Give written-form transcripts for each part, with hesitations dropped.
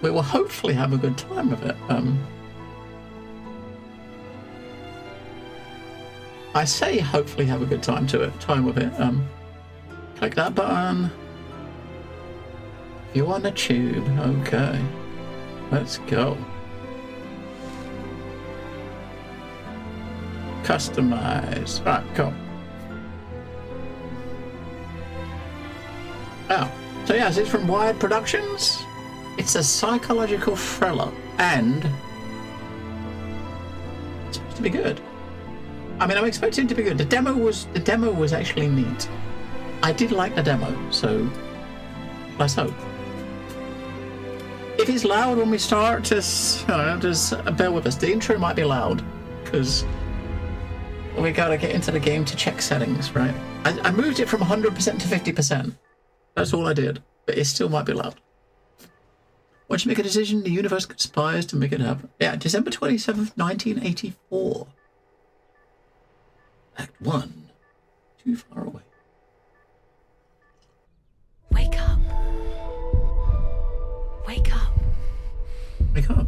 we will hopefully have a good time with it. I say hopefully have a good time with it. Click that button. You on the tube? Okay, let's go. Customize. All right, cool. Oh, so yeah, it's from Wired Productions. It's a psychological thriller, and it's supposed to be good. I mean, I'm expecting it to be good. The demo was actually neat. I did like the demo, so let's hope. If it's loud when we start, just bear with us. The intro might be loud because we gotta get into the game to check settings, right? I moved it from 100% to 50%. That's all I did, but it still might be loud. Once you make a decision, the universe conspires to make it happen. Yeah, December 27th, 1984. Act 1. Too far away. Wake up. Wake up. Wake up.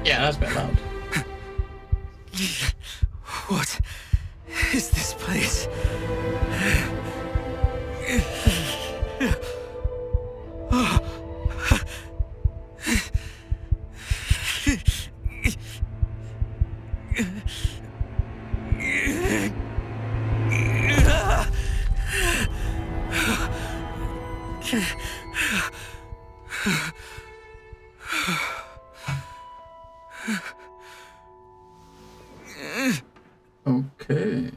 Yeah, that's a bit loud. What is this place? Okay.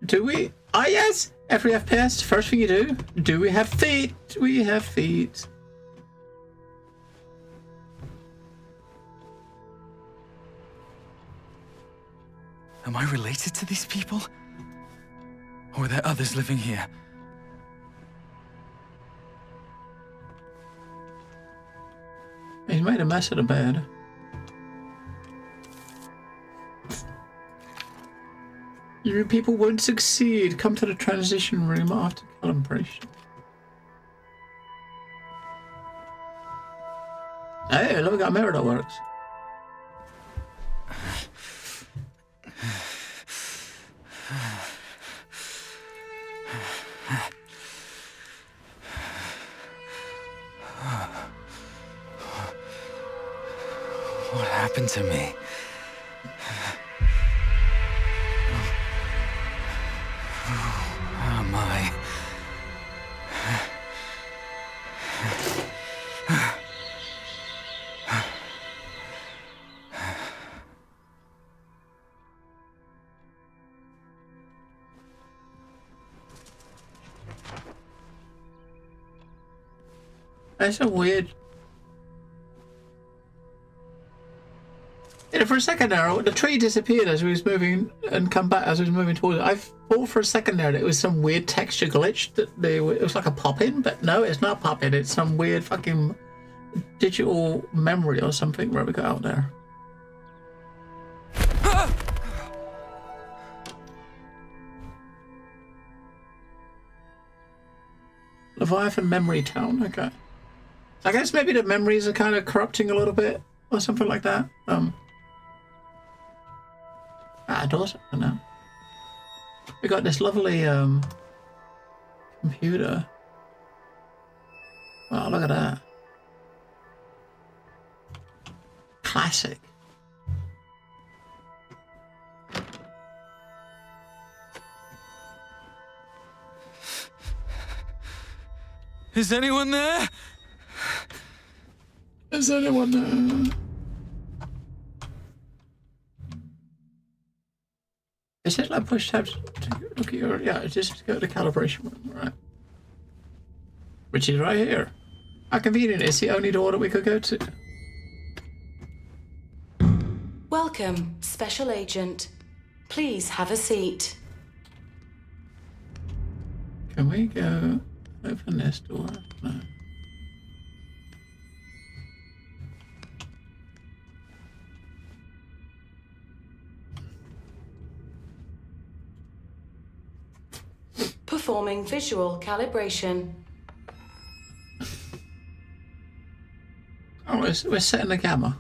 Do we? Ah, yes. Every FPS. First thing you do. Do we have feet? We have feet. Am I related to these people? Or are there others living here? He's made a mess of the bed. You people won't succeed. Come to the transition room after calibration. Hey, look, we got a mirror that works. What happened to me? Who am I? That's a weird. Yeah, for a second there, the tree disappeared as we was moving and come back as we was moving towards it. I thought for a second there that it was some weird texture glitch that it was like a pop-in, but no, it's not pop-in. It's some weird fucking digital memory or something where we got out there. Leviathan Memory Town, okay. I guess maybe the memories are kind of corrupting a little bit or something like that. Doors open now. We got this lovely computer. Oh, look at that. Classic. Is anyone there? Is anyone there? Is it like push tabs to look at your... Yeah, it's just to go to the calibration room, right? Which is right here. How convenient. It's the only door that we could go to. Welcome, Special Agent. Please have a seat. Can we go open this door? No. Performing visual calibration. Oh, we're setting the gamma.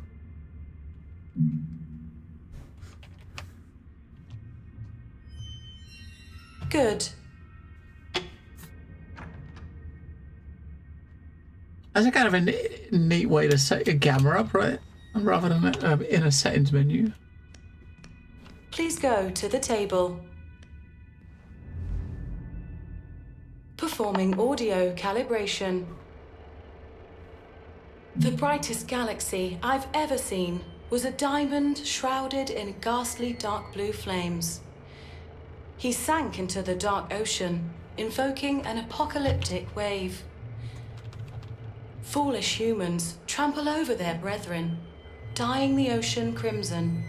Good. That's a kind of a neat way to set your gamma up, right? Rather than in a settings menu. Please go to the table. Performing audio calibration. The brightest galaxy I've ever seen was a diamond shrouded in ghastly dark blue flames. He sank into the dark ocean, invoking an apocalyptic wave. Foolish humans trample over their brethren, dyeing the ocean crimson.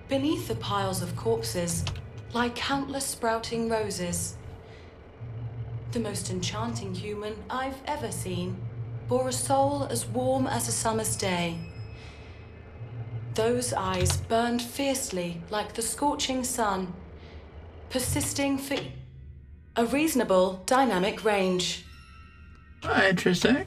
Beneath the piles of corpses lie countless sprouting roses. The most enchanting human I've ever seen bore a soul as warm as a summer's day. Those eyes burned fiercely like the scorching sun, persisting for a reasonable dynamic range. Interesting.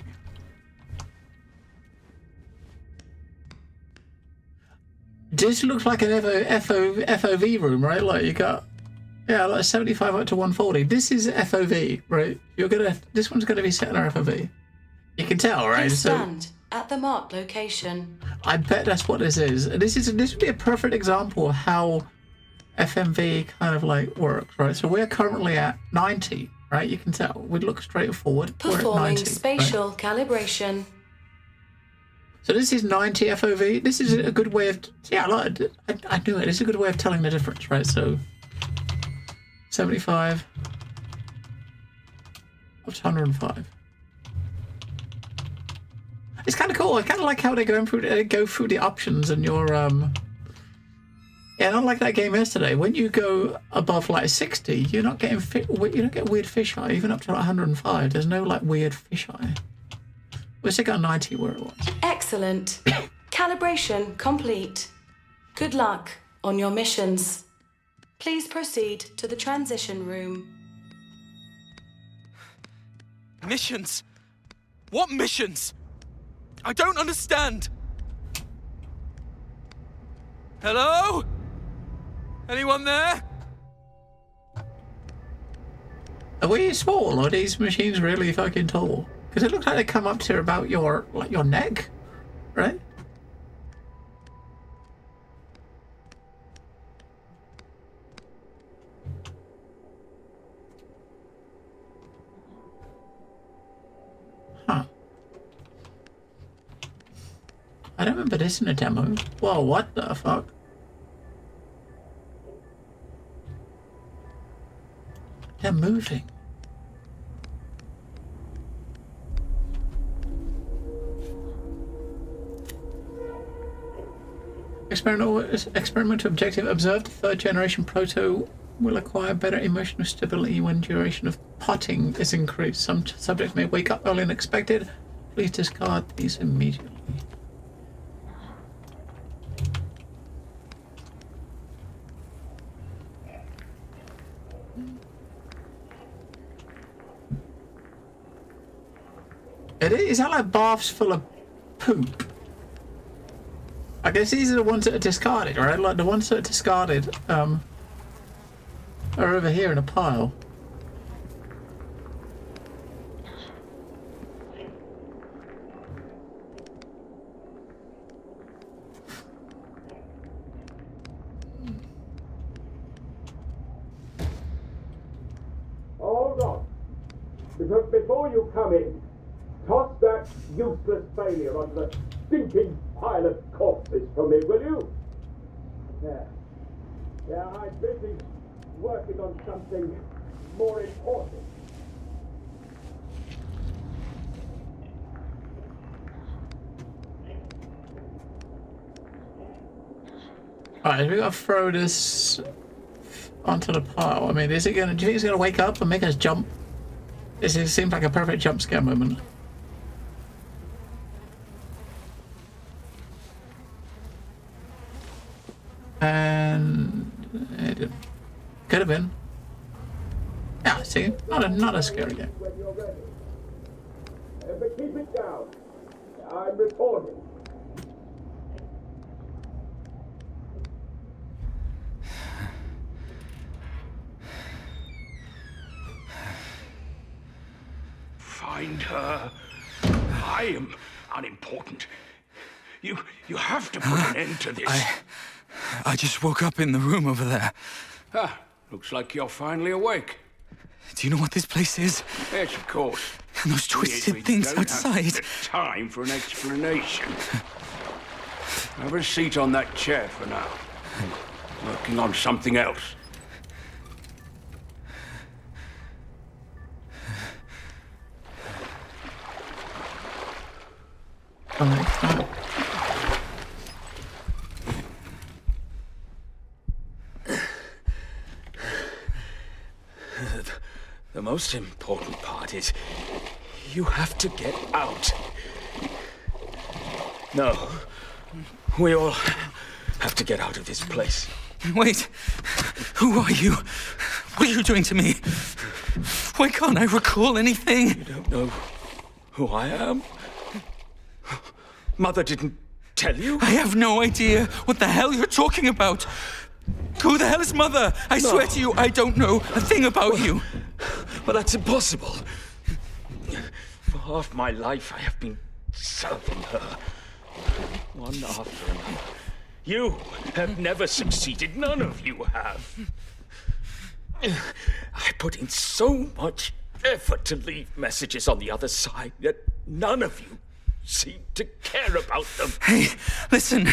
This looks like an FOV room, right? Like you got, yeah, like 75 up to 140. This is FOV, right? This one's gonna be set in our FOV. You can tell, right? Please stand at the marked location. I bet that's what this is. This would be a perfect example of how FMV kind of like works, right? So we're currently at 90, right? You can tell. We look straight forward. Performing we're at 90, spatial right? calibration. So this is 90 FOV. This is a good way of, yeah, I knew it. It's a good way of telling the difference, right? So 75 up to 105. It's kind of cool. I kind of like how they go through the options and your yeah, not like that game yesterday. When you go above like 60, you're not getting you don't get weird fisheye. Even up to like 105, there's no like weird fisheye. We're still got 90 where it was. Excellent. Calibration complete. Good luck on your missions. Please proceed to the transition room. Missions? What missions? I don't understand. Hello? Anyone there? Are we small or are these machines really fucking tall? Because it looks like they come up to about your neck, right? Huh. I don't remember this in a demo. Whoa, what the fuck? They're moving. Experimental objective observed. Third generation proto will acquire better emotional stability when duration of potting is increased. Some subjects may wake up early and unexpected. Please discard these immediately. Is that like baths full of poop? I guess these are the ones that are discarded, right? Like the ones that are discarded are over here in a pile. Hold on. Because before you come in, toss that useless failure onto the stinking pile of corpses for me, will you? Yeah, I'm busy working on something more important. Alright, we gotta throw this onto the pile. I mean, do you think it's gonna wake up and make us jump? This seems like a perfect jump scare moment. And it could have been. Yeah, see? Not a scary game. When you're ready. But keep it down. I'm reporting. Find her. I am unimportant. You have to put an end to this. I just woke up in the room over there. Ah, looks like you're finally awake. Do you know what this place is? Yes, of course. And those twisted We things don't outside. have the time for an explanation. Have a seat on that chair for now. Working on something else. Oh. The most important part is you have to get out. No, we all have to get out of this place. Wait, who are you? What are you doing to me? Why can't I recall anything? You don't know who I am? Mother didn't tell you? I have no idea what the hell you're talking about. Who the hell is Mother? I swear to you, I don't know a thing about you. Well, that's impossible. For half my life, I have been serving her. One after another. You have never succeeded. None of you have. I put in so much effort to leave messages on the other side, yet none of you seem to care about them. Hey, listen,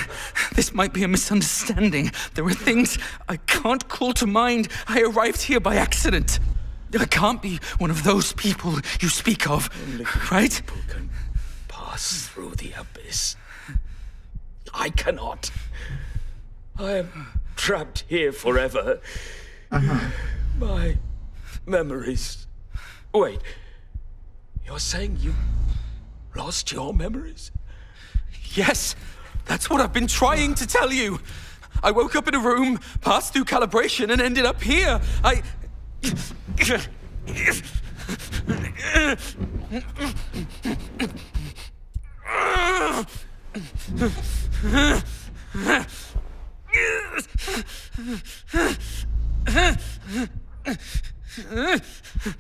this might be a misunderstanding. There are things I can't call to mind. I arrived here by accident. I can't be one of those people you speak of, Only right? people can pass through the abyss. I cannot. I am trapped here forever. My memories. Wait, you're saying you lost your memories? Yes, that's what I've been trying to tell you. I woke up in a room, passed through calibration, and ended up here.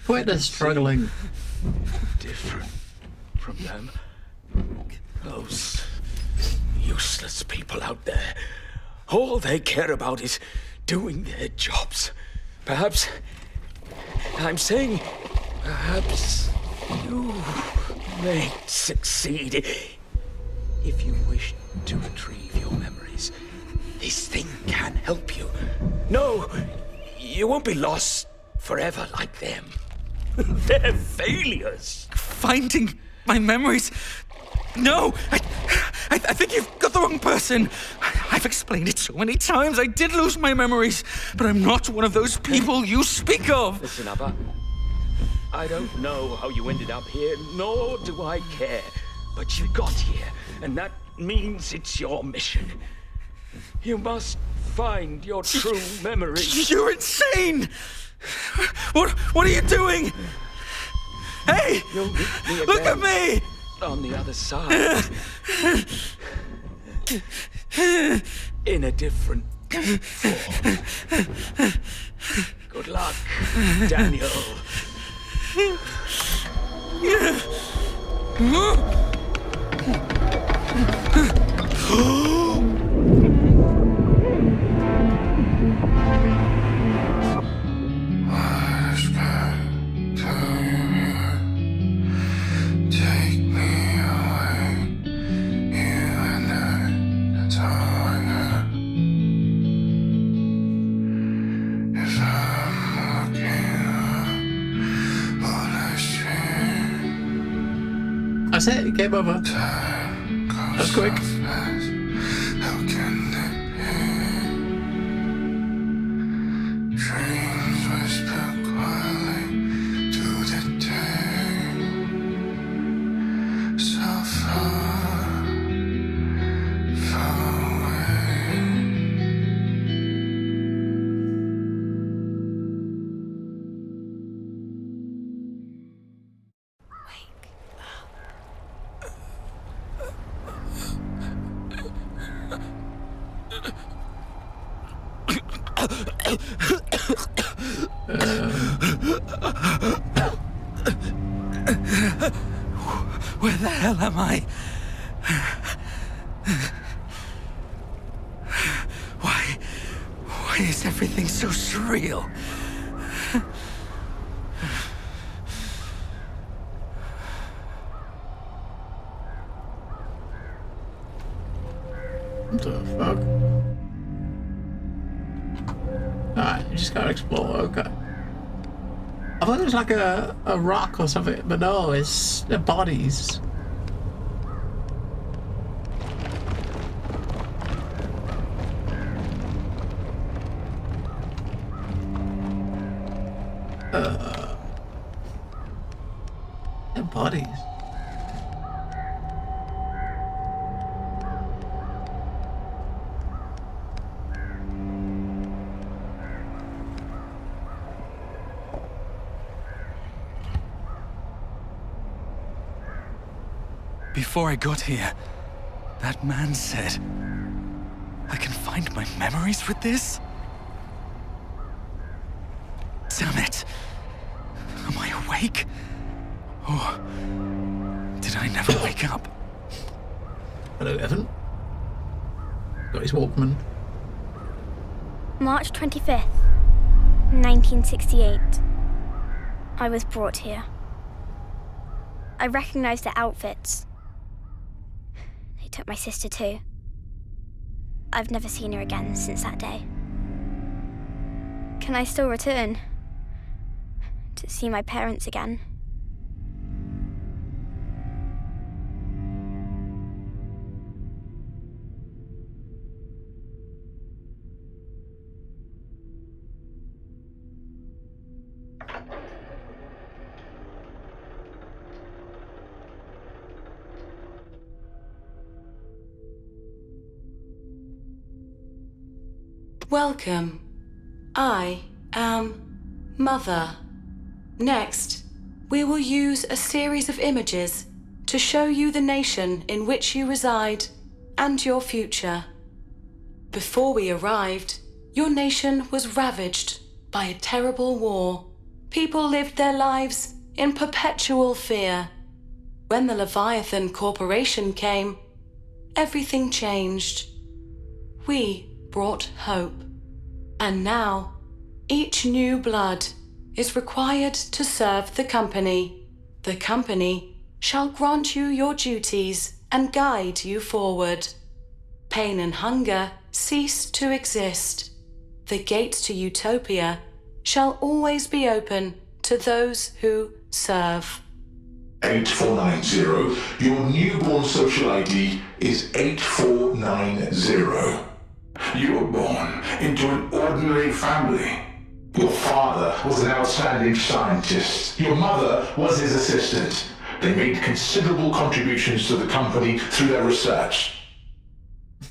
Quite the struggling. Different from them. Those useless people out there. All they care about is doing their jobs. Perhaps, I'm saying, perhaps you may succeed if you wish to retrieve your memories. This thing can help you. No, you won't be lost forever like them. They're failures. Finding my memories? No, I think you've got the wrong person. I've explained it so many times. I did lose my memories, but I'm not one of those people you speak of. Listen, Abba. I don't know how you ended up here, nor do I care. But you got here, and that means it's your mission. You must find your true memories. You're insane! What are you doing? Hey! You'll meet me Look at again me! on the other side. In a different form. Good luck, Daniel. That's it, game over. That's quick. Where the hell am I? Why is everything so surreal? What the fuck? Alright, you just gotta explore, okay. I thought it was like a rock or something, but no, it's the bodies. They're bodies. Before I got here, that man said, I can find my memories with this? Damn it. Am I awake? Or did I never wake up? Hello, Evan. Got his Walkman. March 25th, 1968. I was brought here. I recognized their outfits. They took my sister too. I've never seen her again since that day. Can I still return? To see my parents again? Welcome. I am Mother. Next, we will use a series of images to show you the nation in which you reside and your future. Before we arrived, your nation was ravaged by a terrible war. People lived their lives in perpetual fear. When the Leviathan Corporation came, everything changed. We brought hope. And now, each new blood is required to serve the company. The company shall grant you your duties and guide you forward. Pain and hunger cease to exist. The gates to utopia shall always be open to those who serve. 8490. Your newborn social ID is 8490. You were born into an ordinary family. Your father was an outstanding scientist. Your mother was his assistant. They made considerable contributions to the company through their research.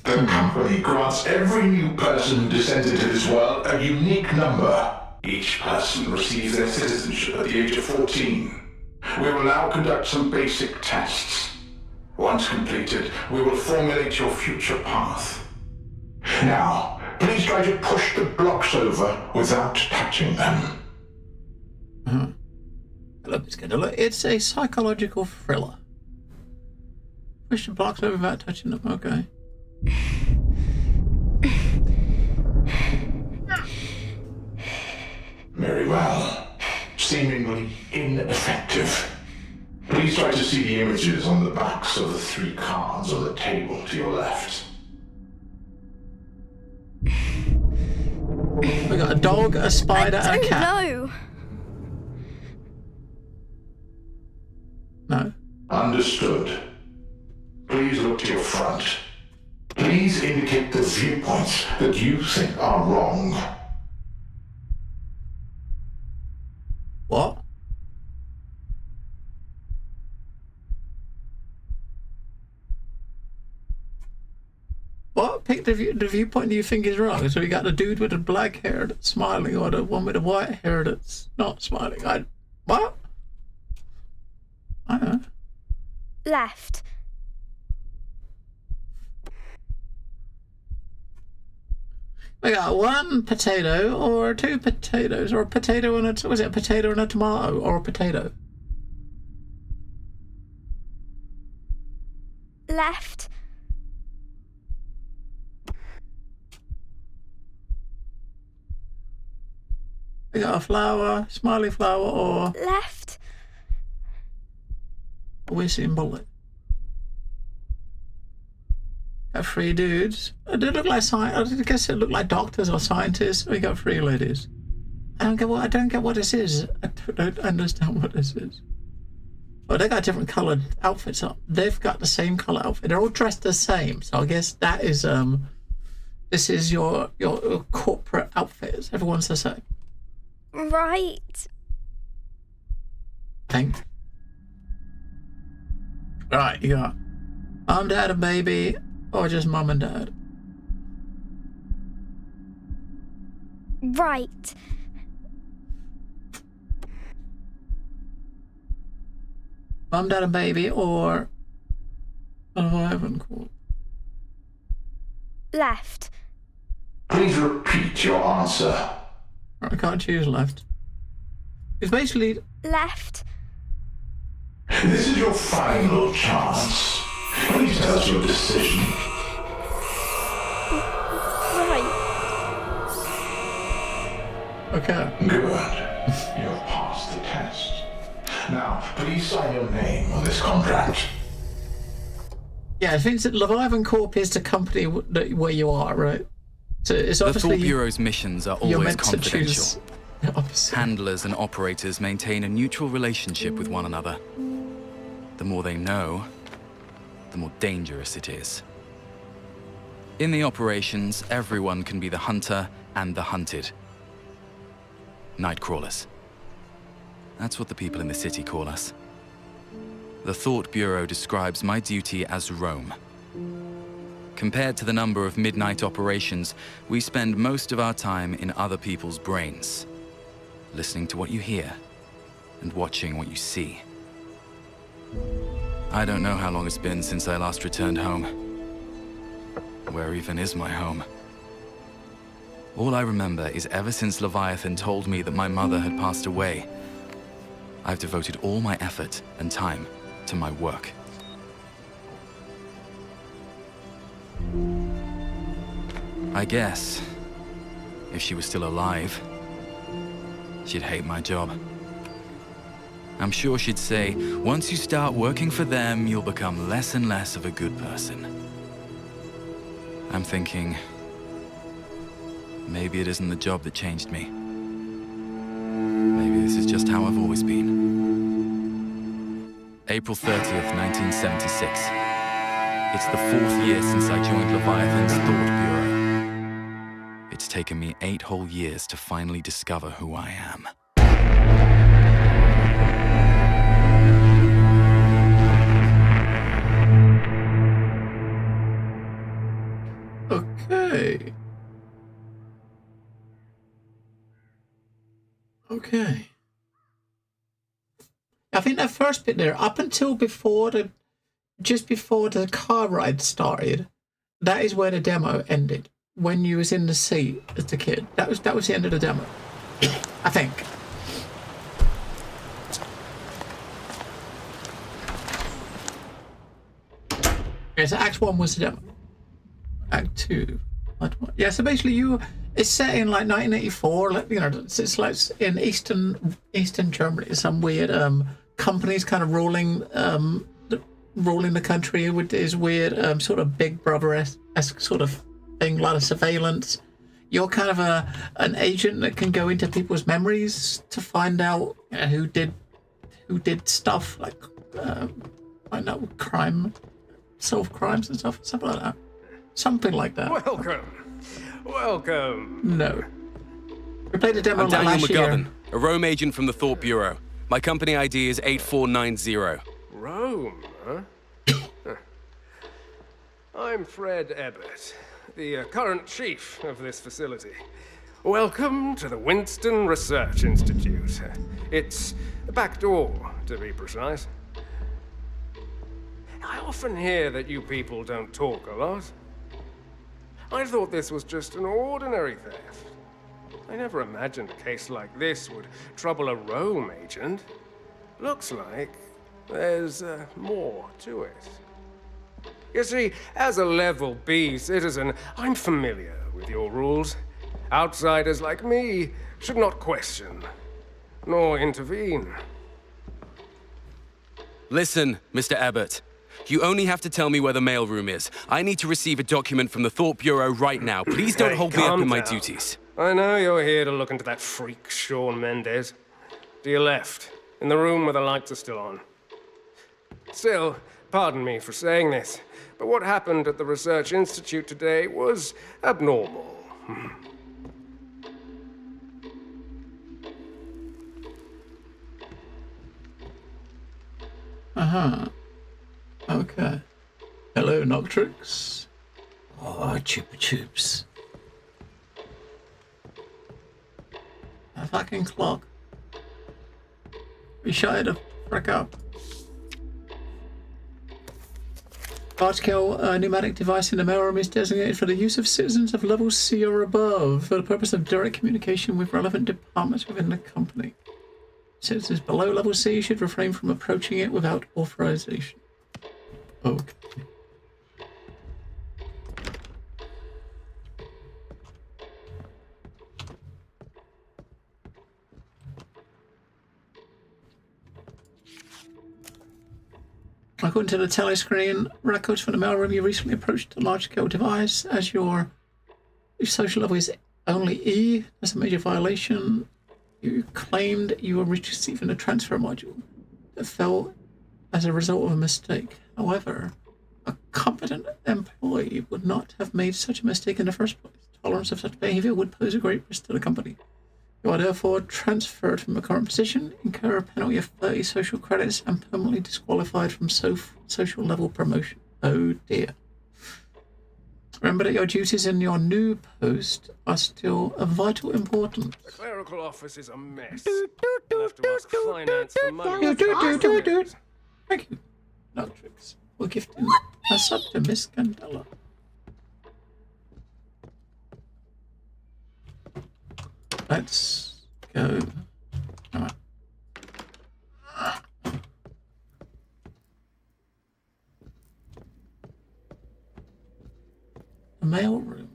The company grants every new person who descends into this world a unique number. Each person receives their citizenship at the age of 14. We will now conduct some basic tests. Once completed, we will formulate your future path. Now, please try to push the blocks over without touching them. Look, it's gonna look. It's a psychological thriller. Push the blocks over without touching them. Okay. Very well. Seemingly ineffective. Please try to see the images on the backs of the 3 cards on the table to your left. We got a dog, a spider, and a cat. No. No. Understood. Please look to your front. Please indicate the viewpoints that you think are wrong. What? What? Pick the viewpoint you think is wrong. So we got the dude with the black hair that's smiling, or the one with the white hair that's not smiling. What? I don't know. Left. We got one potato or two potatoes, or a potato and a... Was it a potato and a tomato, or a potato? Left. We got a flower, smiley flower, or... Left. a whistling bullet. Got three dudes. It did look like I guess it looked like doctors or scientists. We got three ladies. I don't get what this is. I don't understand what this is. Oh, they got different coloured outfits up. They've got the same colour outfit. They're all dressed the same. So I guess that is this is your corporate outfits. Everyone's the same. Right. Think. Right, you got mom, dad, and baby, or just mom and dad. Right. Mom, dad, and baby, or what have I haven't called? Left. Please repeat your answer. I can't choose left. It's basically Left. This is your final chance. Please tell us your decision. Right. okay. Good. You have passed the test. Now, please sign your name on this contract. Yeah, I think that Leviathan Corp is the company where you are, right? So it's The obviously Thought Bureau's missions are you're always meant to confidential. choose the opposite. Handlers and operators maintain a neutral relationship with one another. The more they know, the more dangerous it is. In the operations, everyone can be the hunter and the hunted. Nightcrawlers. That's what the people in the city call us. The Thought Bureau describes my duty as roam. Compared to the number of midnight operations, we spend most of our time in other people's brains, listening to what you hear and watching what you see. I don't know how long it's been since I last returned home. Where even is my home? All I remember is ever since Leviathan told me that my mother had passed away, I've devoted all my effort and time to my work. I guess, if she was still alive, she'd hate my job. I'm sure she'd say, once you start working for them, you'll become less and less of a good person. I'm thinking, maybe it isn't the job that changed me. Maybe this is just how I've always been. April 30th, 1976. It's the 4th year since I joined Leviathan's Thought Bureau. It's taken me 8 whole years to finally discover who I am. Okay. Okay. I think that first bit there, up until just before the car ride started, that is where the demo ended. When you was in the seat as the kid, that was the end of the demo. I think. Okay, so Act 1 was the demo. Act 2. Yeah, so basically it's set in like 1984. Like, you know, it's like in Eastern Germany. Some weird companies kind of ruling the country with this weird sort of Big Brother-esque sort of thing, a lot of surveillance. You're kind of an agent that can go into people's memories to find out who did stuff, like find out solve crimes and stuff, something like that. Something like that. Welcome. No. We played a demo I'm Daniel last year. McGovern, a Rome agent from the Thought Bureau. My company ID is 8490. Rome, huh? I'm Fred Ebbett, the current chief of this facility. Welcome to the Winston Research Institute. It's a back door, to be precise. I often hear that you people don't talk a lot. I thought this was just an ordinary theft. I never imagined a case like this would trouble a Rome agent. Looks like there's more to it. You see, as a level B citizen, I'm familiar with your rules. Outsiders like me should not question, nor intervene. Listen, Mr. Abbott. You only have to tell me where the mailroom is. I need to receive a document from the Thorpe Bureau right now. Please don't Hey, hold me up calm in my down. duties. I know you're here to look into that freak, Sean Mendez. To your left, in the room where the lights are still on. Still, pardon me for saying this, but what happened at the Research Institute today was abnormal. Okay. Hello, Noctrix. Oh, Chupa Chups. A fucking clock. We shut it the frick up. Large-scale pneumatic device in the mailroom is designated for the use of citizens of level C or above for the purpose of direct communication with relevant departments within the company. Citizens below level C should refrain from approaching it without authorization. Okay. According to the telescreen records from the mailroom, you recently approached a large-scale device as your social level is only E. That's a major violation. You claimed you were receiving a transfer module that fell as a result of a mistake. However, a competent employee would not have made such a mistake in the first place. Tolerance of such behavior would pose a great risk to the company. You are therefore transferred from your current position, incur a penalty of 30 social credits, and permanently disqualified from social level promotion. Oh dear. Remember that your duties in your new post are still of vital importance. The clerical office is a mess. You'll have to ask finance for money. Thank you, Noctrix, for gifting a sub to Miss Candela. Let's go. Come on. The mail room.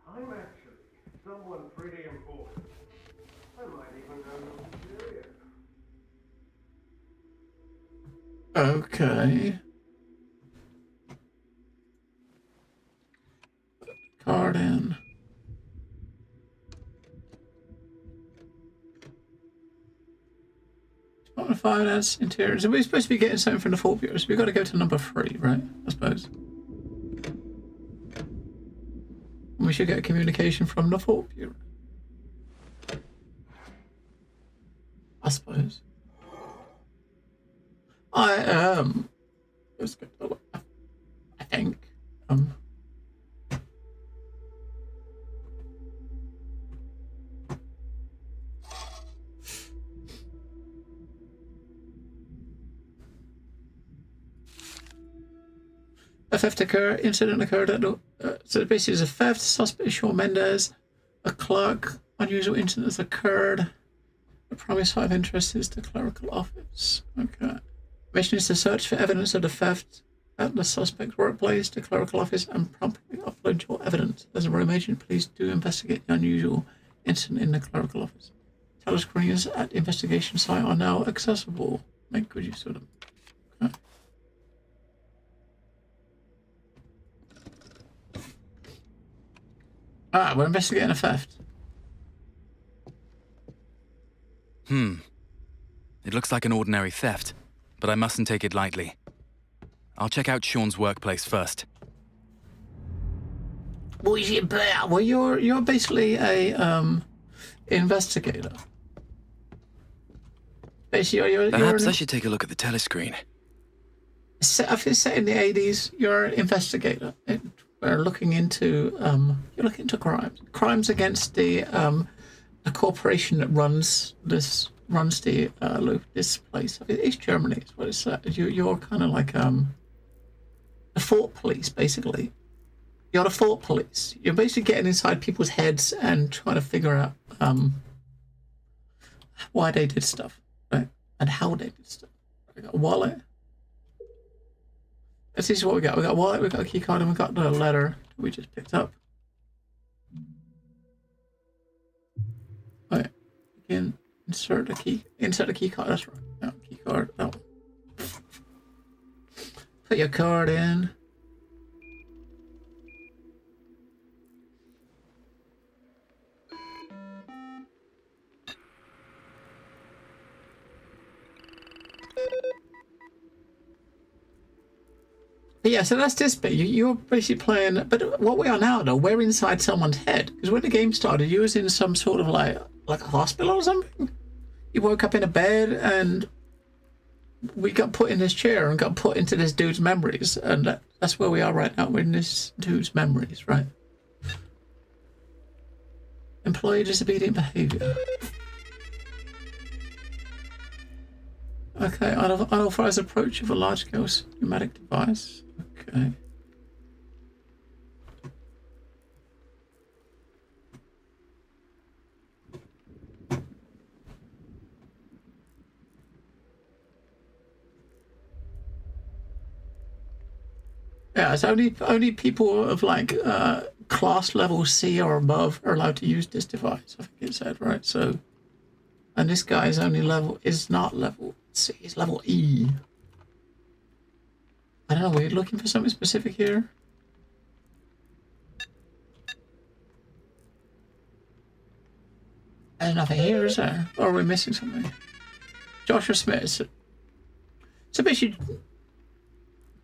I'm actually someone pretty important. I might even know your superior. Okay. Card in. Department of Finance, Interior. So we're supposed to be getting something from the Thorpe Bureau, so we've got to go to number 3, right? I suppose. And we should get a communication from the Thorpe Bureau. I suppose. I am. Let's go to the left. I think. A theft incident occurred at the, so basically it's a theft, suspect Shawn Mendez, a clerk, unusual incident has occurred. The primary site of interest is the clerical office. Okay. Mission is to search for evidence of the theft at the suspect's workplace, the clerical office, and promptly upload your evidence. As a room agent, please do investigate the unusual incident in the clerical office. Telescreens at the investigation site are now accessible. Make good use of them. Okay. Ah, we're investigating a theft. It looks like an ordinary theft, but I mustn't take it lightly. I'll check out Sean's workplace first. What is it about? Well, you're basically a investigator. Basically, Perhaps I should take a look at the telescreen. If it's set in the 80s, you're an investigator. We're looking into crimes against the the corporation that runs this this place. It's Germany. Is what it's you're kind of like the fort police, basically. You're the fort police. You're basically getting inside people's heads and trying to figure out why they did stuff, right? And how they did stuff. We got a wallet. This is what we got. We got a wallet, we got a key card, and we got the letter that we just picked up. Right. Again, insert the key card, that's right. No, key card, that one. Put your card in. But yeah, so that's this bit. You're basically playing, but what we are now, though, we're inside someone's head. Because when the game started, you was in some sort of like a hospital or something. You woke up in a bed and we got put in this chair and got put into this dude's memories. And that's where we are right now. We're in this dude's memories, right? Employee disobedient behavior. Okay, unauthorized approach of a large-scale pneumatic device. Okay. Yeah, it's only people of like class level C or above are allowed to use this device. I think it said, right? So, and this guy is not level C, he's level E. I don't know, we're looking for something specific here. There's nothing here, is there? Or are we missing something? Joshua Smith. So basically,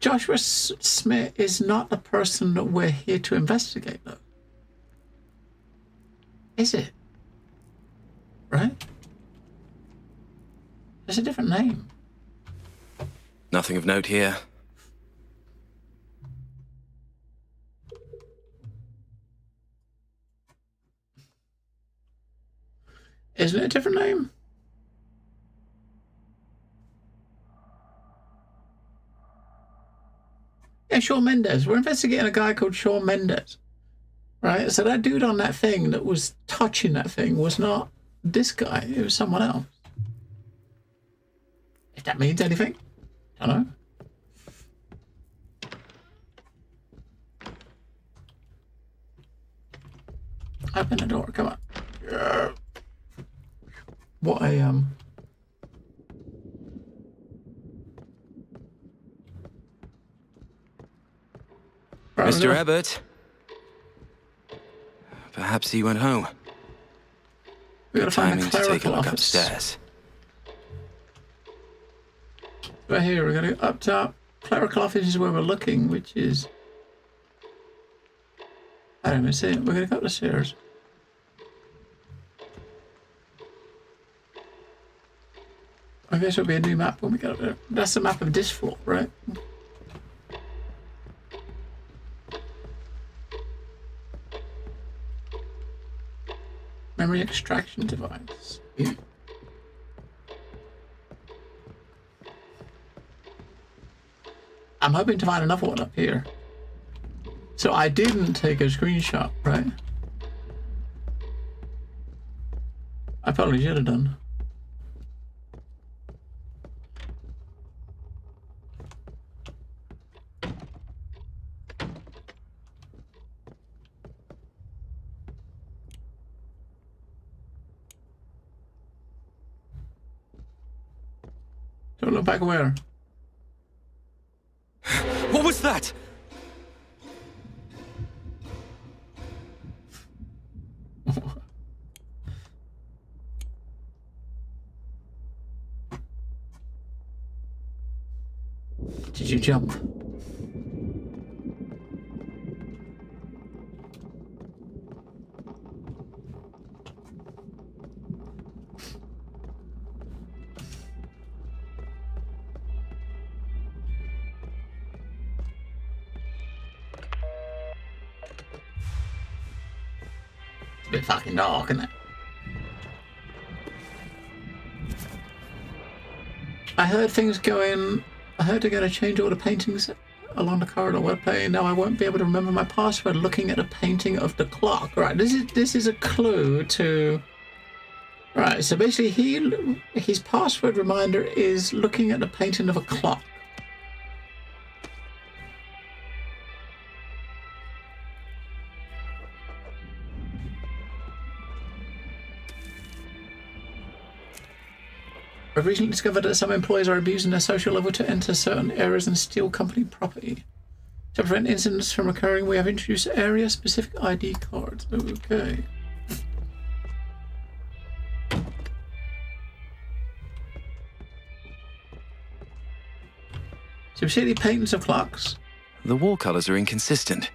Joshua Smith is not the person that we're here to investigate, though. Is it? Right? There's a different name. Nothing of note here. Isn't it a different name? Yeah, Shawn Mendes. We're investigating a guy called Shawn Mendes. Right? So that dude on that thing that was touching that thing was not this guy. It was someone else. If that means anything. I don't know. Open the door. Come on. Yeah. What a Mr. Abbott. Perhaps he went home. We gotta Good find timing the to take a clerical look office. upstairs. Right here, we're gonna go up top. Clerical office is where we're looking, which is I don't even see it. We're gonna go up the stairs. I guess it'll be a new map when we get up there. That's the map of this floor, right? Memory extraction device. Yeah. I'm hoping to find another one up here. So I didn't take a screenshot, right? I probably should have done. Don't look back where? What was that? Did you jump? It's a bit fucking dark, isn't it? I heard things going. I heard they're going to change all the paintings along the corridor. Well, playing now, I won't be able to remember my password looking at a painting of the clock. Right, this is a clue to. Right, so basically, his password reminder is looking at the painting of a clock. I've recently discovered that some employees are abusing their social level to enter certain areas and steal company property. To prevent incidents from occurring, we have introduced area-specific ID cards. Okay. So we see the paintings of clocks. The wall colors are inconsistent.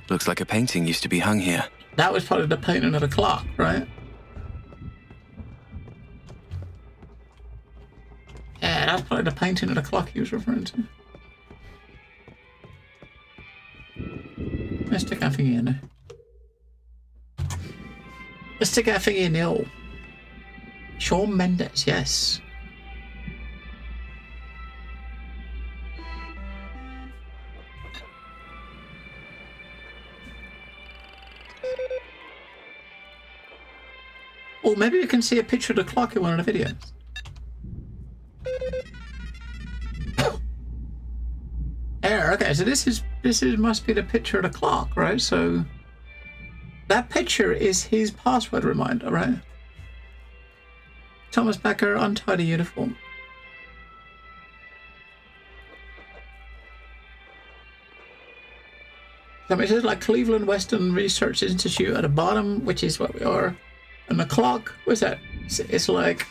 Looks like a painting used to be hung here. That was probably the painting of the clock, right? Yeah, that's probably the painting of the clock he was referring to. Let's stick our thingy in there. Let's stick our thingy in the hole. Shawn Mendes, yes. Or maybe we can see a picture of the clock in one of the videos. There, okay, so this is must be the picture of the clock, right? So that picture is his password reminder, right? Thomas Becker, untidy uniform. So it says like Cleveland Western Research Institute at the bottom, which is what we are. And the clock, what's that? It's like,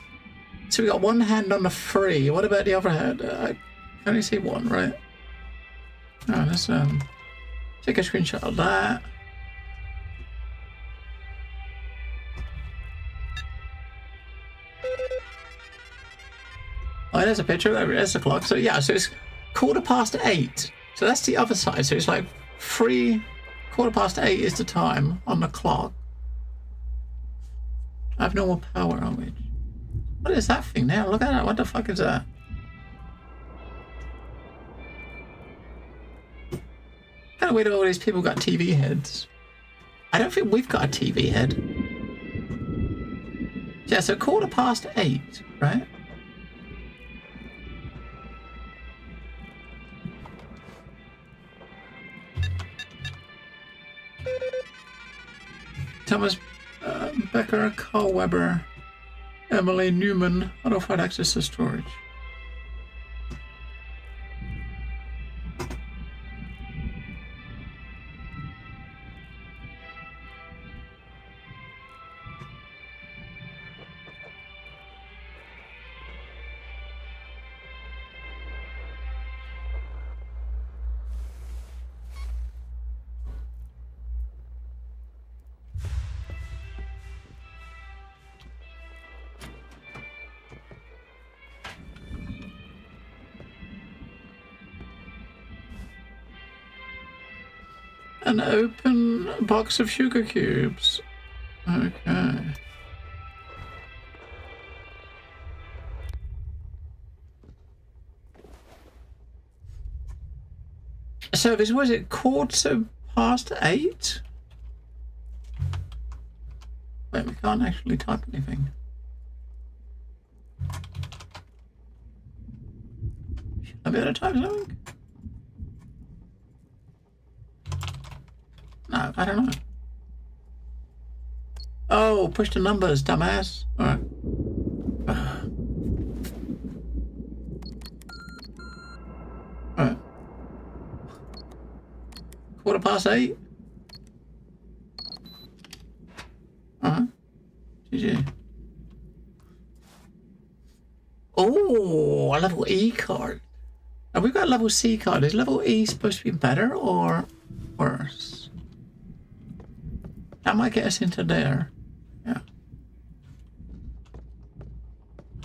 so we got one hand on the free. What about the other hand? I can only see one, right? Oh, let's take a screenshot of that. Oh, there's a picture. There's the clock. So yeah, so it's 8:15. So that's the other side. So it's like 8:15 is the time on the clock. Abnormal power outage. What is that thing now? Look at that. What the fuck is that? Kind of weird all these people got TV heads. I don't think we've got a TV head. Yeah, so 8:15, right? Thomas Becker, Carl Weber, Emily Newman, auto-find access to storage. An open box of sugar cubes. Okay. So this was it 8:15? Wait, we can't actually type anything. Should I be able to type something? No, I don't know. Oh, push the numbers, dumbass. Alright. Alright. 8:15? Alright. GG. Oh, a level E card. Have we got a level C card? Is level E supposed to be better or worse? That might get us into there. Yeah.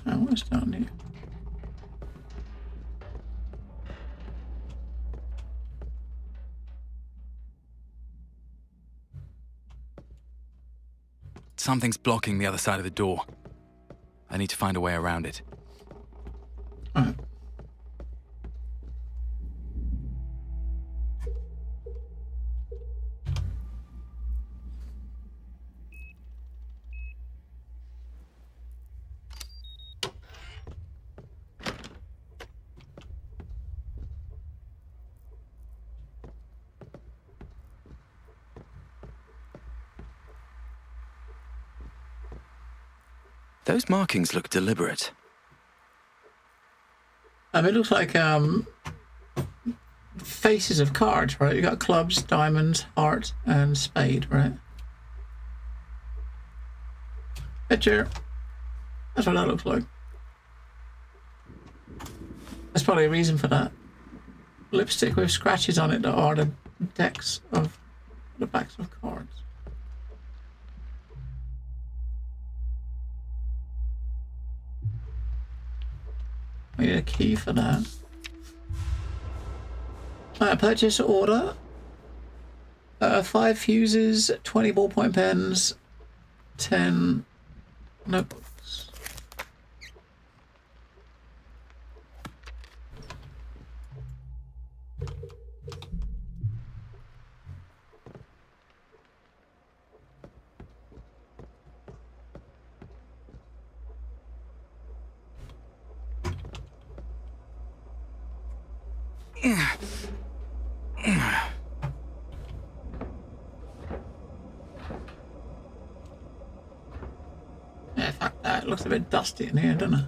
Oh, what's down here? Something's blocking the other side of the door. I need to find a way around it. Right. Those markings look deliberate. It looks like faces of cards, right? You got clubs, diamonds, heart, and spade, right? Picture. That's what that looks like. There's probably a reason for that. Lipstick with scratches on it that are the decks of the backs of cards. I need a key for that. Purchase order. 5 fuses, 20 ballpoint pens, 10 notebooks. Yeah, fuck that. It looks a bit dusty in here, doesn't it?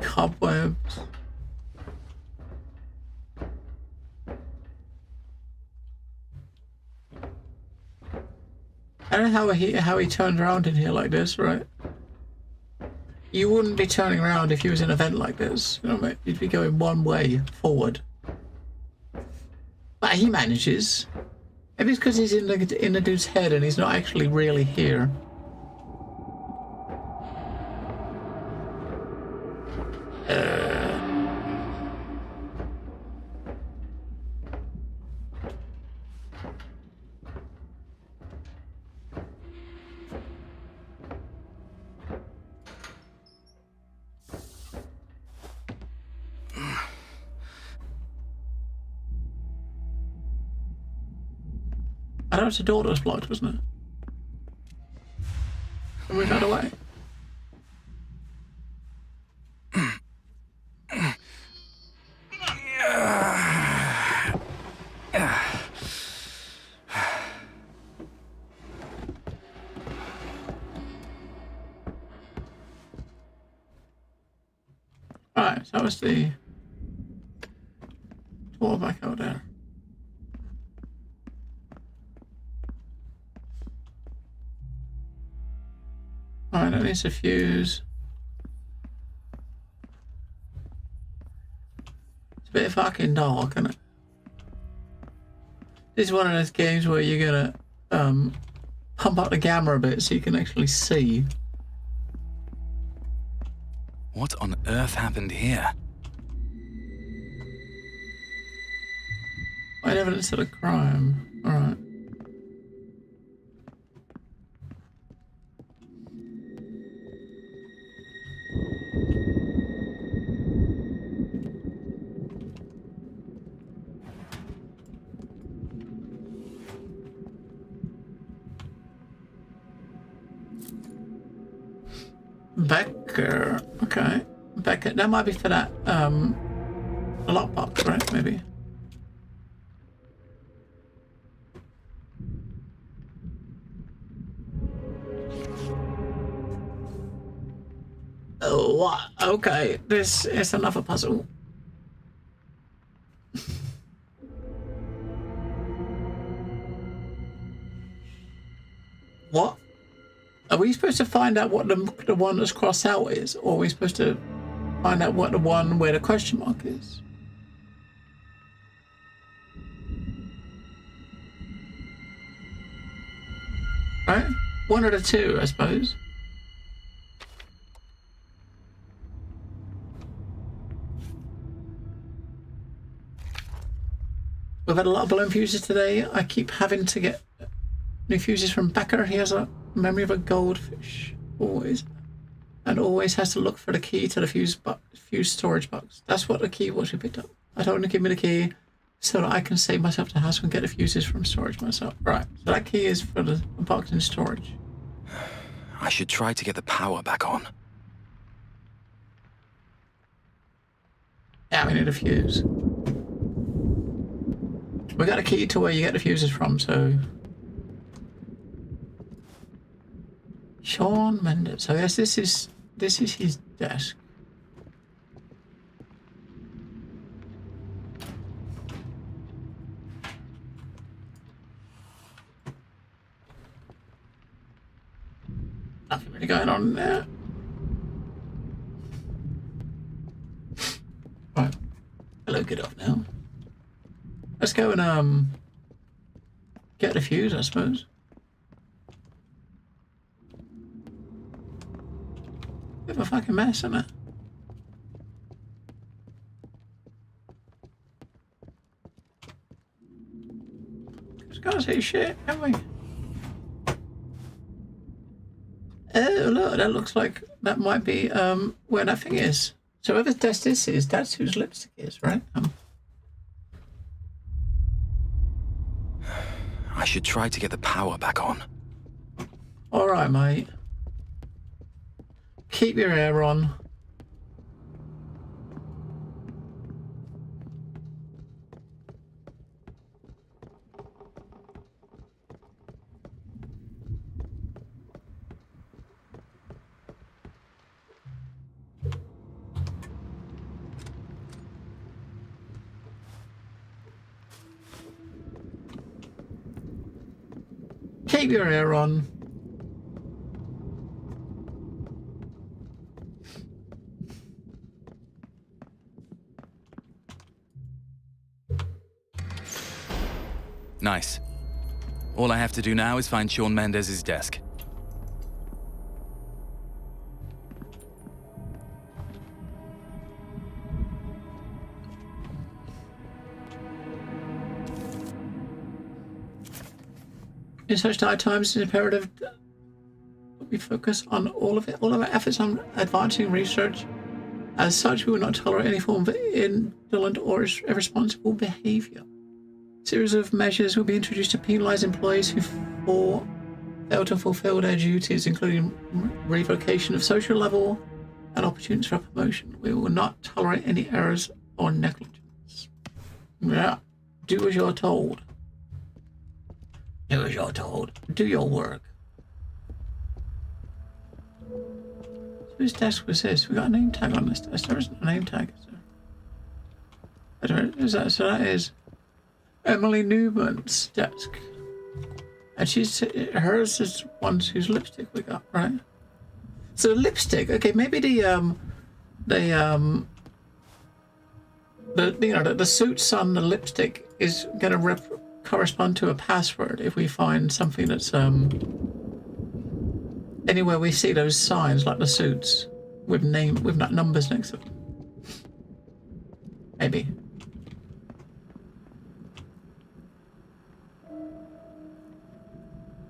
Cobwebs. I don't know how he turned around in here like this, right? You wouldn't be turning around if you was in an event like this. You know what I mean? You'd be going one way forward. But he manages. Maybe it's because he's in the dude's head and he's not actually really here. I don't know if the door was blocked, wasn't it? And we got away. Alright, so that was the door back out there. Alright, that needs a fuse. It's a bit fucking dark, isn't it? This is one of those games where you're gonna pump up the gamma a bit so you can actually see. What on earth happened here? Find evidence of a crime. Alright. Becker. Okay. Becker. That might be for that, lockbox, right? Maybe. Oh, what? Okay. This is another puzzle. What? Are we supposed to find out what the one that's crossed out is? Or are we supposed to find out what the one where the question mark is? Right? One of the two, I suppose. We've had a lot of balloon fuses today. I keep having to get new fuses from Becker. He has a memory of a goldfish. Always. And always has to look for the key to the fuse storage box. That's what the key was we picked up. I told him to give me the key so that I can save myself the house and get the fuses from storage myself. Right. So that key is for the box in storage. I should try to get the power back on. Yeah, we need a fuse. We got a key to where you get the fuses from, so... Shawn Mendes. So I guess this is his desk. Nothing really going on there. Right. Hello, get up now. Let's go and get the fuse, I suppose. Bit of a fucking mess, isn't it? Just can't see shit, can we? Oh, look, that looks like that might be where that thing is. So whoever's desk this is, that's whose lipstick is, right? I should try to get the power back on. All right, mate. Keep your hair on. Keep your hair on. Nice. All I have to do now is find Shawn Mendes' desk. In such dire times, it's imperative that we focus on all of our efforts on advancing research. As such, we will not tolerate any form of indolent or irresponsible behavior. A series of measures will be introduced to penalize employees who fail to fulfill their duties, including revocation of social level and opportunities for promotion. We will not tolerate any errors or negligence. Yeah, do as you're told. Do as you're told. Do your work. So whose desk was this? We got a name tag on this desk. There isn't a name tag, is there? Is that, so that is Emily Newman's desk. And hers is one whose lipstick we got, right? So lipstick, okay, maybe the suits on the lipstick is gonna correspond to a password if we find something that's anywhere we see those signs like the suits with numbers next to them. Maybe.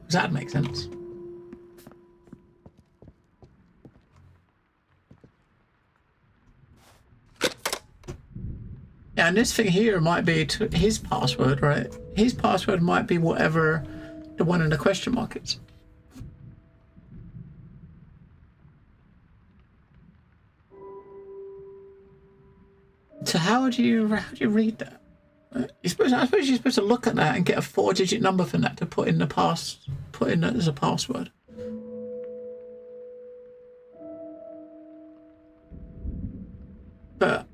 Does that make sense? Yeah, and this thing here might be to his password, right? His password might be whatever the one in the question mark is. So how do you read that? I suppose you're supposed to look at that and get a 4-digit number from that to put in that as a password. But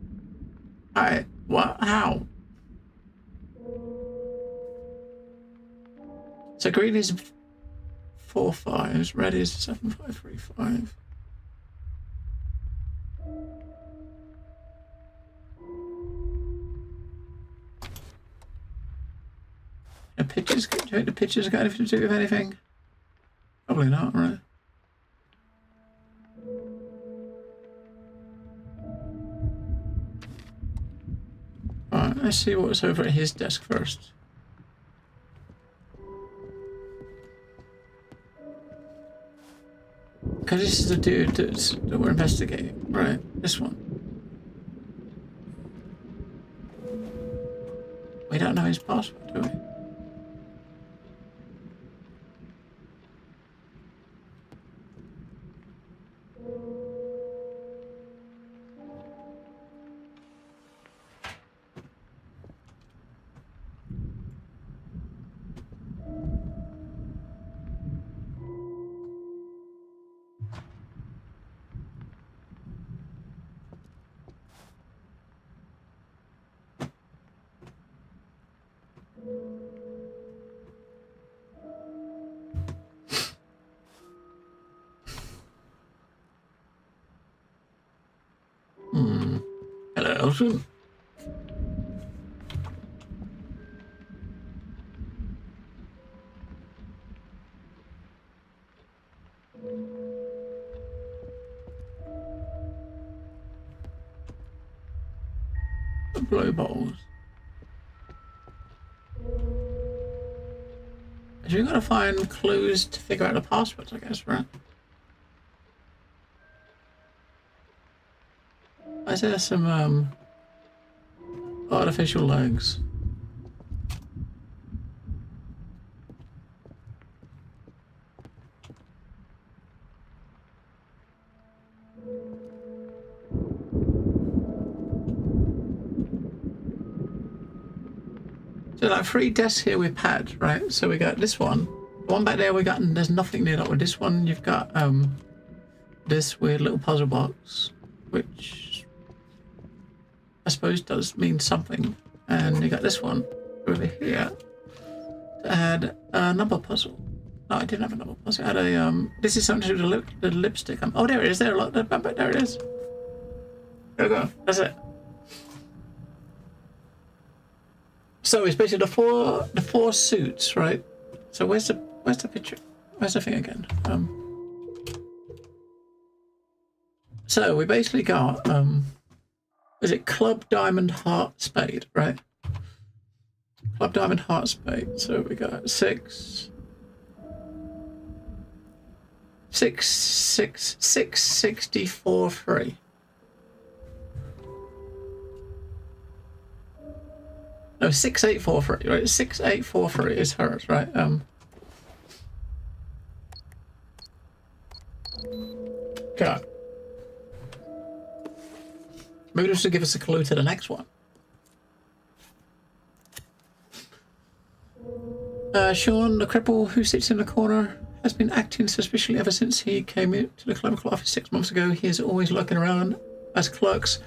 what? How? So green is 4 5s, red is 7 5 3 5. The pictures, do you think the pictures got anything to do with anything? Probably not, right? Alright, let's see what's over at his desk first. Because this is the dude that we're investigating, right? This one. We don't know his password, do we? skeleton. Blow bowls. So you gotta find clues to figure out the passwords, I guess, right? Is there some artificial legs? So like 3 desks here with pads, right? So we got this one. The one back there we got, and there's nothing near that one. This one you've got this weird little puzzle box, which I suppose does mean something. And you got this one over here that had a number puzzle. No, I didn't have a number puzzle. I had a this is something to do with the lipstick. Oh, there it is. There it is. There we go. That's it. So it's basically the four suits, right? So where's the picture? Where's the thing again? So we basically got is it Club Diamond Heart Spade, right? Club Diamond Heart Spade. So we got 664.3. No, 6843, right? 6843 is hers, right? Okay. Maybe this should give us a clue to the next one. Sean, the cripple who sits in the corner, has been acting suspiciously ever since he came into the clerical office 6 months ago. He is always lurking around as clerks.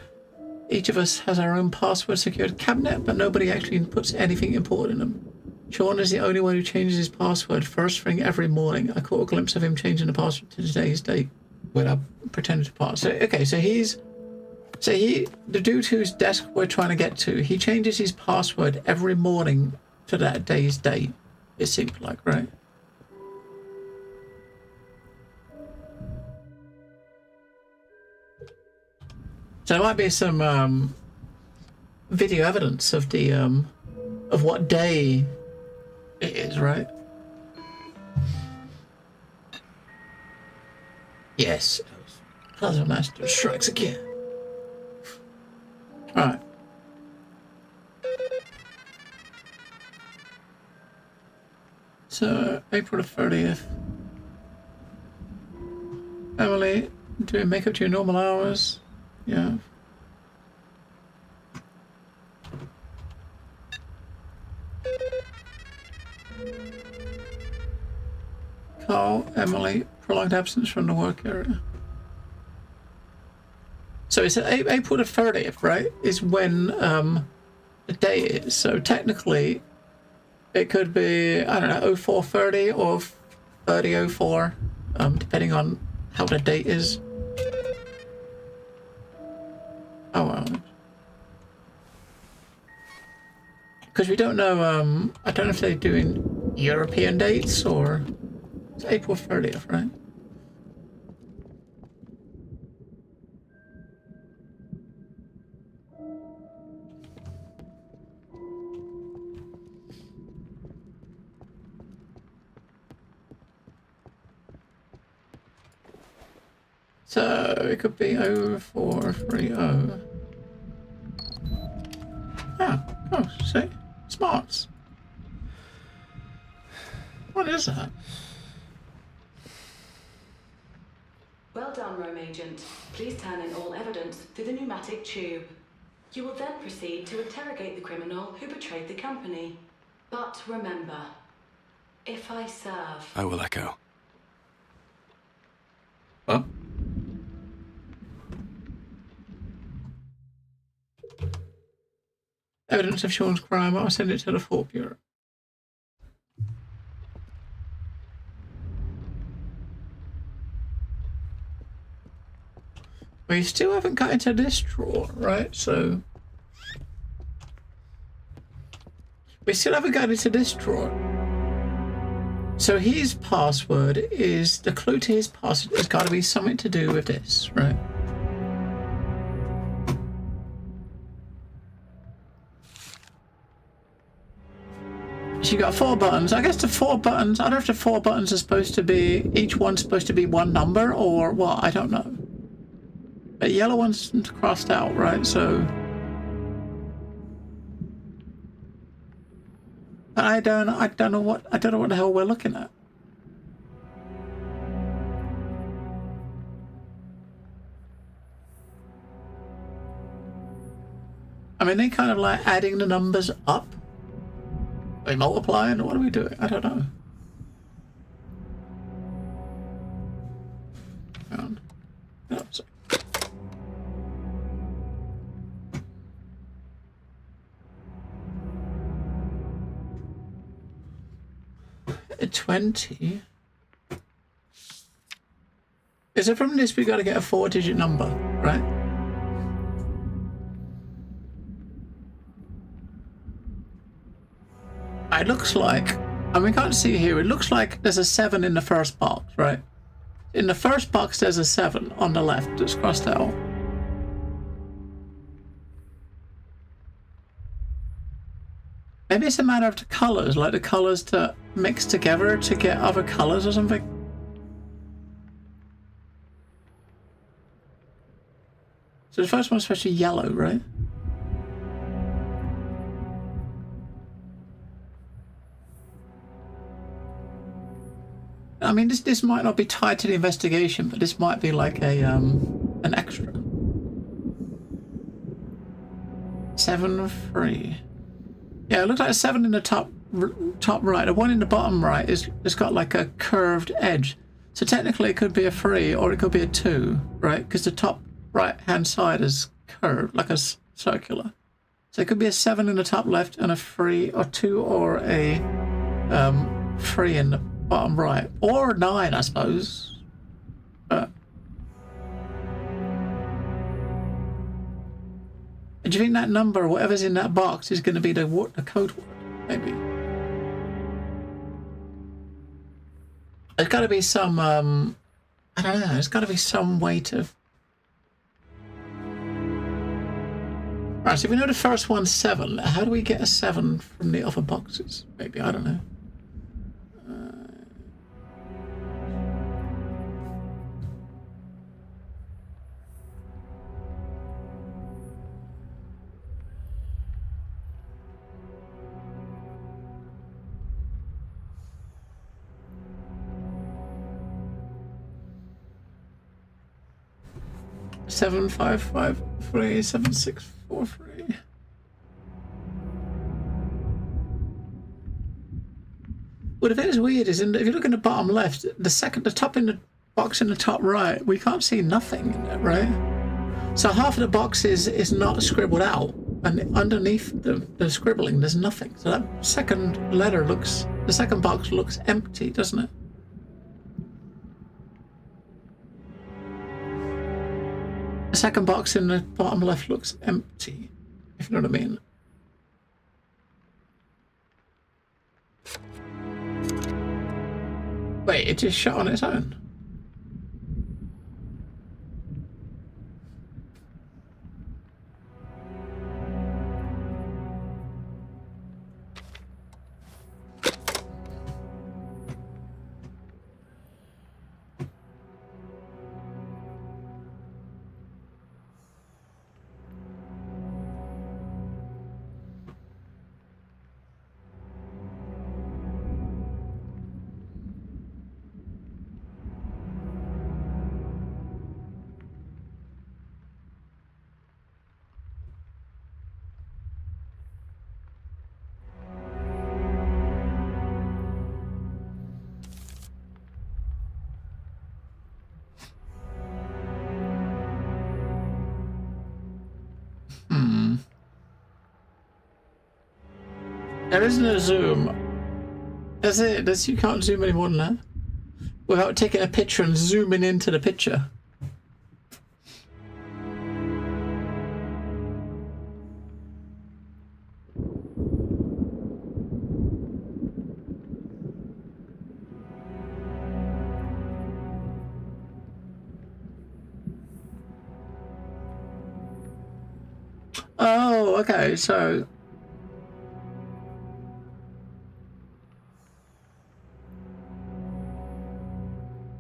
Each of us has our own password secured cabinet, but nobody actually puts anything important in them. Sean is the only one who changes his password first thing every morning. I caught a glimpse of him changing the password to today's date without pretending to pass. So, okay, so the dude whose desk we're trying to get to, he changes his password every morning to that day's date, it seems like, right? So there might be some video evidence of the of what day it is, right? Yes, Puzzle Master strikes again. All right. So April the 30th. Emily, doing makeup to your normal hours. Yeah. Carl, Emily, prolonged absence from the work area. So it's April the 30th, right? Is when the day is. So technically, it could be, I don't know, 0430 or 3004, depending on how the date is. Oh well. Because we don't know, I don't know if they're doing European dates or it's April 30th, right? So it could be 0430. Oh, see? Smarts. What is that? Well done, Rome Agent. Please turn in all evidence through the pneumatic tube. You will then proceed to interrogate the criminal who betrayed the company. But remember, if I serve... I will echo. Huh? Evidence of Sean's crime. I'll send it to the Fort Bureau. We still haven't got into this drawer, right? So we still haven't got into this drawer. So his password is, the clue to his password has got to be something to do with this, right? So you got 4 buttons. I guess the 4 buttons, I don't know if the 4 buttons are supposed to be, each one's supposed to be one number or what, I don't know. The yellow one's crossed out, right? So I don't know what the hell we're looking at. I mean, they kind of like adding the numbers up. Are they multiplying? What are we doing? I don't know. No, sorry. A 20. Is it from this we got to get a 4-digit number, right? It looks like, and we can't see here, it looks like there's a 7 in the first box, right? In the first box there's a 7 on the left that's crossed out. Maybe it's a matter of the colours, like the colours to mix together to get other colours or something. So the first one's supposed to be yellow, right? I mean, this might not be tied to the investigation, but this might be like a an extra. 7-3. Yeah, it looks like a 7 in the top right. The one in the bottom right it's got like a curved edge. So technically, it could be a 3 or it could be a 2, right? Because the top right-hand side is curved, like a circular. So it could be a 7 in the top left and a 3 or 2 or a 3 in the bottom right, or 9, I suppose. Do you think that number, whatever's in that box, is going to be the code word? Maybe. There's got to be some. I don't know. There's got to be some way to. Right. So if we know the first one's 7, how do we get a 7 from the other boxes? Maybe, I don't know. 755 7643. What if it is weird is if you look in the bottom left, the top in the box in the top right, we can't see nothing in it, right? So half of the box is not scribbled out, and underneath the scribbling there's nothing. So that second the second box looks empty, doesn't it? The second box in the bottom left looks empty, if you know what I mean. Wait, it just shut on its own. There isn't a zoom. That's it. You can't zoom any more than that without taking a picture and zooming into the picture. Oh, okay, so...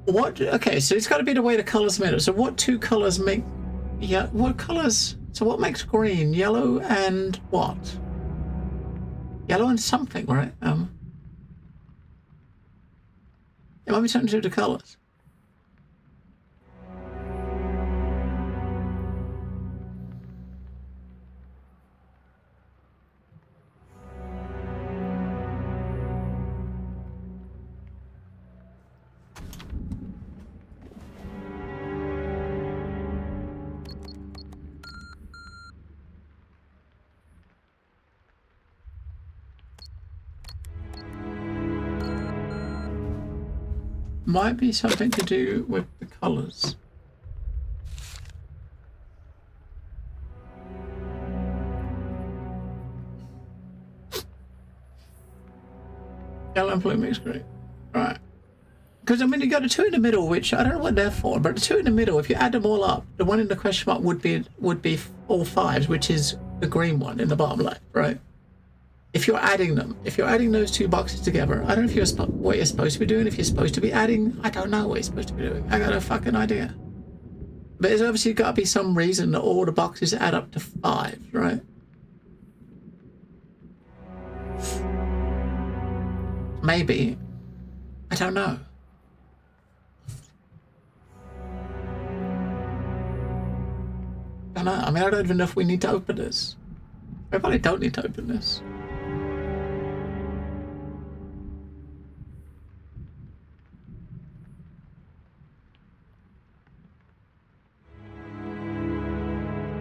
What? Okay, so it's got to be the way the colors made it. So what two colors make... Yeah, what colors... So what makes green? Yellow and what? Yellow and something, right? It might be something to do with the colors. Might be something to do with the colors. Yellow and blue mix great. Right. Because, I mean, you got a 2 in the middle, which I don't know what they're for, but the 2 in the middle, if you add them all up, the one in the question mark would be all 5s, which is the green one in the bottom left, right? If you're adding them, if you're adding those two boxes together, I don't know if what you're supposed to be doing, if you're supposed to be adding, I don't know what you're supposed to be doing. I got no fucking idea. But there's obviously got to be some reason that all the boxes add up to 5, right? Maybe. I don't know. I don't know. I mean, I don't even know if we need to open this. I probably don't need to open this.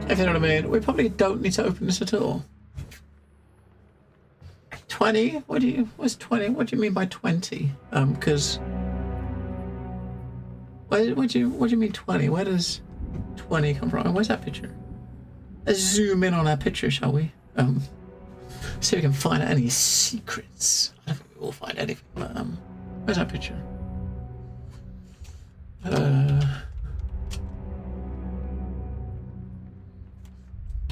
If you know what I mean, we probably don't need to open this at all. 20? What's 20? What do you mean by 20? Because what do you mean 20? Where does 20 come from? Where's that picture? Let's zoom in on that picture, shall we? See if we can find any secrets. I don't think we will find anything, but where's that picture?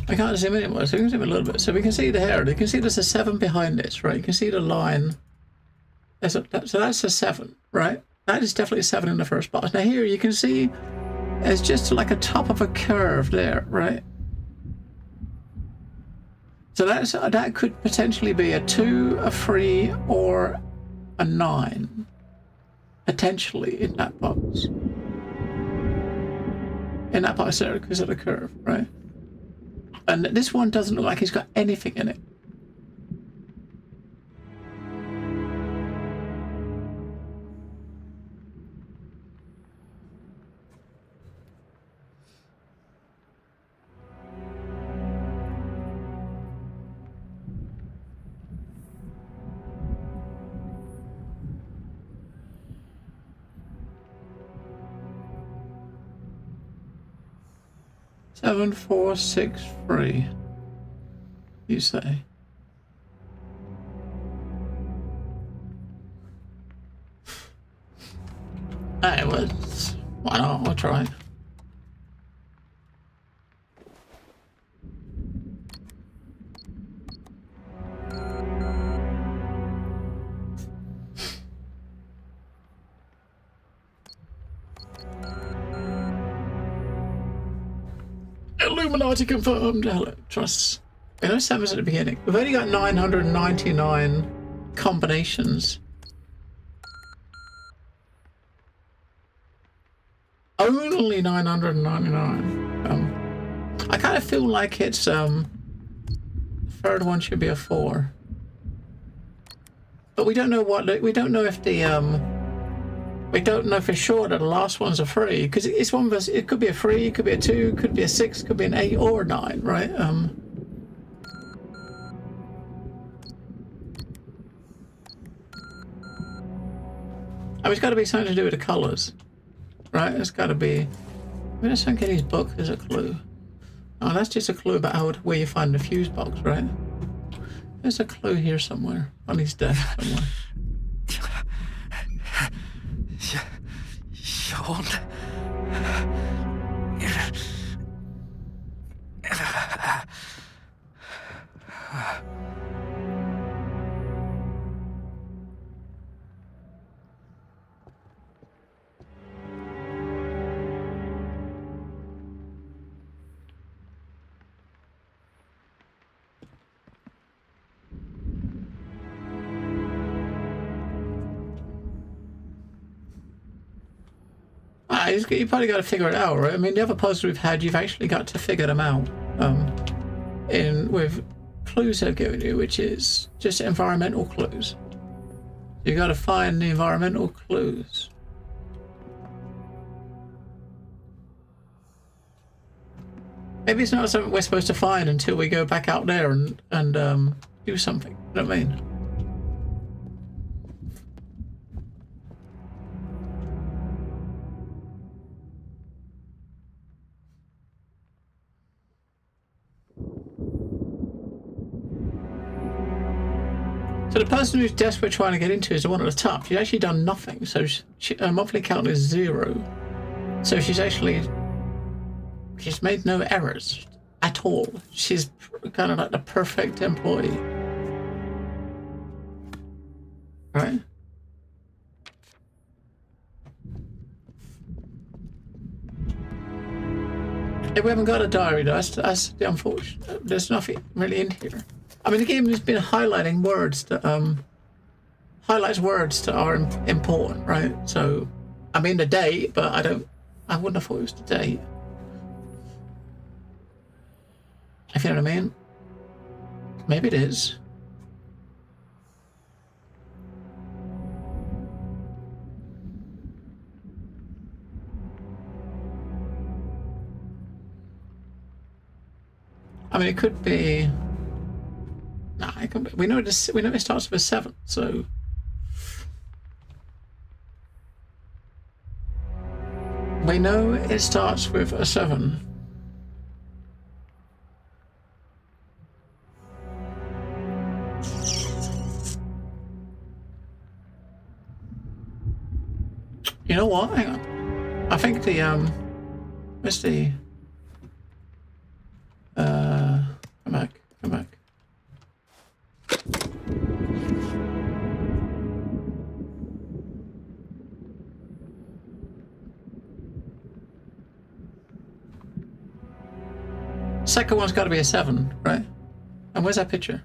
I can't zoom in anymore, so we can zoom in a little bit. So we can see the hair. You can see there's a 7 behind this, right? You can see the line. So that's a 7, right? That is definitely a 7 in the first box. Now here you can see it's just like a top of a curve there, right? So that could potentially be a 2, a 3, or a 9. Potentially in that box. In that box there, because of the curve, right? And this one doesn't look like it's got anything in it. Seven, 4, 6, 3. You say? Hey, why not? We'll try. Illuminati confirmed. Hello, trust. We know 7's at the beginning. We've only got 999 combinations. Only 999. I kind of feel like it's the third one should be a 4. But we don't know what we don't know if the we don't know for sure that the last one's a 3, because it's one of us. It could be a 3, it could be a 2, could be a 6, could be an 8 or a 9, right? It's got to be something to do with the colours, right? It's got to be. I mean, I think Kenny's book is a clue. Oh, that's just a clue about where you find the fuse box, right? There's a clue here somewhere on his desk somewhere. Sean. you probably got to figure it out, right? I mean, the other puzzles we've had, you've actually got to figure them out. With clues I've given you, which is just environmental clues. You got to find the environmental clues. Maybe it's not something we're supposed to find until we go back out there and do something. You know what I mean? So the person who's desperate trying to get into is the one at the top. She's actually done nothing, so her monthly count is 0. So she's made no errors at all. She's kind of like the perfect employee. Right? Hey, we haven't got a diary though, that's the unfortunate. There's nothing really in here. I mean, the game has been highlighting words that highlights words that are important, right? So, I mean the date, but I wouldn't have thought it was the date. If you know what I mean. Maybe it is. I mean, it could be. Nah, it could be. We know it starts with a 7, so. We know it starts with a 7. You know what? Hang on. I think the where's the come back. Second one's got to be a 7, right? And where's that picture?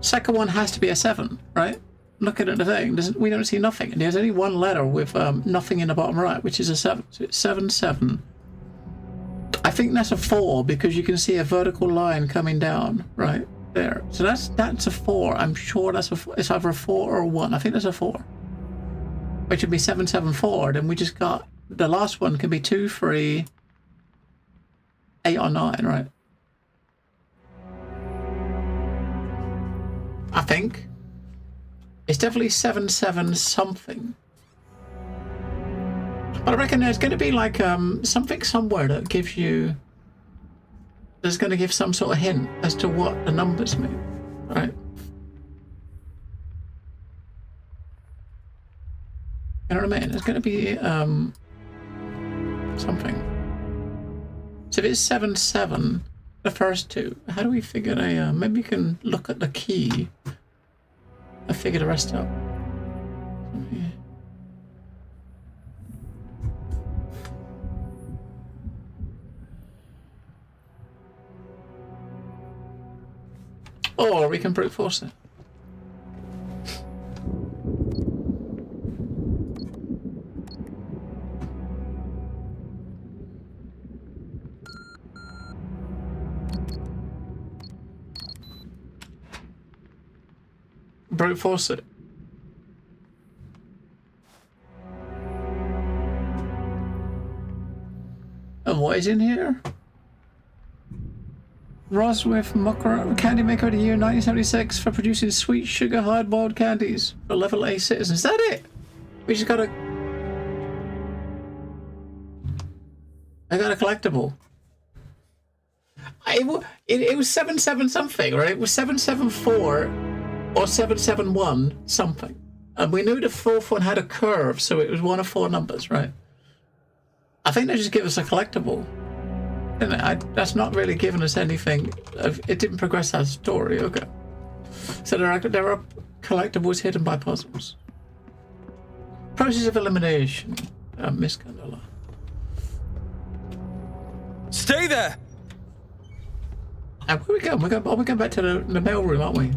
Second one has to be a 7, right? Looking at the thing, we don't see nothing. And there's only one letter with nothing in the bottom right, which is a 7. So it's 7, 7. I think that's a 4 because you can see a vertical line coming down right there. So that's a 4. I'm sure that's a 4. It's either a 4 or a 1. I think that's a 4. Which would be 7, 7, 4. Then we just got the last one can be 2, 3, 8 or 9, right? I think. It's definitely 7, 7 something. But I reckon there's going to be like something somewhere that gives you... There's going to give some sort of hint as to what the numbers mean, right? You know what I mean? There's going to be something. So if it's 7, 7, the first two, how do we figure maybe you can look at the key and figure the rest out. Or we can brute force it. Brute force it. And what is in here? Roswith Mucker, Candy Maker of the Year 1976 for producing sweet sugar hard-boiled candies for level A citizens. Is that it? We just got a... I got a collectible. It was 7, 7 something, right? It was 774 or 771 something. And we knew the fourth one had a curve, so it was one of 4 numbers, right? I think they just give us a collectible. That's not really giving us anything. It didn't progress our story. Okay. So there are collectibles hidden by puzzles. Process of elimination. Miss Gondola. Stay there! And where we go? We're going back to the mail room, aren't we?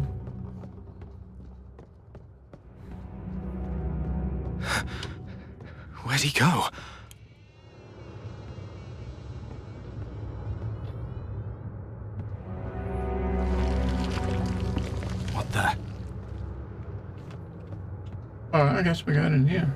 Where'd he go? What the? Oh, I guess we got in here.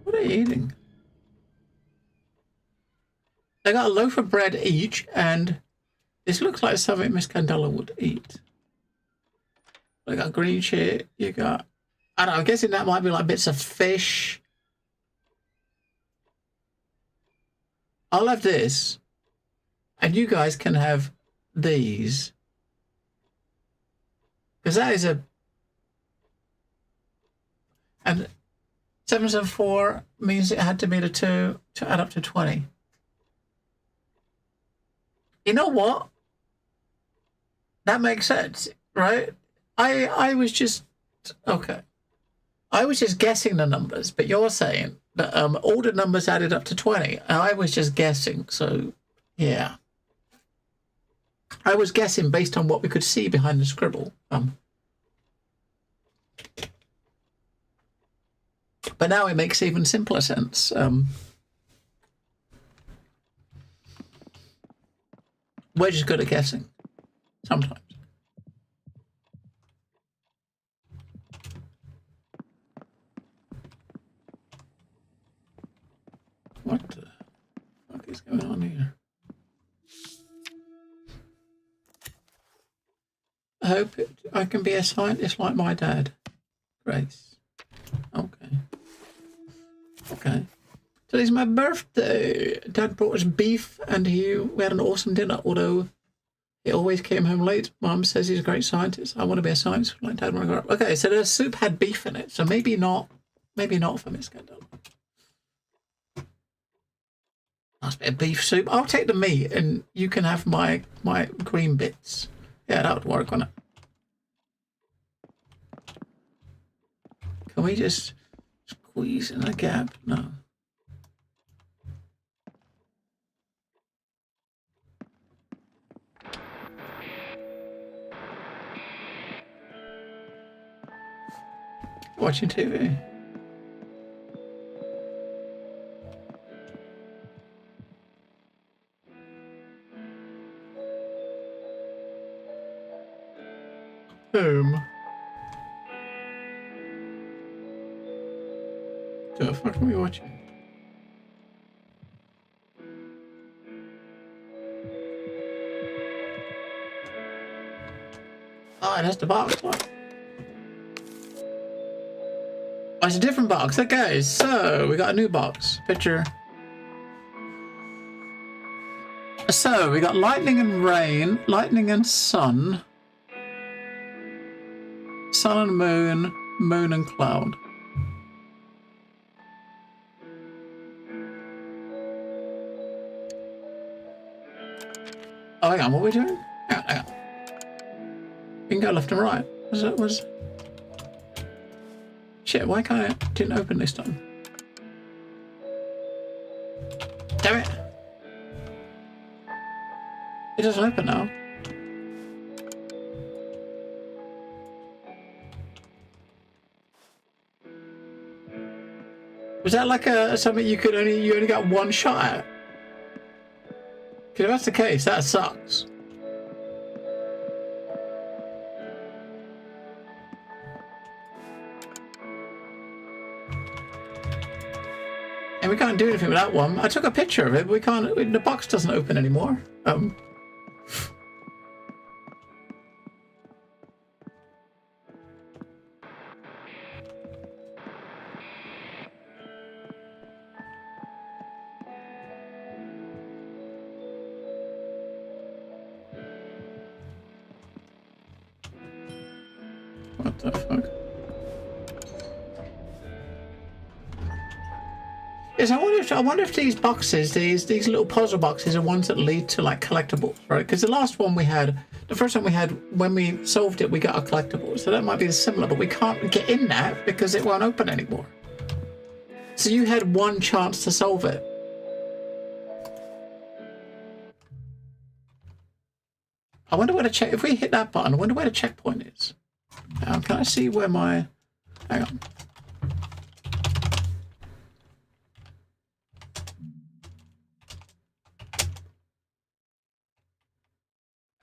What are you eating? They got a loaf of bread each, and this looks like something Miss Candela would eat. They got green shit. You got, I don't know, I'm guessing that might be like bits of fish. I'll have this, and you guys can have these. Because that is a... And 774 means it had to be the 2 to add up to 20. You know what? That makes sense, right? I was just... Okay. I was just guessing the numbers, but you're saying that all the numbers added up to 20. And I was just guessing, so yeah. I was guessing based on what we could see behind the scribble. But now it makes even simpler sense. We're just good at guessing. Sometimes. What the fuck is going on here? I hope I can be a scientist like my dad. Grace. Okay. Okay. Today's my birthday. Dad brought us beef and we had an awesome dinner, although he always came home late. Mom says he's a great scientist. I want to be a scientist like Dad when I grow up. Okay, so the soup had beef in it, so maybe not for Miss Candela. Nice bit of beef soup. I'll take the meat and you can have my green bits. Yeah, that would work, wouldn't it? Can we just squeeze in a gap? No. Watching TV. Whom? The fuck are we watching? Oh, that's the box. What? Oh, it's a different box. Okay, so we got a new box. Picture. So we got lightning and rain, lightning and sun, sun and moon, moon and cloud. Oh, hang on, what are we doing? Hang on. We can go left and right. Was shit, why can't it didn't open this time? Damn it! It doesn't open now. Was that like something you only got one shot at? Because if that's the case, that sucks. And we can't do anything with that one. I took a picture of it, but we can't. The box doesn't open anymore. What the fuck? Yes, I wonder if these boxes, these little puzzle boxes, are ones that lead to like collectibles, right? Because the last one we had the first time we had, when we solved it, we got a collectible. So that might be similar, but we can't get in that because it won't open anymore. So you had one chance to solve it. I wonder where to check. If we hit that button, I wonder where the checkpoint is. Can I see where my... Hang on.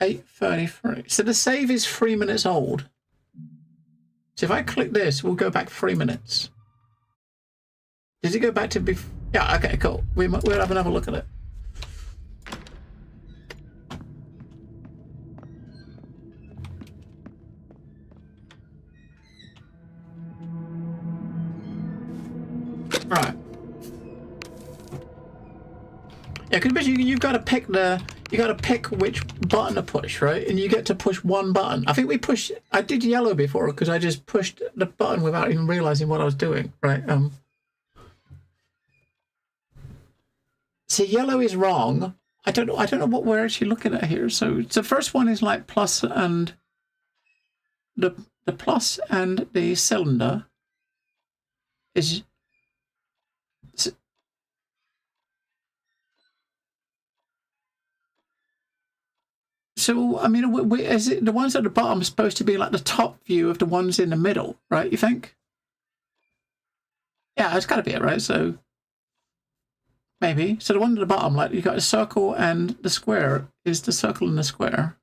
$8:33. So the save is 3 minutes old. So if I click this, we'll go back 3 minutes. Does it go back to before? Yeah, okay, cool. We'll have another look at it. Right. Yeah, because you've got to pick which button to push, right? And you get to push one button. I think I did yellow before because I just pushed the button without even realizing what I was doing, right? So yellow is wrong. I don't know what we're actually looking at here. So the first one is like plus and the plus and the cylinder is. So, I mean, is it the ones at the bottom are supposed to be like the top view of the ones in the middle, right? You think? Yeah, it's got to be it, right? So, maybe. So the one at the bottom, like you got a circle and the square is the circle and the square.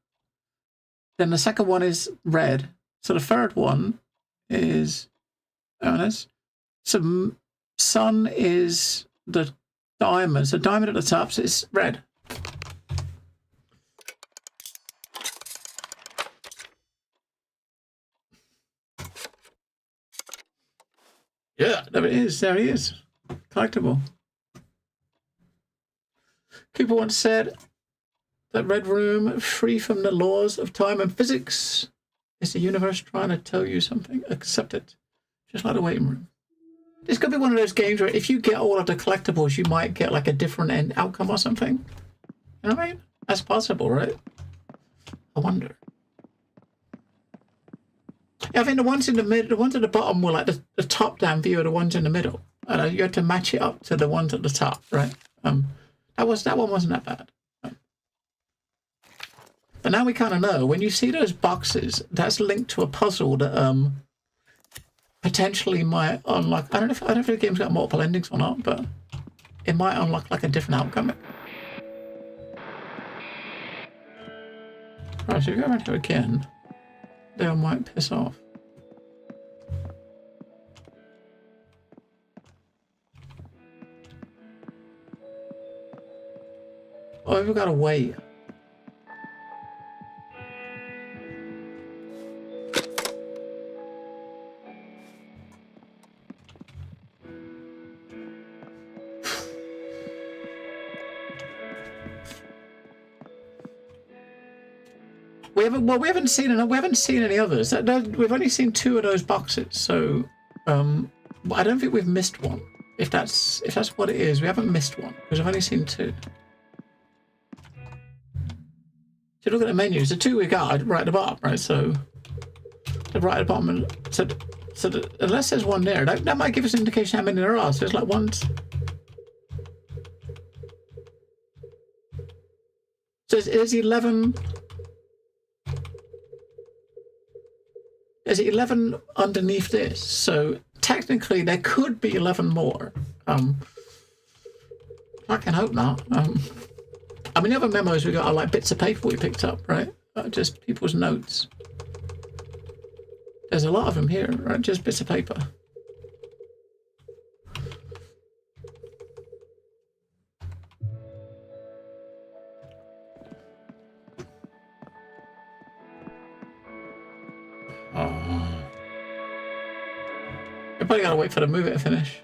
Then the second one is red. So the third one is, so sun is the diamond. So diamond at the top, so it's red. Yeah, there it is. There he is. Collectible. People once said that Red Room, free from the laws of time and physics, is the universe trying to tell you something. Accept it. Just like the waiting room. This could be one of those games where if you get all of the collectibles, you might get like a different end outcome or something. You know what I mean? That's possible, right? I wonder. Yeah, I think the ones in the middle, the ones at the bottom were like the top-down view of the ones in the middle. You had to match it up to the ones at the top, right? That one wasn't that bad. But now we kind of know when you see those boxes, that's linked to a puzzle that potentially might unlock. I don't know if the game's got multiple endings or not, but it might unlock like a different outcome. Right, so we go around here again. They might piss off. Oh, we've got to wait. We haven't seen any others. We've only seen 2 of those boxes, so I don't think we've missed one. If that's what it is, we haven't missed one because I've only seen 2. So look at the menus. The 2 we got right at the bottom, right? So the right at the bottom. Unless there's one there, that might give us an indication how many there are. So it's like one. So there's 11. There's 11 underneath this, so technically there could be 11 more. I can hope not. I mean, the other memos we got are like bits of paper we picked up, right? Just people's notes. There's a lot of them here, right? Just bits of paper. I probably gotta wait for the movie to finish.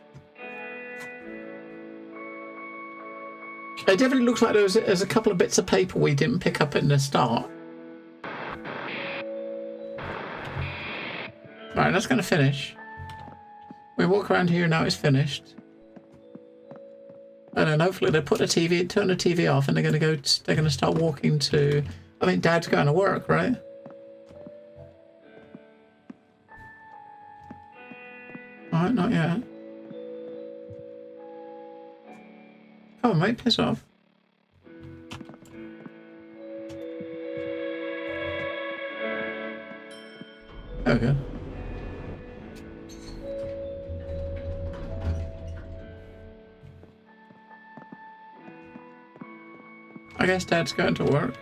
It definitely looks like there's a couple of bits of paper we didn't pick up in the start. Right, that's gonna finish. We walk around here now. It's finished, and then hopefully they put the TV, turn the TV off, and they're gonna start walking to I mean, Dad's going to work, right? Alright, not yet. Come on, mate, piss off. There we go. I guess Dad's going to work.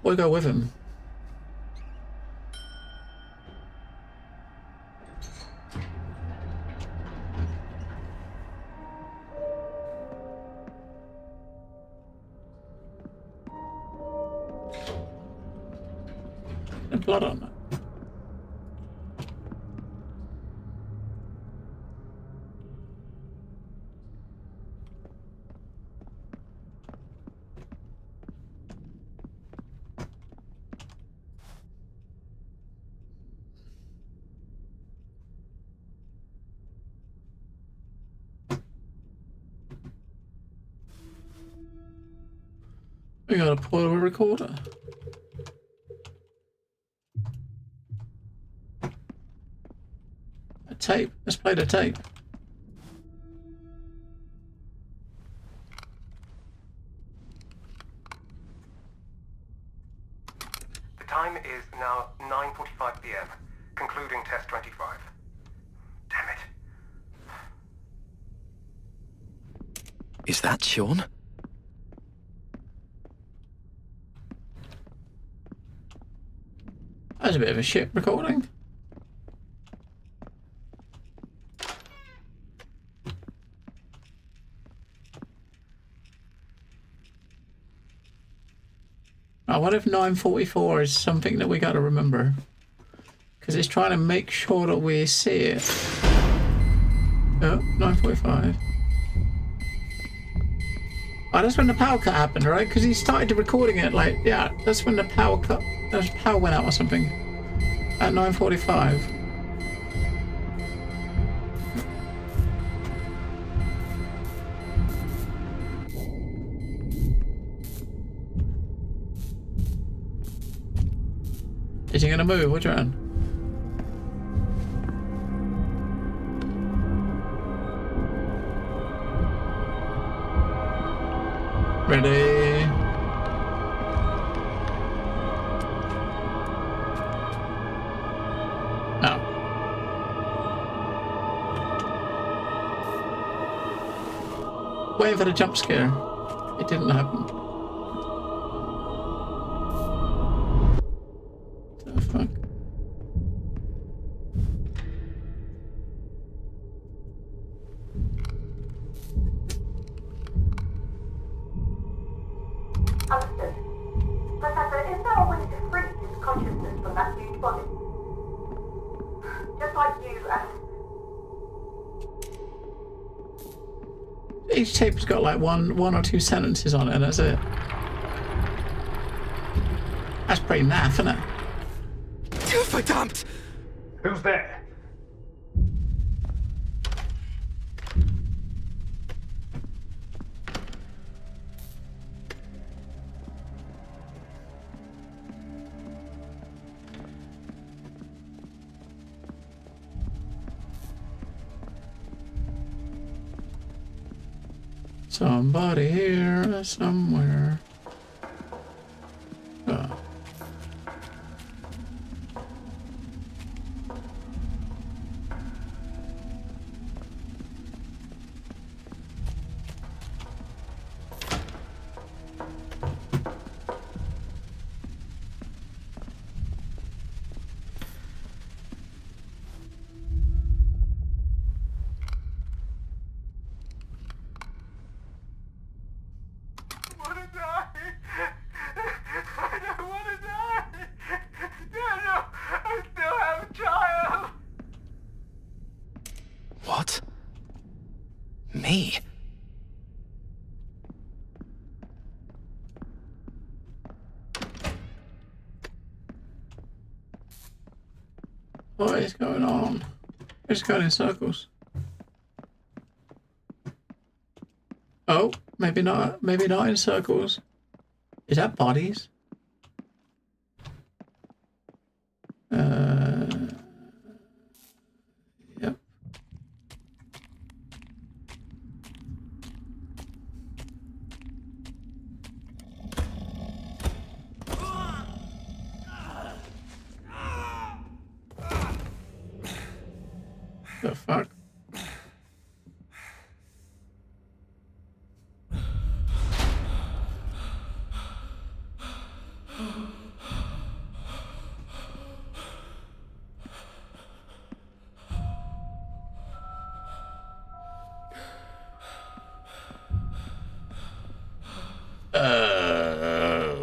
We'll go with him. There's blood on that. We got a portable recorder. A tape. Let's play the tape. The time is now 9:45 p.m. Concluding test 25. Damn it. Is that Sean? That was a bit of a shit recording. What if 9:44 is something that we got to remember? Because it's trying to make sure that we see it. Oh, 9:45. Oh, that's when the power cut happened, right? Because he started recording it like, yeah, that's when the power cut, the power went out or something. At 9:45. Is he gonna move? Which one? Ready? No. Waiting for the jump scare. It didn't happen. What the fuck? Understood. Professor, is there a way to free his consciousness from that huge body? Just like you and... Each tape's got like one or two sentences on it, and that's it. That's pretty naff, isn't it? Verdammt! Who's there? Somebody here, somewhere. Oh. What? Me? What is going on? We're just going in circles. Oh, maybe maybe not in circles. Is that bodies? Yep. The fuck?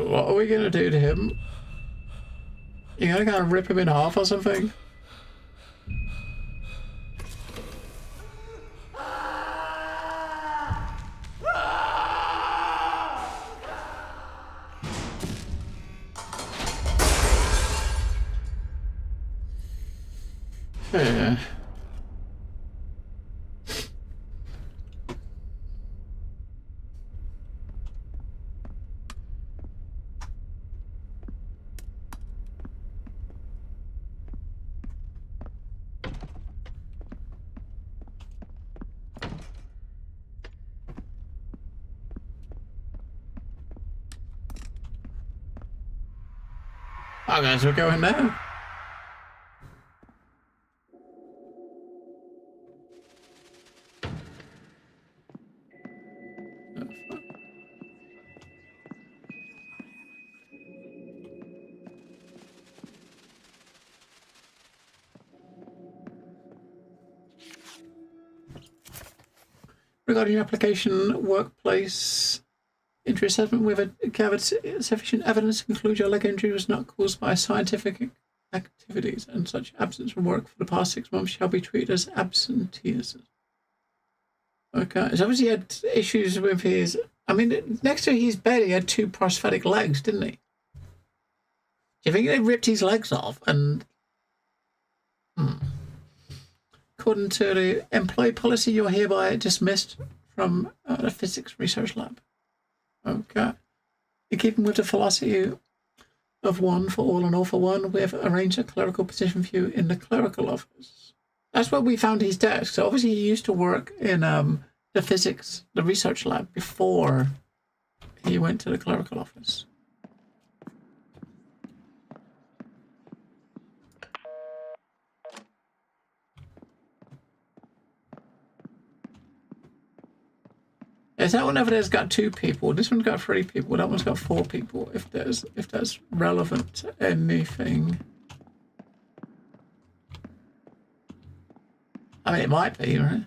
What are we gonna do to him? You gotta kind of rip him in half or something? Yeah. I guess we're going now. Regarding your application, workplace injury assessment, we have gathered sufficient evidence to conclude your leg injury was not caused by scientific activities, and such absence from work for the past 6 months shall be treated as absenteeism. Okay, so obviously he had issues with his... I mean, next to his bed he had 2 prosthetic legs, didn't he? Do you think they ripped his legs off and... According to the employee policy, you're hereby dismissed from the physics research lab. Okay. In keeping with the philosophy of one for all and all for one, we have arranged a clerical position for you in the clerical office. That's where we found his desk. So obviously he used to work in the research lab before he went to the clerical office. Is that one over there's got 2 people? This one's got 3 people. That one's got 4 people. If that's relevant to anything, I mean, it might be, right?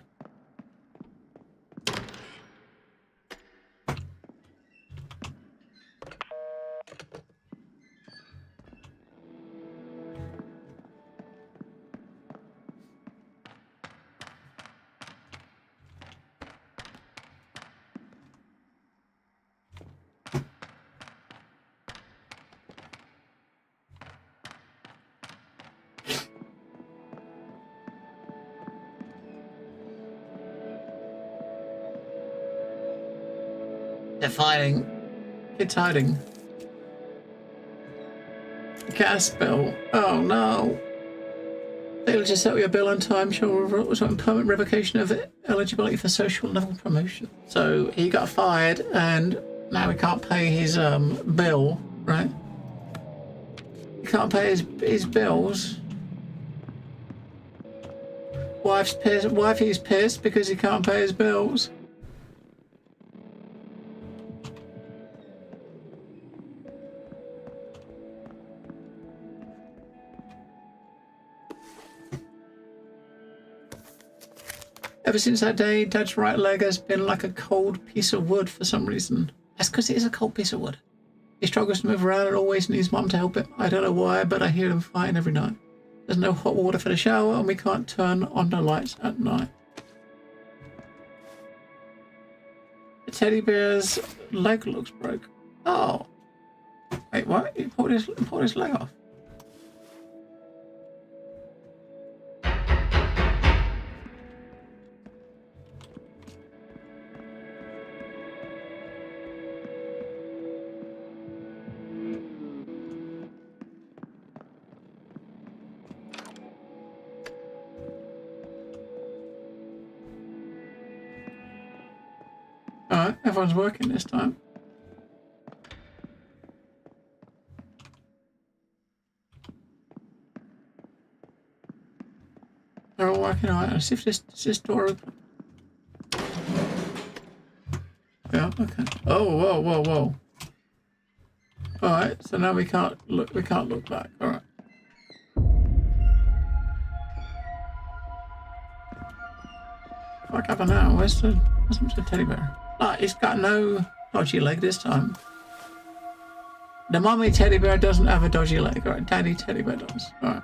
They're fighting. It's hiding. Gas bill. Oh no. Failure to settle your bill on time shall result in permanent revocation of eligibility for social level promotion. So he got fired and now he can't pay his bill, right? He can't pay his bills. Wife's pissed. Wifey's pissed because he can't pay his bills. Ever since that day, Dad's right leg has been like a cold piece of wood for some reason. That's because it is a cold piece of wood. He struggles to move around and always needs Mum to help him. I don't know why, but I hear him fighting every night. There's no hot water for the shower and we can't turn on the lights at night. The teddy bear's leg looks broke. Oh. Wait, what? He pulled his leg off. Alright, everyone's working this time. They're all working. Alright, let's see if this door open. Yeah, okay. Oh, whoa, whoa, whoa. Alright, so now we can't look back. Alright. What happened now? Where's the teddy bear? Ah, he's got no dodgy leg this time. The mommy teddy bear doesn't have a dodgy leg. Alright, daddy teddy bear does. Alright.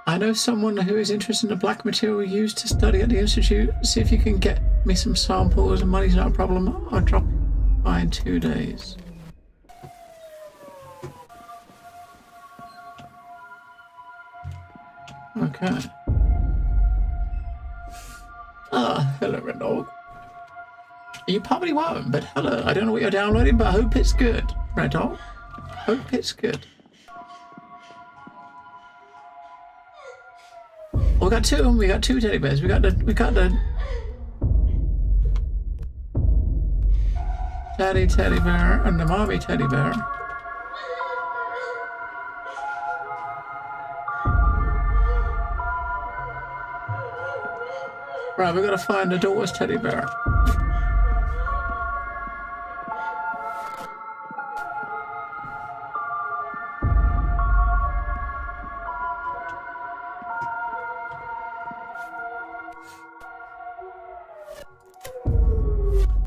I know someone who is interested in the black material used to study at the Institute. See if you can get me some samples and money's not a problem. I'll drop by in 2 days. Okay. Ah, hello, Red Dog. You probably won't, but hello. I don't know what you're downloading, but I hope it's good, Red Dog. Hope it's good. We got two. We got two teddy bears. We got the daddy teddy bear and the mommy teddy bear. Right, we gotta find the daughter's teddy bear.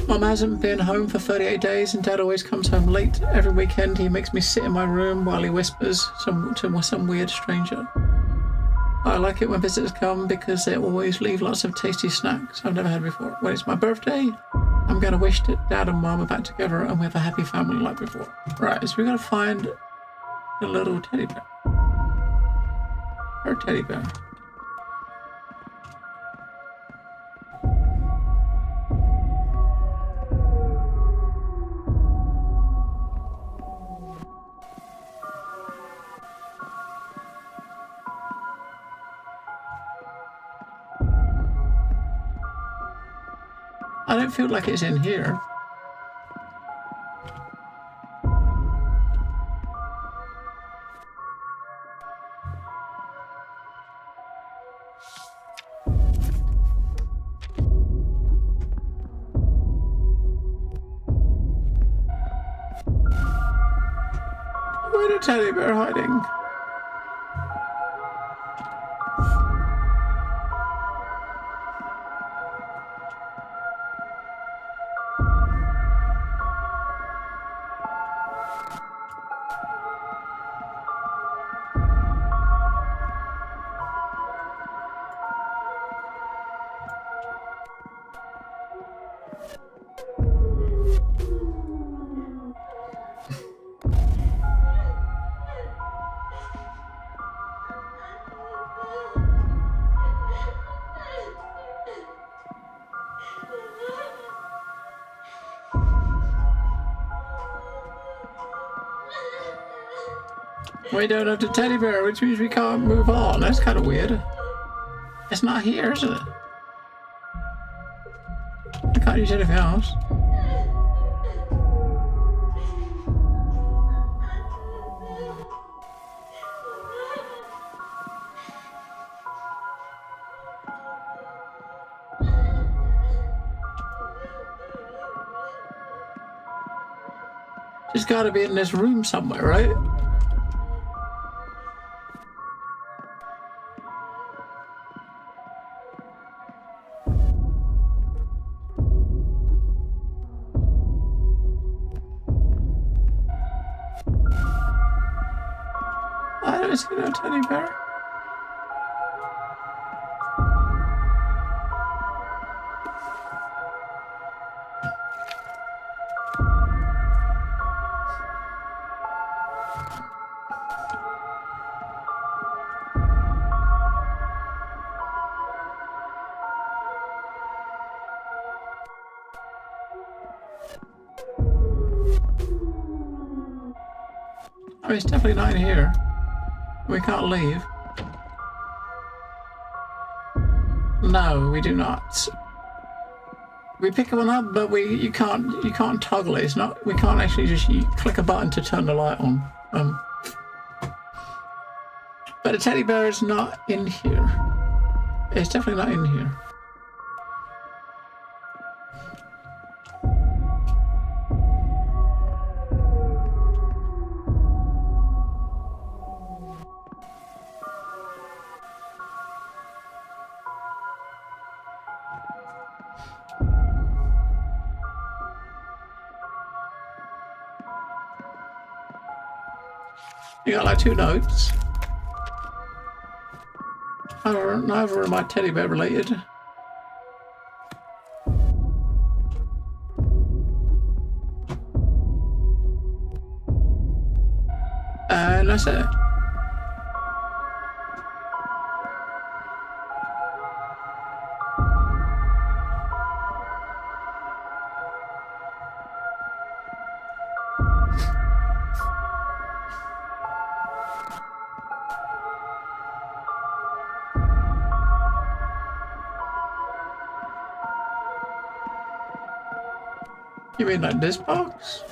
Mum hasn't been home for 38 days and Dad always comes home late. Every weekend he makes me sit in my room while he whispers to some weird stranger. I like it when visitors come because they always leave lots of tasty snacks I've never had before. When it's my birthday, I'm going to wish that Dad and Mum are back together and we have a happy family like before. Right, so we got to find the little teddy bear. Her teddy bear. I don't feel like it's in here. Where's the teddy bear hiding? We don't have the teddy bear, which means we can't move on. That's kind of weird. It's not here, is it? I can't use anything else. It's got to be in this room somewhere, right? I don't see no teddy bear. I mean, it's definitely not in here. We can't leave. No, we do not. We pick one up, but you can't toggle it. It's not. We can't actually just click a button to turn the light on. But the teddy bear is not in here. It's definitely not in here. You got like 2 notes. Neither are my teddy bear related. And that's it. You mean like this box?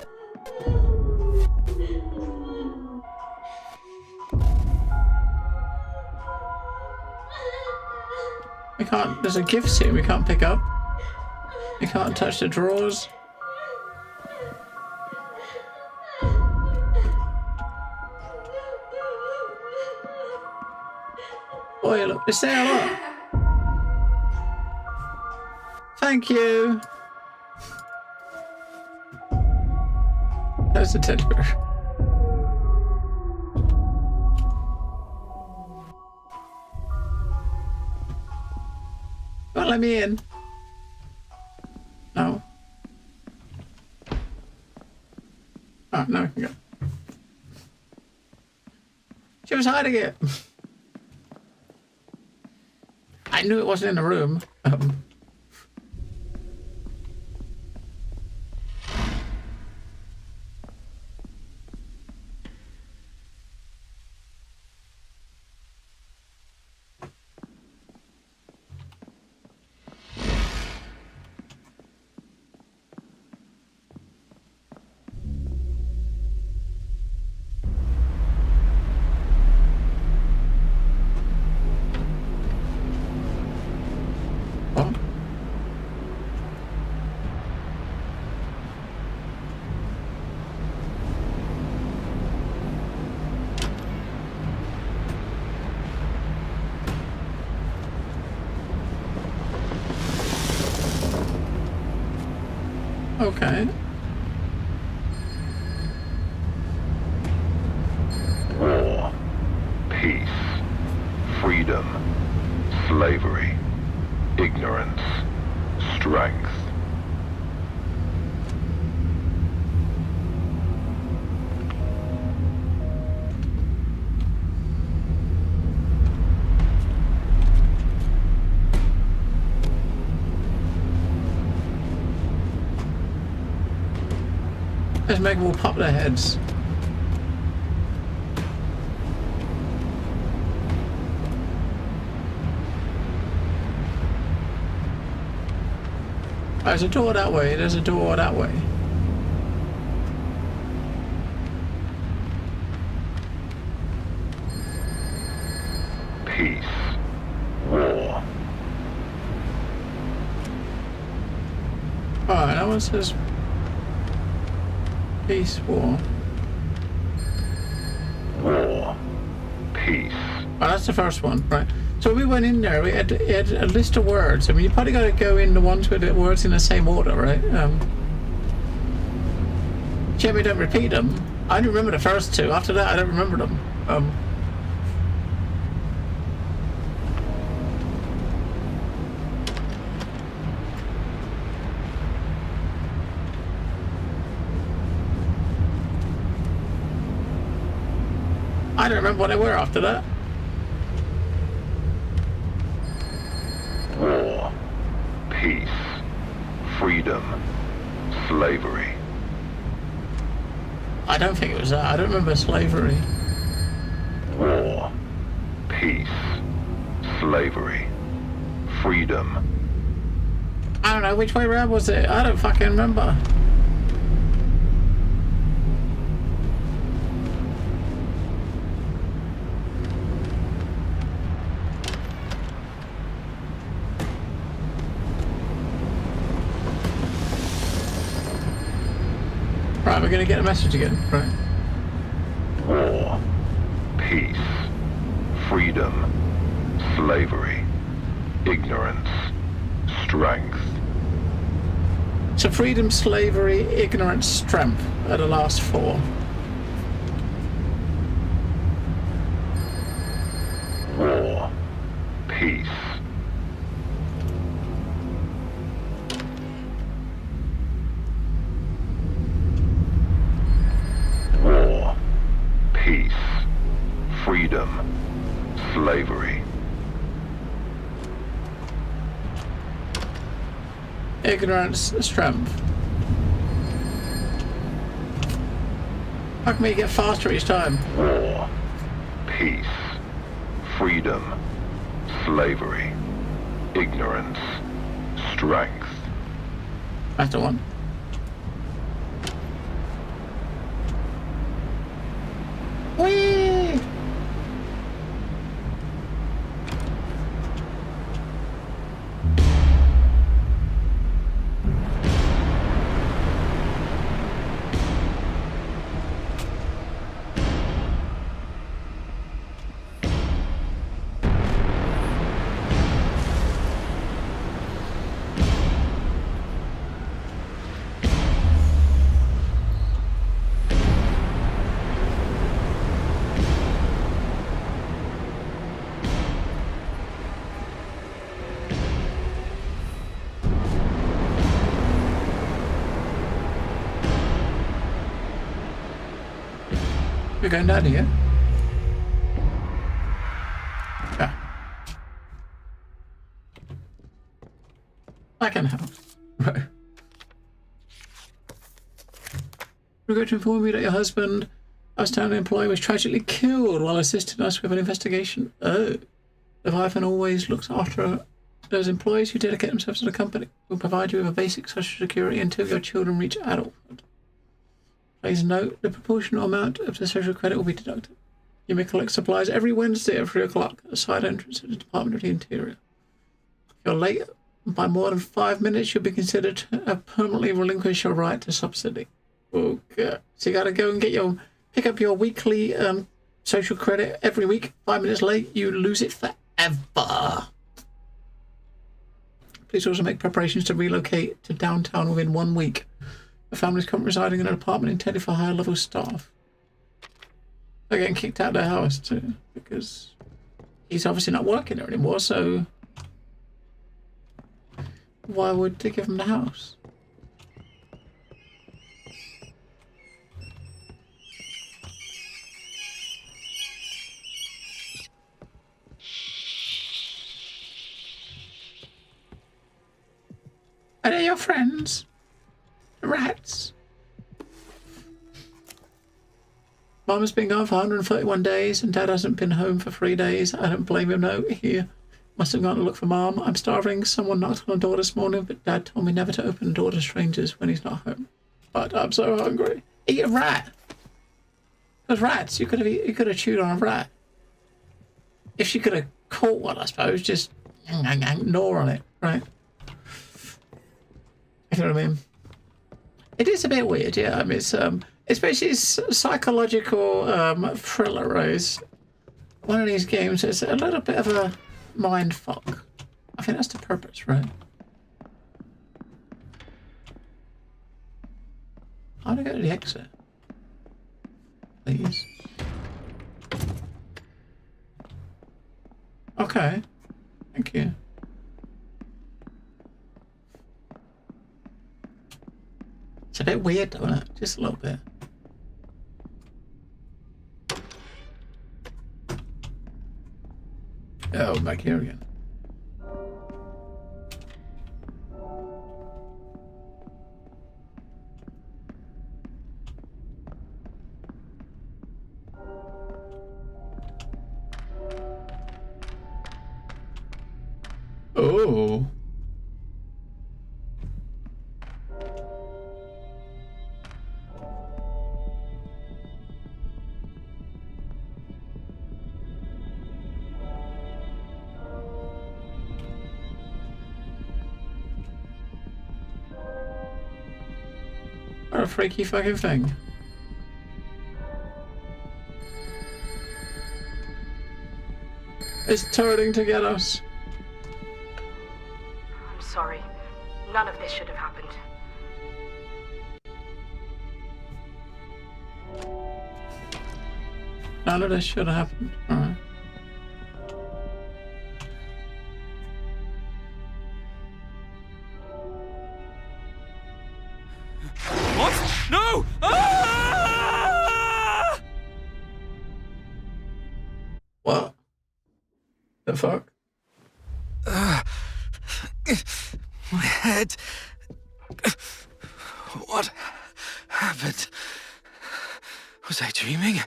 We can't, there's a gift here we can't pick up. We can't touch the drawers. Boy, look, it's there, look. Thank you. There's the teddy bear. Don't let me in. No. Oh, no, I can go. She was hiding it. I knew it wasn't in the room. Okay. War, peace, freedom, slavery, ignorance, strength. Let's make them all pop their heads. There's a door that way, there's a door that way. Peace, war. Alright, that one says peace, war. War, peace. Oh, that's the first one, right? So we went in there, we had a list of words. I mean, you probably got to go in the ones with the words in the same order, right? Jamie, don't repeat them. I only remember the first 2. After that, I don't remember them. I don't remember what they were after that. War, peace, freedom, slavery. I don't think it was that. I don't remember slavery. War, peace, slavery, freedom. I don't know, which way round was it? I don't fucking remember. Right, we're gonna get a message again, right? War, peace, freedom, slavery, ignorance, strength. So freedom, slavery, ignorance, strength are the last 4. War, peace. War, peace, freedom, slavery. Ignorance, strength. How come you get faster each time? War, peace, freedom, slavery, ignorance, strength. That's the one. Whee! We're going down here. Yeah. I can help. Right. Regret to inform you that your husband, our standing employee, was tragically killed while assisting us with an investigation. Oh. Leviathan always looks after those employees who dedicate themselves to the company. We'll provide you with a basic social security until your children reach adulthood. Please note, the proportional amount of the social credit will be deducted. You may collect supplies every Wednesday at 3 o'clock at the side entrance to the Department of the Interior. If you're late by more than 5 minutes, you'll be considered to have permanently relinquished your right to subsidy. Okay. So you gotta go and pick up your weekly social credit every week. 5 minutes late, you lose it forever. Please also make preparations to relocate to downtown within 1 week. The family's currently residing in an apartment intended for higher level staff. They're getting kicked out of their house too, because he's obviously not working there anymore, so why would they give him the house? Are they your friends? Rats. Mum has been gone for 131 days and Dad hasn't been home for 3 days. I don't blame him, no. He must have gone to look for Mum. I'm starving. Someone knocked on the door this morning, but Dad told me never to open the door to strangers when he's not home. But I'm so hungry. Eat a rat. Those rats, you could have chewed on a rat. If she could have caught one, I suppose, just gnaw on it, right? You know what I mean? It is a bit weird, yeah. I mean, it's basically psychological thriller, right? One of these games is a little bit of a mind fuck. I think that's the purpose, right? How do I go to the exit? Please. Okay. Thank you. It's a bit weird, don't it? Just a little bit. Oh, back here again. Oh. Oh. What a freaky fucking thing. It's turning to get us. I'm sorry. None of this should have happened. None of this should have happened. Alright. What? No! Ah! What? The fuck? My head. What happened? Was I dreaming?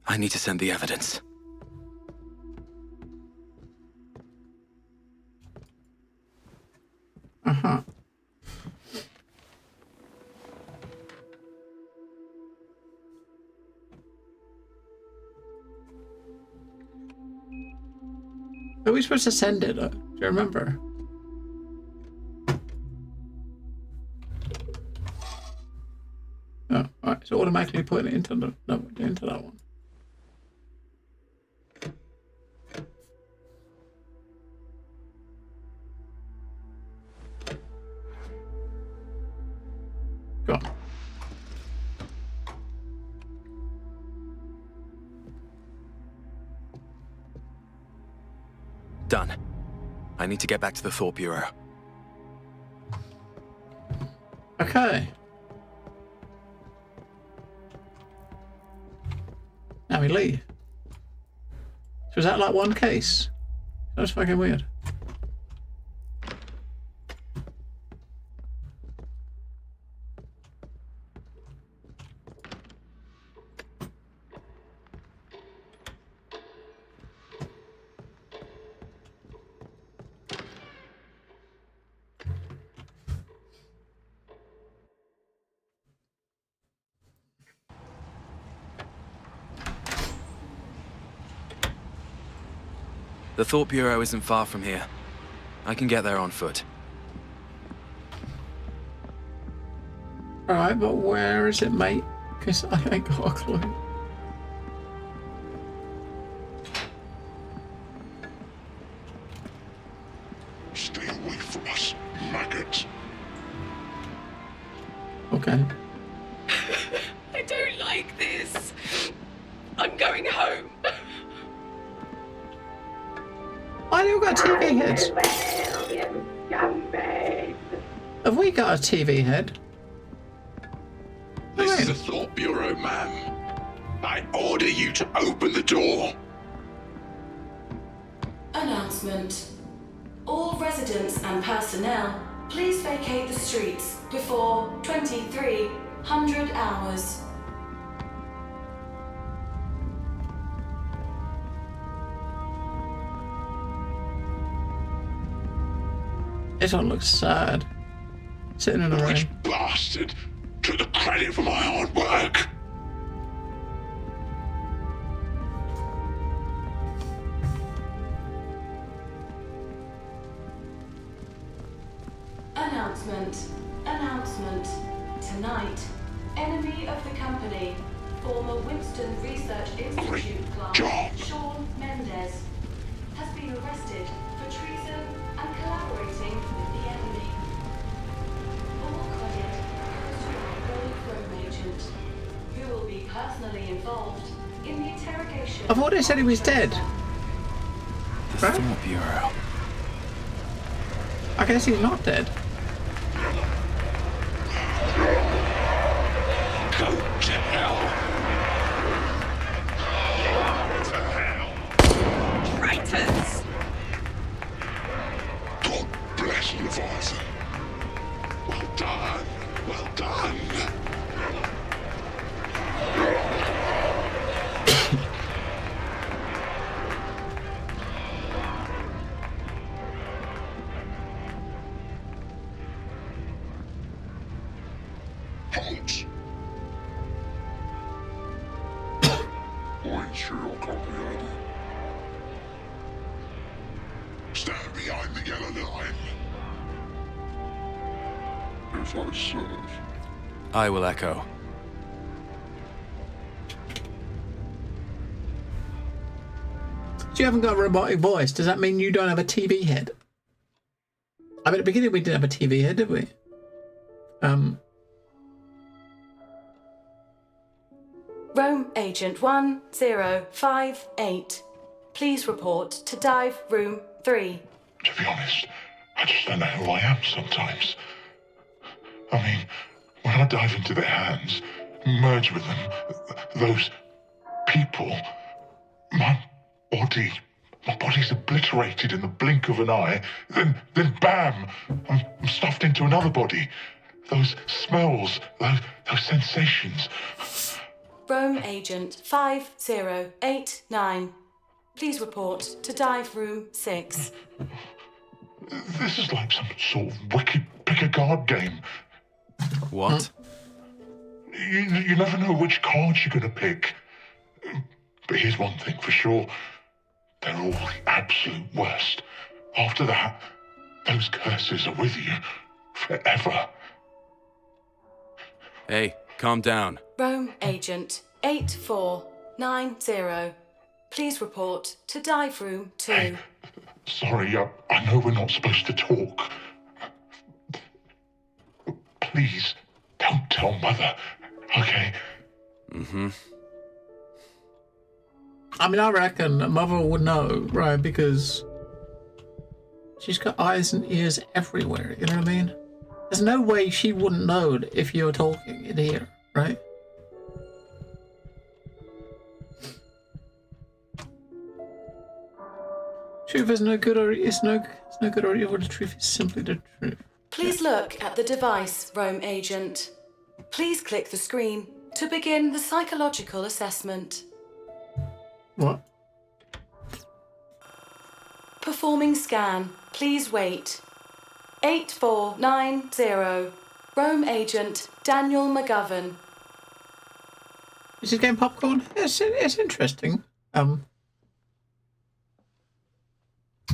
I need to send the evidence. Uh-huh. Are we supposed to send it? Do you remember? Oh, alright, so automatically putting it into the into that one. Go on. Done. I need to get back to the Thought Bureau. Okay. Now we leave. So is that like one case? That's fucking weird. The Thought Bureau isn't far from here. I can get there on foot. Alright, but where is it, mate? Because I ain't got a clue. Stay away from us, maggot. Okay. I don't like this. I'm going home. Why do we got a TV head? Have we got a TV head? This is the Thought Bureau, ma'am. I order you to open the door. Announcement. All residents and personnel, please vacate the streets before 2300 hours. This one looks sad. Sitting in the rain. Which bastard took the credit for my hard work? Announcement. Tonight, enemy of the company, former Winston Research Institute clerk Sean Mendez, has been arrested for treason and collaborating with the enemy. All credit goes to our own Chrome agent, who will be personally involved in the interrogation. I thought they said he was dead. The Thought Bureau. I guess he's not dead. Go to hell. To hell. Traitors! God bless you, Leviathan. Well done. Well done. codes. Wait sure you'll copy ID. Stand behind the yellow line. If I serve. I will echo. You haven't got a robotic voice. Does that mean you don't have a TV head? I mean, at the beginning we didn't have a TV head, did we? Rome Agent 1058. Please report to dive room 3. To be honest, I just don't know who I am sometimes. I mean, when I dive into their hands, merge with them, those people, my body's obliterated in the blink of an eye. Then bam, I'm stuffed into another body. Those smells, those sensations. Rome Agent 5089. Please report to dive room 6. This is like some sort of wicked pick-a-card game. What? You never know which cards you're going to pick. But here's one thing for sure. They're all the absolute worst. After that, those curses are with you forever. Hey, calm down. Rome Agent 8490. Please report to dive room 2. Hey, sorry, I know we're not supposed to talk. Please, don't tell Mother, okay? Mm-hmm. I mean, I reckon Mother would know, right? Because she's got eyes and ears everywhere, you know what I mean? There's no way she wouldn't know if you were talking in here, right? Truth is no good, or it's no good or evil. The truth is simply the truth. Please look at the device, Rome Agent. Please click the screen to begin the psychological assessment. What? Performing scan. Please wait. 8490. Rome Agent Daniel McGovern. Is this game popcorn? It's interesting. A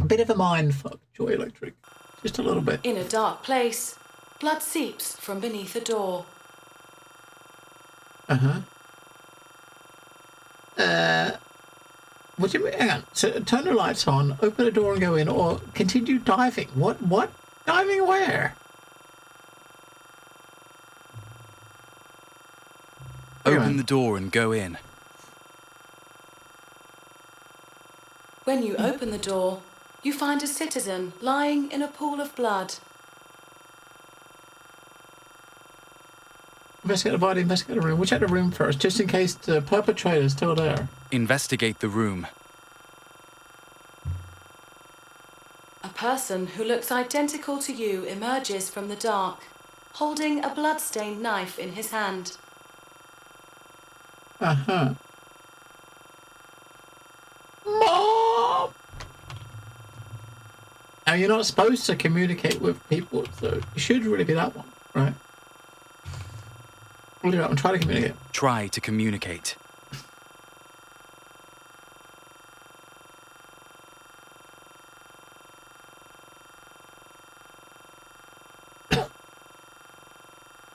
bit of a mind fuck, Joy Electric. Just a little bit. In a dark place, blood seeps from beneath a door. What do you mean? Hang on. So turn the lights on, open the door and go in, or continue diving. What? Diving where? Open the door and go in. When you open the door, you find a citizen lying in a pool of blood. Investigate the room. We'll check the room first, just in case the perpetrator's still there. Investigate the room. A person who looks identical to you emerges from the dark, holding a blood-stained knife in his hand. Mom! Now, you're not supposed to communicate with people, so it should really be that one, right? We'll do that one. Try to communicate. Try to communicate.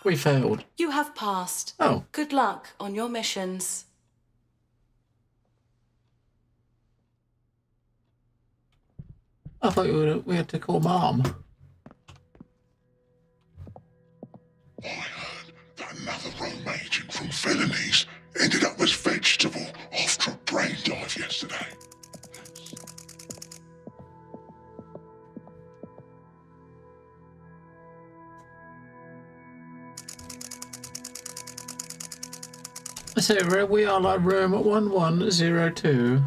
We failed. You have passed. Oh. Good luck on your missions. I thought we had to call Mom. I heard that another Rome agent from Felonies ended up as vegetable after a brain dive yesterday. So we are like room 1102.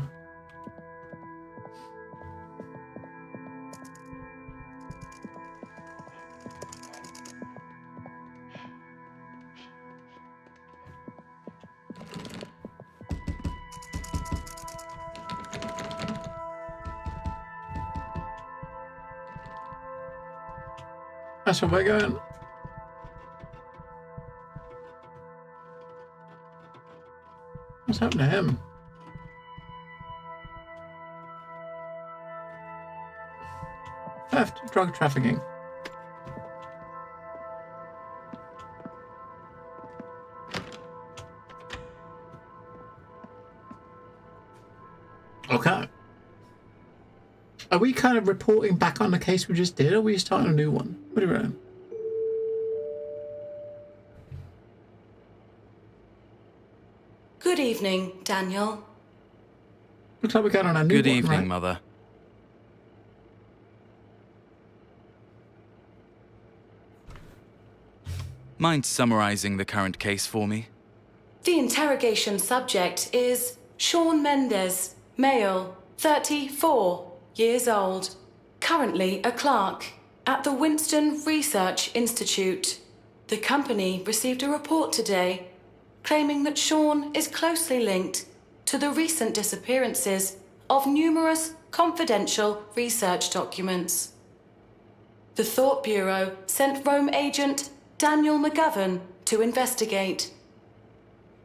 That's where we're going. happened to him? Theft, drug trafficking. Okay. Are we kind of reporting back on the case we just did, or are we starting a new one? What do you reckon? Good evening, Daniel. Looks like we got on a new Good one, evening, right? Mother. Mind summarizing the current case for me? The interrogation subject is Sean Mendez, male, 34 years old, currently a clerk at the Winston Research Institute. The company received a report today claiming that Sean is closely linked to the recent disappearances of numerous confidential research documents. The Thought Bureau sent Rome agent Daniel McGovern to investigate.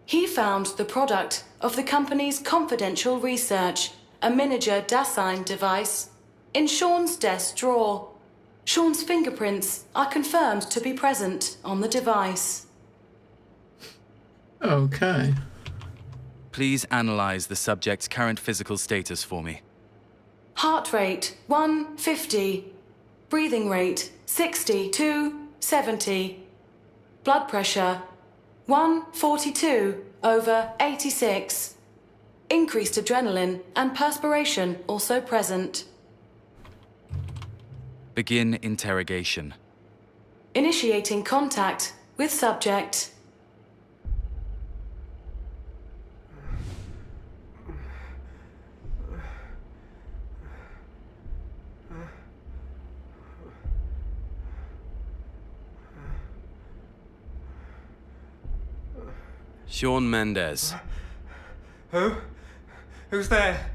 He found the product of the company's confidential research, a miniature Dasein device, in Sean's desk drawer. Sean's fingerprints are confirmed to be present on the device. Okay. Please analyze the subject's current physical status for me. Heart rate 150. Breathing rate 60 to 70. Blood pressure 142/86. Increased adrenaline and perspiration also present. Begin interrogation. Initiating contact with subject. Sean Mendez. Who? Who's there?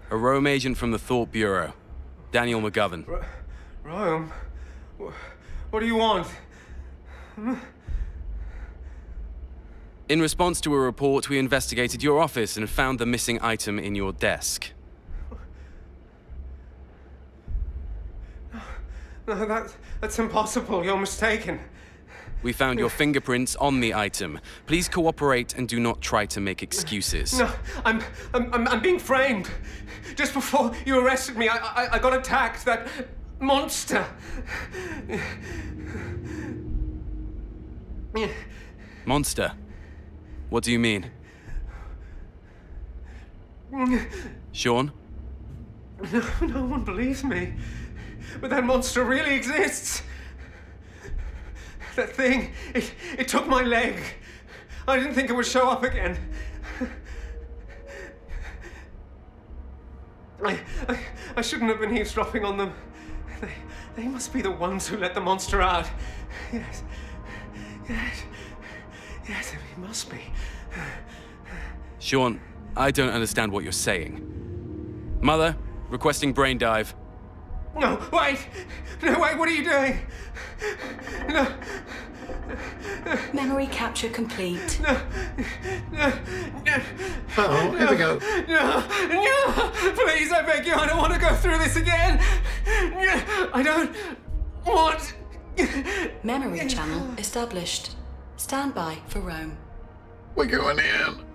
A Rome agent from the Thought Bureau. Daniel McGovern. Rome? What do you want? In response to a report, we investigated your office and found the missing item in your desk. No, that's impossible. You're mistaken. We found your fingerprints on the item. Please cooperate and do not try to make excuses. No, I'm being framed. Just before you arrested me, I got attacked. That monster. Monster? What do you mean? Sean? No one believes me. But that monster really exists. That thing, it took my leg. I didn't think it would show up again. I shouldn't have been eavesdropping on them. They must be the ones who let the monster out. Yes, it must be. Sean, I don't understand what you're saying. Mother, requesting brain dive. No, wait! No, wait, what are you doing? No. Memory capture complete. No. Uh-oh, here we go. No, please, I beg you, I don't want to go through this again. I don't want... Memory channel established. Stand by for Rome. We're going in.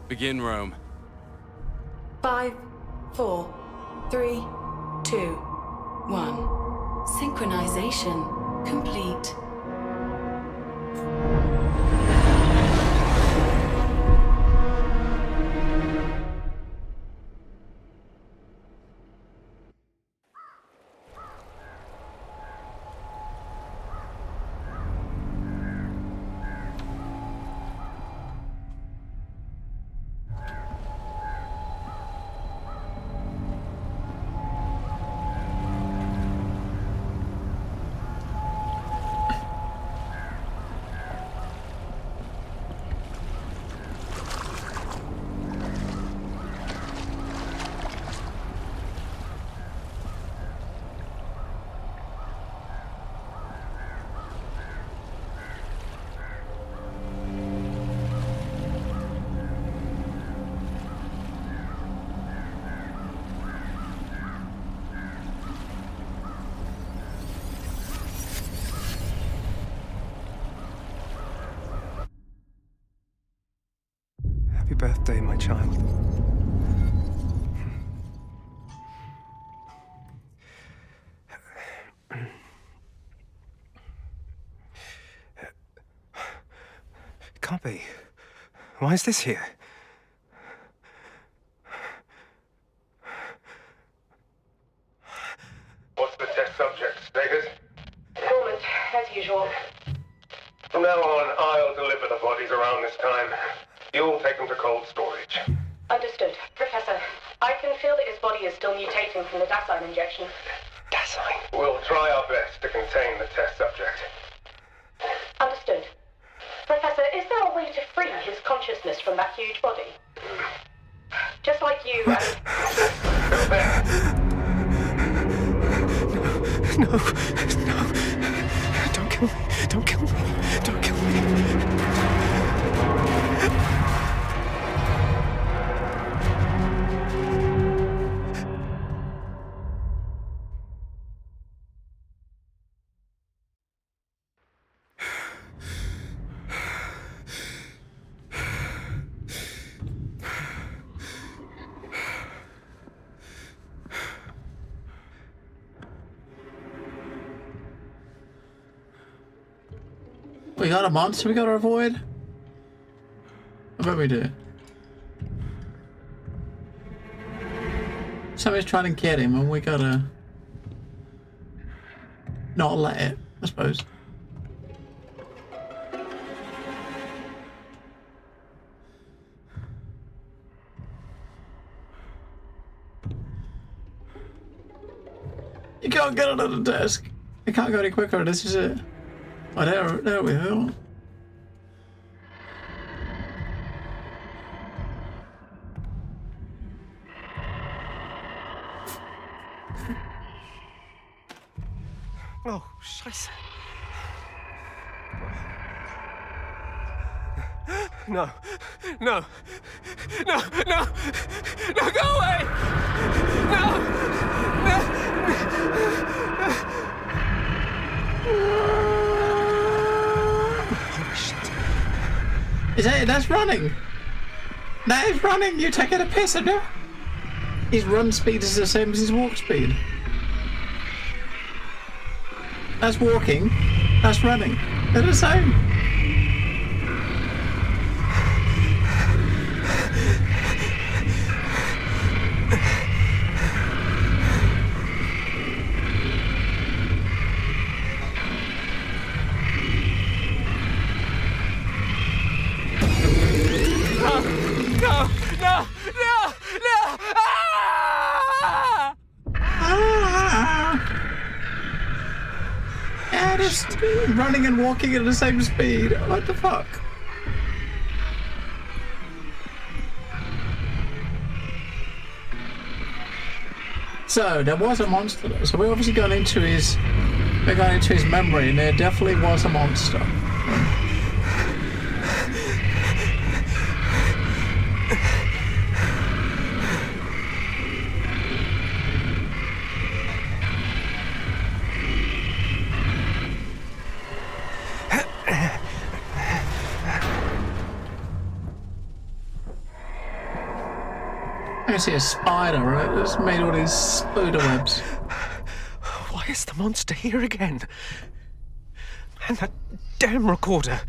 Begin, Rome. 5, 4, 3, 2, 1. Synchronization complete. Happy birthday, my child. It can't be. Why is this here? What's the test subject status? Dormant, as usual. From now on, I'll deliver the bodies around this time. You'll take them to cold storage. Understood. Professor, I can feel that his body is still mutating from the Dasein injection. Dasein? We'll try our best to contain the test subject. Understood. Professor, is there a way to free his consciousness from that huge body? Just like you and... No. Don't kill me. Don't kill me. Don't kill me. We got a monster we gotta avoid? I bet we do. Somebody's trying to get him and we gotta not let it, I suppose. You can't get under the desk. You can't go any quicker, this is it. Oh, there we go. Oh, scheiße. No. No. No, no. No, go away! Is that it? That's running. That is running. You're taking a piss, aren't you? His run speed is the same as his walk speed. That's walking. That's running. They're the same. Just running and walking at the same speed. What the fuck? So there was a monster there. So we're obviously going into his memory, and there definitely was a monster. I see a spider, right? That's made all these spider webs. Why is the monster here again? And that damn recorder.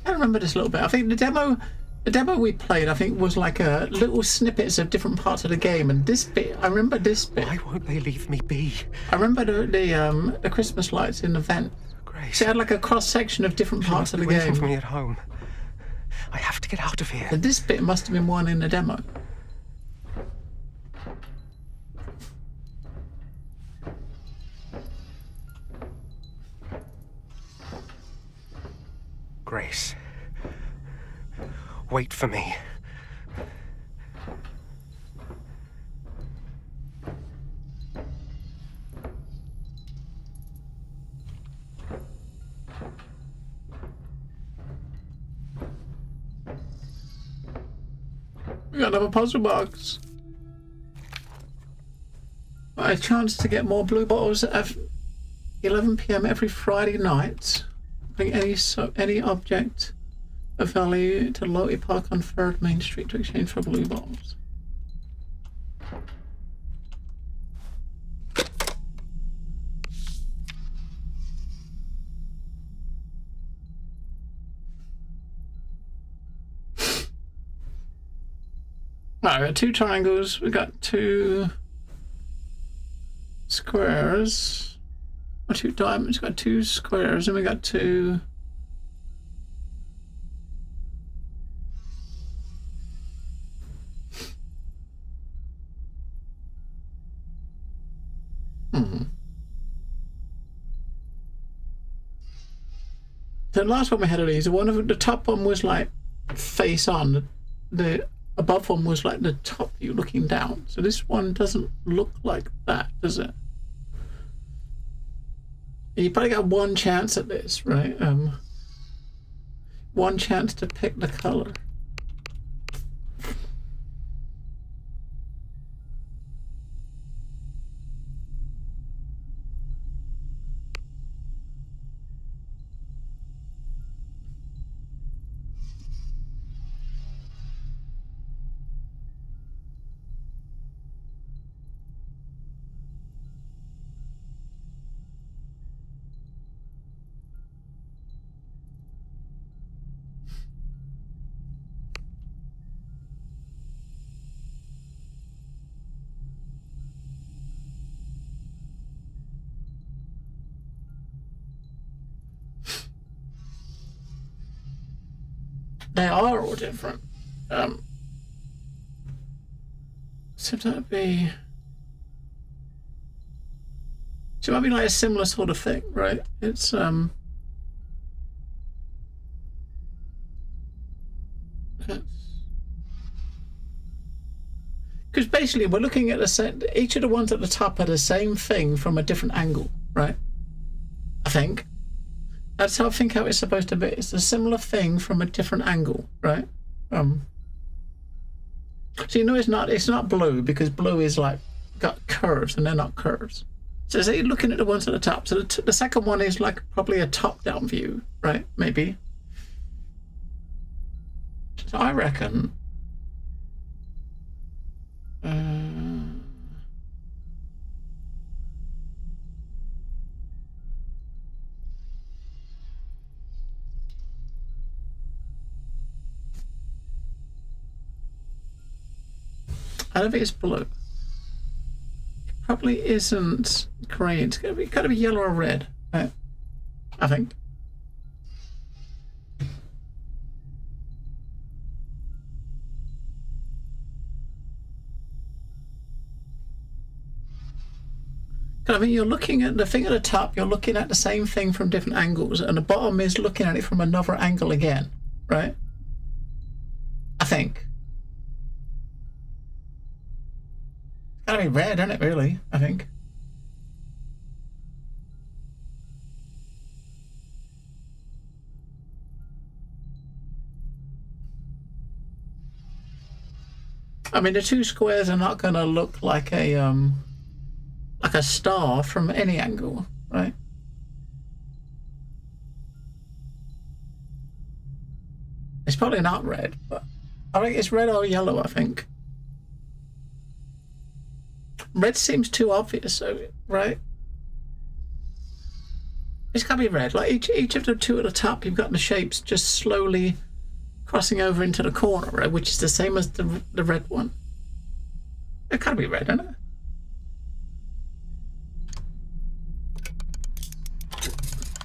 I remember this a little bit. I think the demo we played, I think, was like a little snippets of different parts of the game, and this bit, I remember this bit. Why won't they leave me be? I remember the Christmas lights in the vent. Grace. So it had like a cross section of different parts of the game. Waiting for me at home. I have to get out of here. And this bit must have been one in the demo. Grace. Wait for me. We got another puzzle box. A chance to get more blue bottles. 11 p.m. every Friday night. Bring any object of value to Lottie Park on 3rd Main Street to exchange for blue balls. Right, we got 2 triangles, we got 2 squares, or 2 diamonds, we got 2 squares, and we got 2... The last one we had of these, the top one was like face on, the above one was like the top view looking down. So this one doesn't look like that, does it? You probably got 1 chance at this, right? 1 chance to pick the color. They are all different. So that'd be... So it might be like a similar sort of thing, right? It's, because basically we're looking at the same... Each of the ones at the top are the same thing from a different angle, right? I think. That's how I think how it's supposed to be. It's a similar thing from a different angle, right? So you know it's not blue, because blue is like got curves and they're not curves. So say you're looking at the ones at the top. So the second one is like probably a top-down view, right? Maybe. So I reckon I don't think it's blue. It probably isn't green. It's gotta be yellow or red, right? I think. I mean, you're looking at the thing at the top, you're looking at the same thing from different angles, and the bottom is looking at it from another angle again, right? I think. It's gotta be red, isn't it, really? I think. I mean, the 2 squares are not gonna look like a star from any angle, right? It's probably not red, but I think it's red or yellow, I think. Red seems too obvious, so, right? It's gotta be red. Like each of the 2 at the top, you've got the shapes just slowly crossing over into the corner, right? Which is the same as the red one. It gotta be red, isn't it?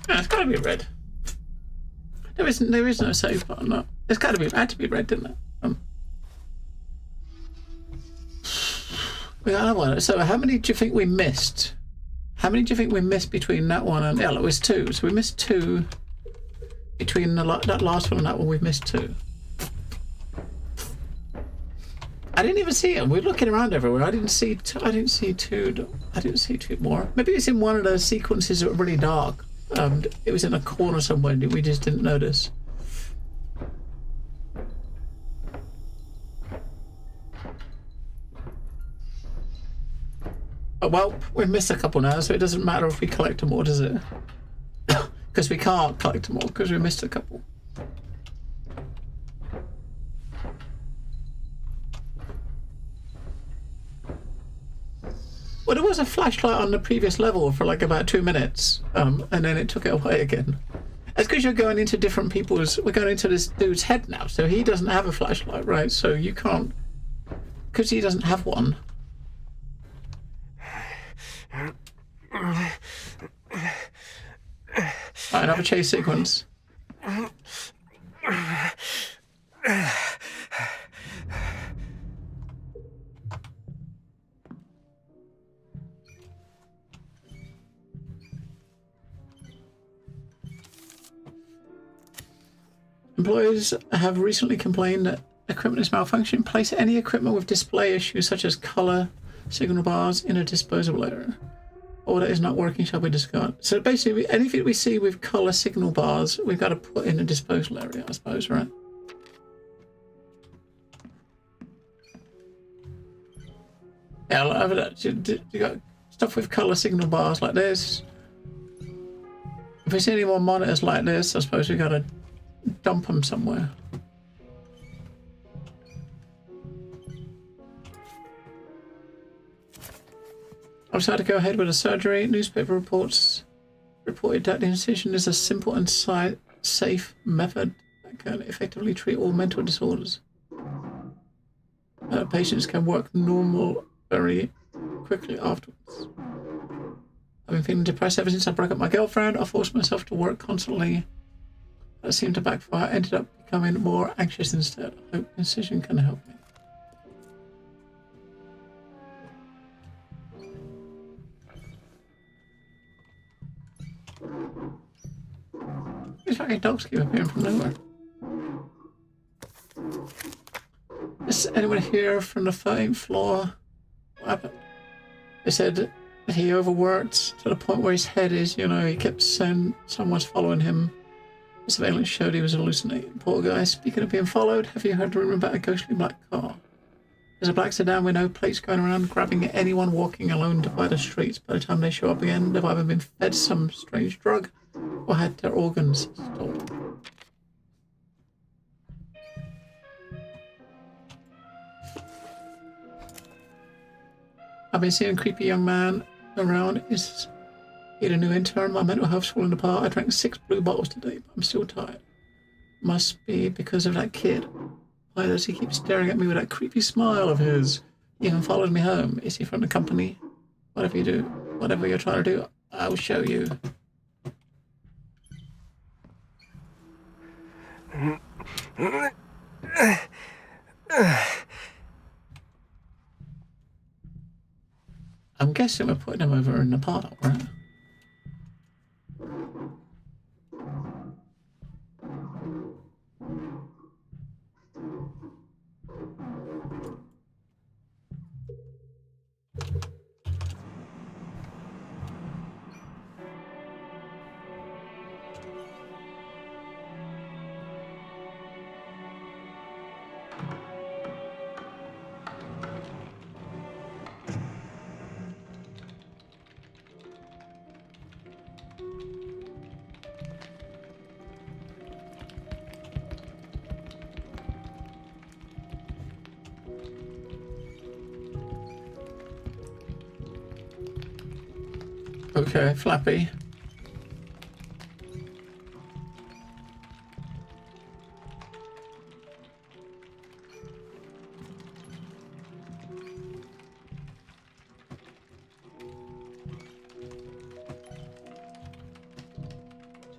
Yeah, it's gotta be red. There is no safe button. No. It's gotta be. It had to be red, didn't it? We got another one. So how many do you think we missed? How many do you think we missed between that one and it was 2? So we missed 2 between that last one and that one. We've missed 2. I didn't even see it. We're looking around everywhere. I didn't see 2. I didn't see 2. I didn't see 2 more. Maybe it's in one of those sequences that were really dark. It was in a corner somewhere and we just didn't notice. Oh, well, we've missed a couple now, so it doesn't matter if we collect them all, does it? Because we can't collect them all, because we missed a couple. Well, there was a flashlight on the previous level for like about 2 minutes, and then it took it away again. It's because you're going into different people's... We're going into this dude's head now, so he doesn't have a flashlight, right? So you can't... Because he doesn't have one. Right, another chase sequence. Employees have recently complained that equipment is malfunctioning. Place any equipment with display issues such as color signal bars in a disposable area. Or that is not working shall be discarded. So basically, anything we see with color signal bars, we've got to put in a disposal area, I suppose, right? Yeah, over that. You got stuff with color signal bars like this. If we see any more monitors like this, I suppose we got to dump them somewhere. I decided to go ahead with the surgery. Newspaper reports reported that the incision is a simple and safe method that can effectively treat all mental disorders. Patients can work normal very quickly afterwards. I've been feeling depressed ever since I broke up my girlfriend. I forced myself to work constantly. That seemed to backfire. I ended up becoming more anxious instead. I hope the incision can help me. These fucking dogs keep appearing from nowhere. Is anyone here from the 13th floor? What happened? They said that he overworked to the point where his head is, you know, he kept saying someone's following him. The surveillance showed he was hallucinating. Poor guy. Speaking of being followed, have you heard the rumor about a ghostly black car? There's a black sedan with no plates going around, grabbing anyone walking alone by the streets. By the time they show up again, they've either been fed some strange drug or had their organs stolen. I've been seeing a creepy young man around. Is he a new intern? My mental health's falling apart. I drank 6 blue bottles today, but I'm still tired. Must be because of that kid. Why does he keep staring at me with that creepy smile of his? He even follows me home. Is he from the company? Whatever you do, whatever you're trying to do, I'll show you. I'm guessing we're putting him over in the park, right? Okay, Flappy.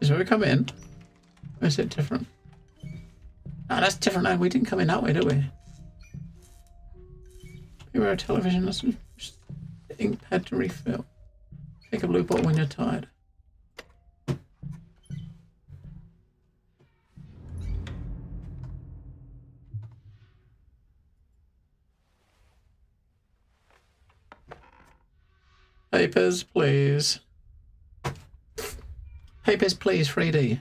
Is where we come in? Or is it different? Ah, that's different now. We didn't come in that way, did we? Here we are, television. That's just the ink pad to refill. Take a blue bottle when you're tired. Papers, please. Papers, please, 3D.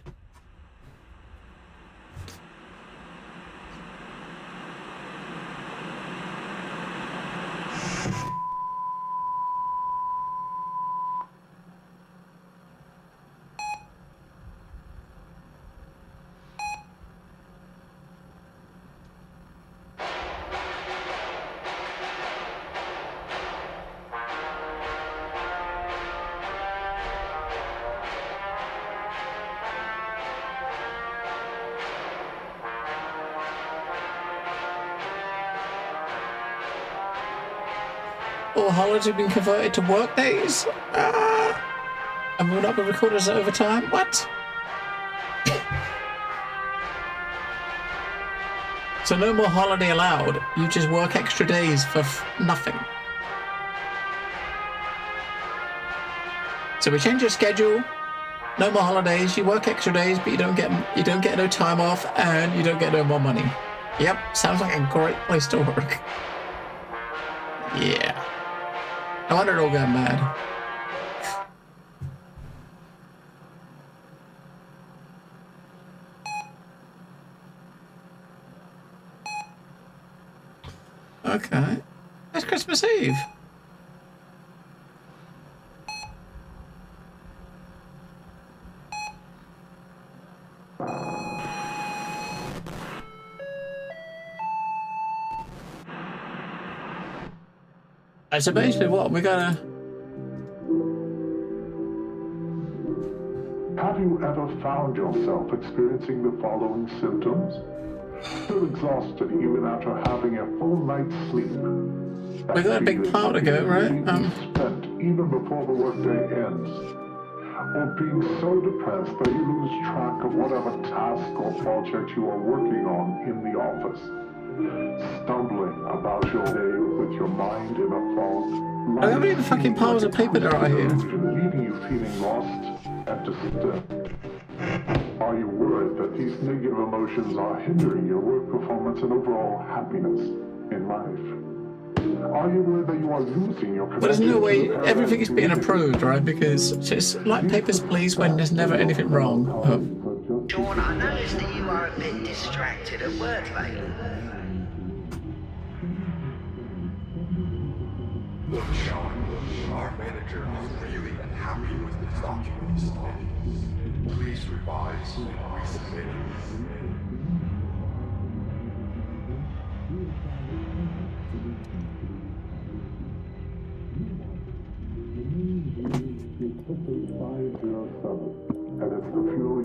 All holidays have been converted to work days. And will not be recorded as overtime. What? So no more holiday allowed. You just work extra days for nothing. So we change your schedule. No more holidays. You work extra days, but you don't get no time off, and you don't get no more money. Yep, sounds like a great place to work. Yeah. No wonder it all got mad. Okay. It's Christmas Eve. So basically what, we gotta... Have you ever found yourself experiencing the following symptoms? Still exhausted even after having a full night's sleep. We got a big part to go, right? Spent even before the workday ends. Or being so depressed that you lose track of whatever task or project you are working on in the office. Stumbling about your day with your mind in a fog. How many fucking piles of paper there are here? Leaving you feeling lost and disturbed. Are you worried that these negative emotions are hindering your work performance and overall happiness in life? Are you worried that you are losing your connection? But there's no way everything is being approved, right? Because it's like papers, please, when there's never anything wrong. Sean, I noticed that you are a bit distracted at work lately. Look, Sean, our manager is really unhappy with the document you submitted. Please revise and resubmit it.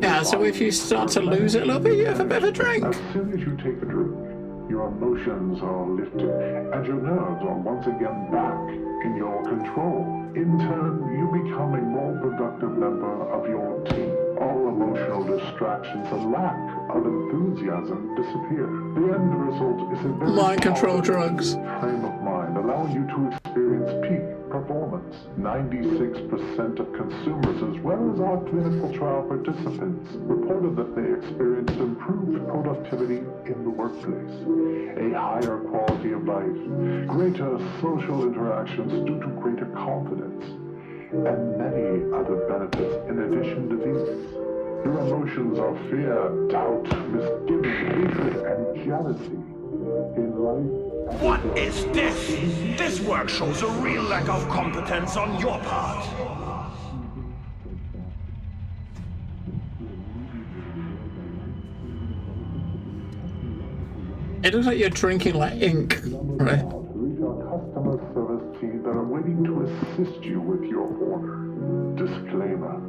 Yeah, so if you start to lose it a little bit, you have a bit of a drink. As soon as you take a drink, your emotions are lifted, and your nerves are once again back in your control. In turn, you become a more productive member of your team. All emotional distractions and lack of enthusiasm disappear. The end result is a very mind control drugs. Frame of mind, allowing you to experience peak performance. 96% of consumers, as well as our clinical trial participants, reported that they experienced improved productivity in the workplace, a higher quality of life, greater social interactions due to greater confidence, and many other benefits in addition to these. Your emotions are fear, doubt, misgiving, hatred, and jealousy. In life, what is this? This work shows a real lack of competence on your part. It looks like you're drinking like ink, right? Reach our customer service team that are waiting to assist you with your order. Disclaimer.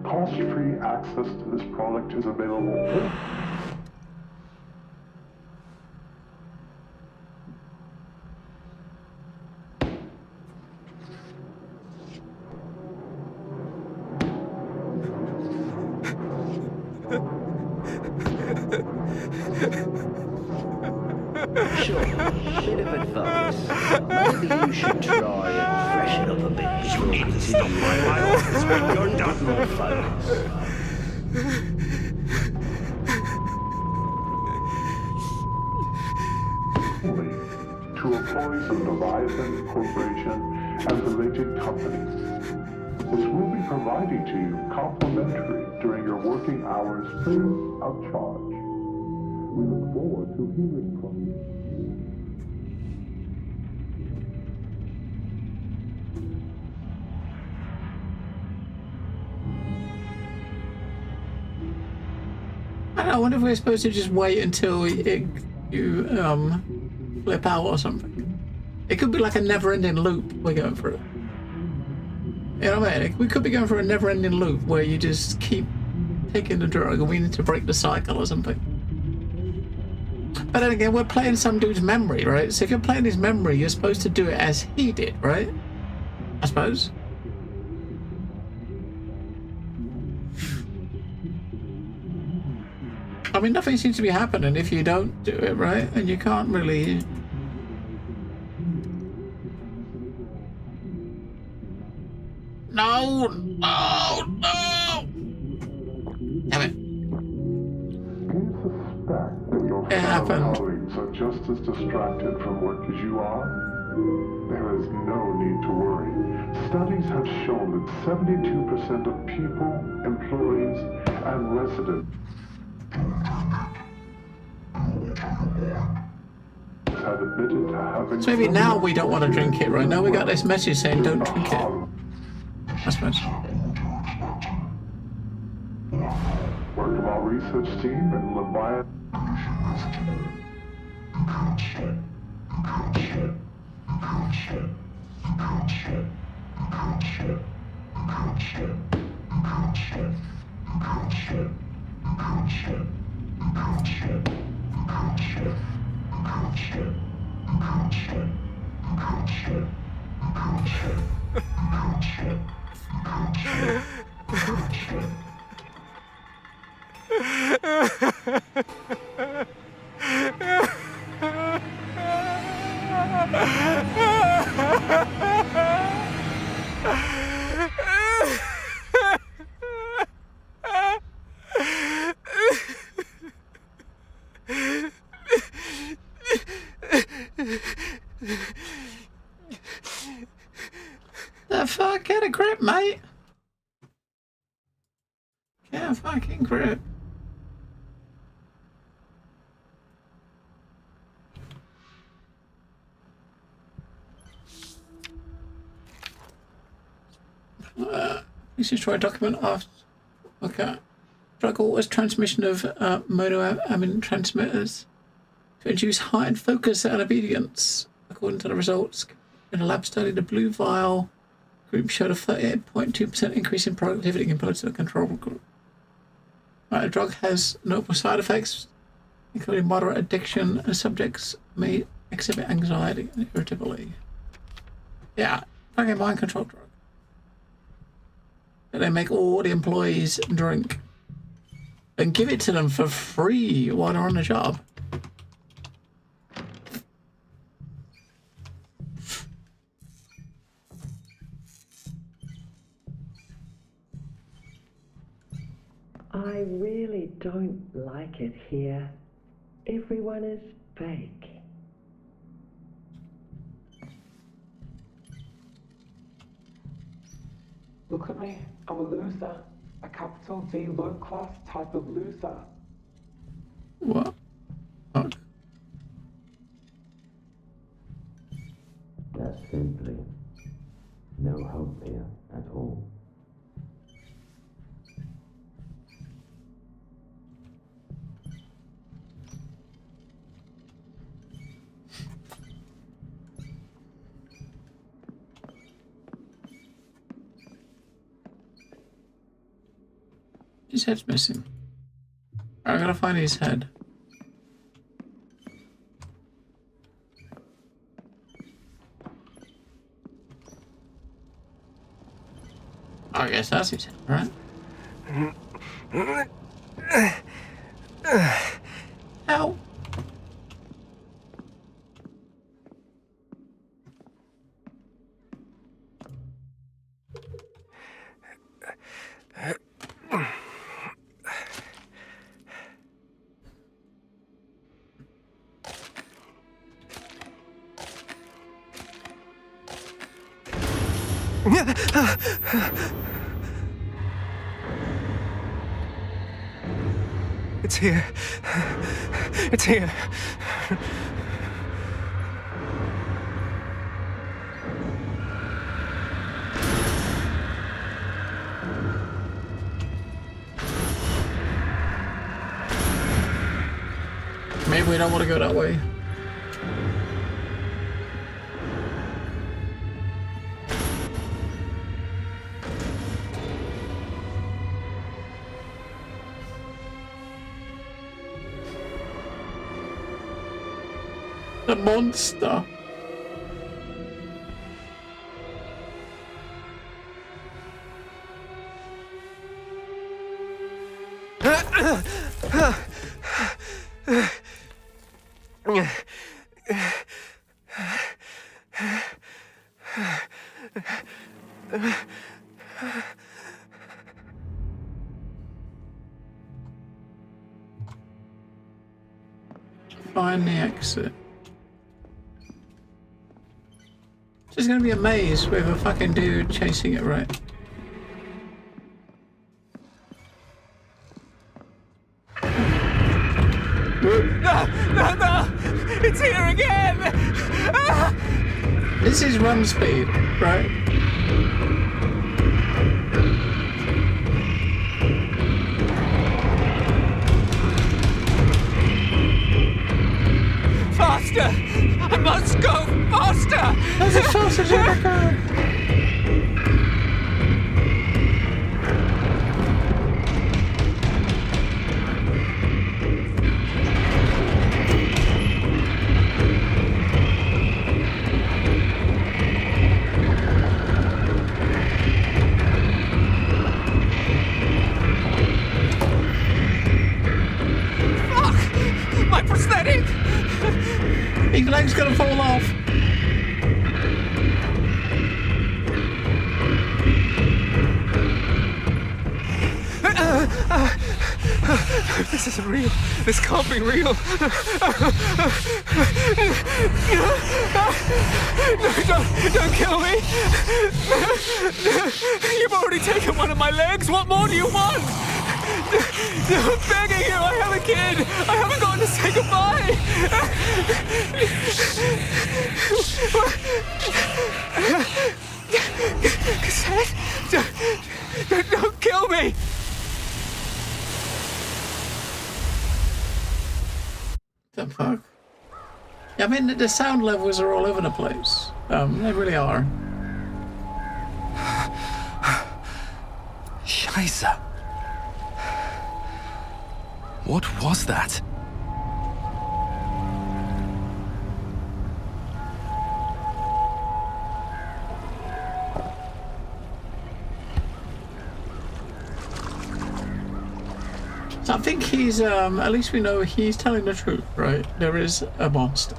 Cost-free access to this product is available. Sure, bit of advice. Maybe you should try and freshen up a bit before you continue my office when you're done. More focus. To employees of Leviathan Corporation and related companies. This will be provided to you complimentary during your working hours free of charge. We look forward to hearing from you. I wonder if we're supposed to just wait until you flip out or something. It could be like a never-ending loop we're going through. You know what I mean? We could be going through a never-ending loop where you just keep taking the drug and we need to break the cycle or something. But then again, we're playing some dude's memory, right? So if you're playing his memory, you're supposed to do it as he did, right? I suppose. I mean, nothing seems to be happening if you don't do it, right? And you can't really... No! No! No! Damn it. It happened. Colleagues are just as distracted from work as you are. There is no need to worry. Studies have shown that 72% of people, employees, and residents had admitted to having... So maybe now we don't want to drink it, right? Now we got this message saying don't drink it. I suppose. Work of our research team and Leviathan. The fuck, get a grip, mate. Get a fucking grip. Please destroy a document after. Okay. Drug alters transmission of monoamine transmitters to induce heightened focus and obedience. According to the results in a lab study, the blue vial group showed a 38.2% increase in productivity compared to the control group. Right, the drug has notable side effects, including moderate addiction, and subjects may exhibit anxiety and irritability. Yeah, fucking mind control drug. And they make all the employees drink and give it to them for free while they're on the job. I really don't like it here. Everyone is fake. Look at me. I'm a loser. A capital V low-class type of loser. What? Fuck. That's simply no hope here at all. His head's missing. I gotta find his head. I guess that's his head, right? Ow. It's here. It's here. Maybe we don't want to go that way. The monster. Find the exit. Just gonna be a maze with a fucking dude chasing it, right? No! It's here again! Ah! This is run speed, right? Faster! I must go faster! As fast as I can. My prosthetic! His leg's gonna fall off. This isn't real. This can't be real. No, don't kill me. You've already taken one of my legs. What more do you want? I'm begging you. I have a kid. I haven't gotten to say goodbye. Cassette, don't kill me. The fuck? Yeah, I mean, the sound levels are all over the place. They really are. Scheiße. What was that? So I think he's, at least we know he's telling the truth, right? There is a monster.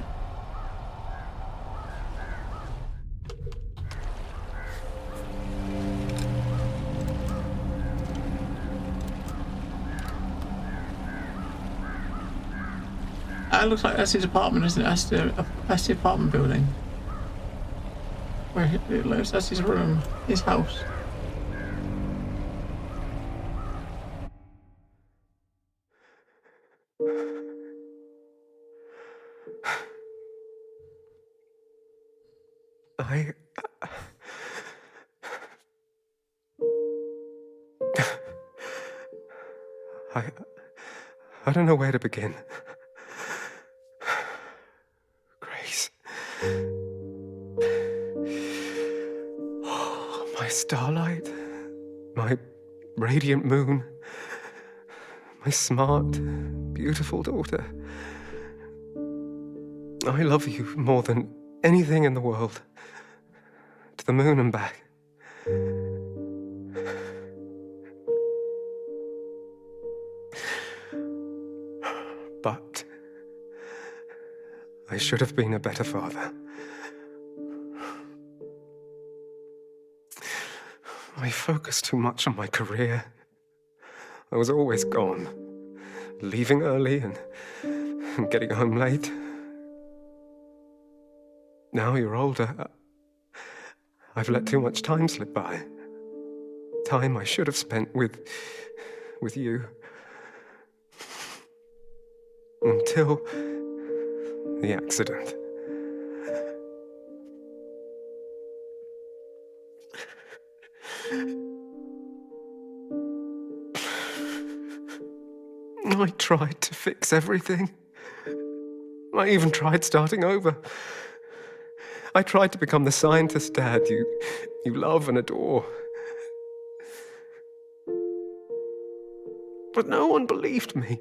It looks like that's his apartment, isn't it? That's the apartment building. Where he lives, that's his room, his house. I don't know where to begin. Grace. Oh, my starlight. My radiant moon. My smart, beautiful daughter. I love you more than anything in the world. To the moon and back. But I should have been a better father. I focused too much on my career. I was always gone, leaving early and getting home late. Now you're older, I've let too much time slip by. Time I should have spent with you. Until the accident. I tried to fix everything. I even tried starting over. I tried to become the scientist dad you love and adore. But no one believed me.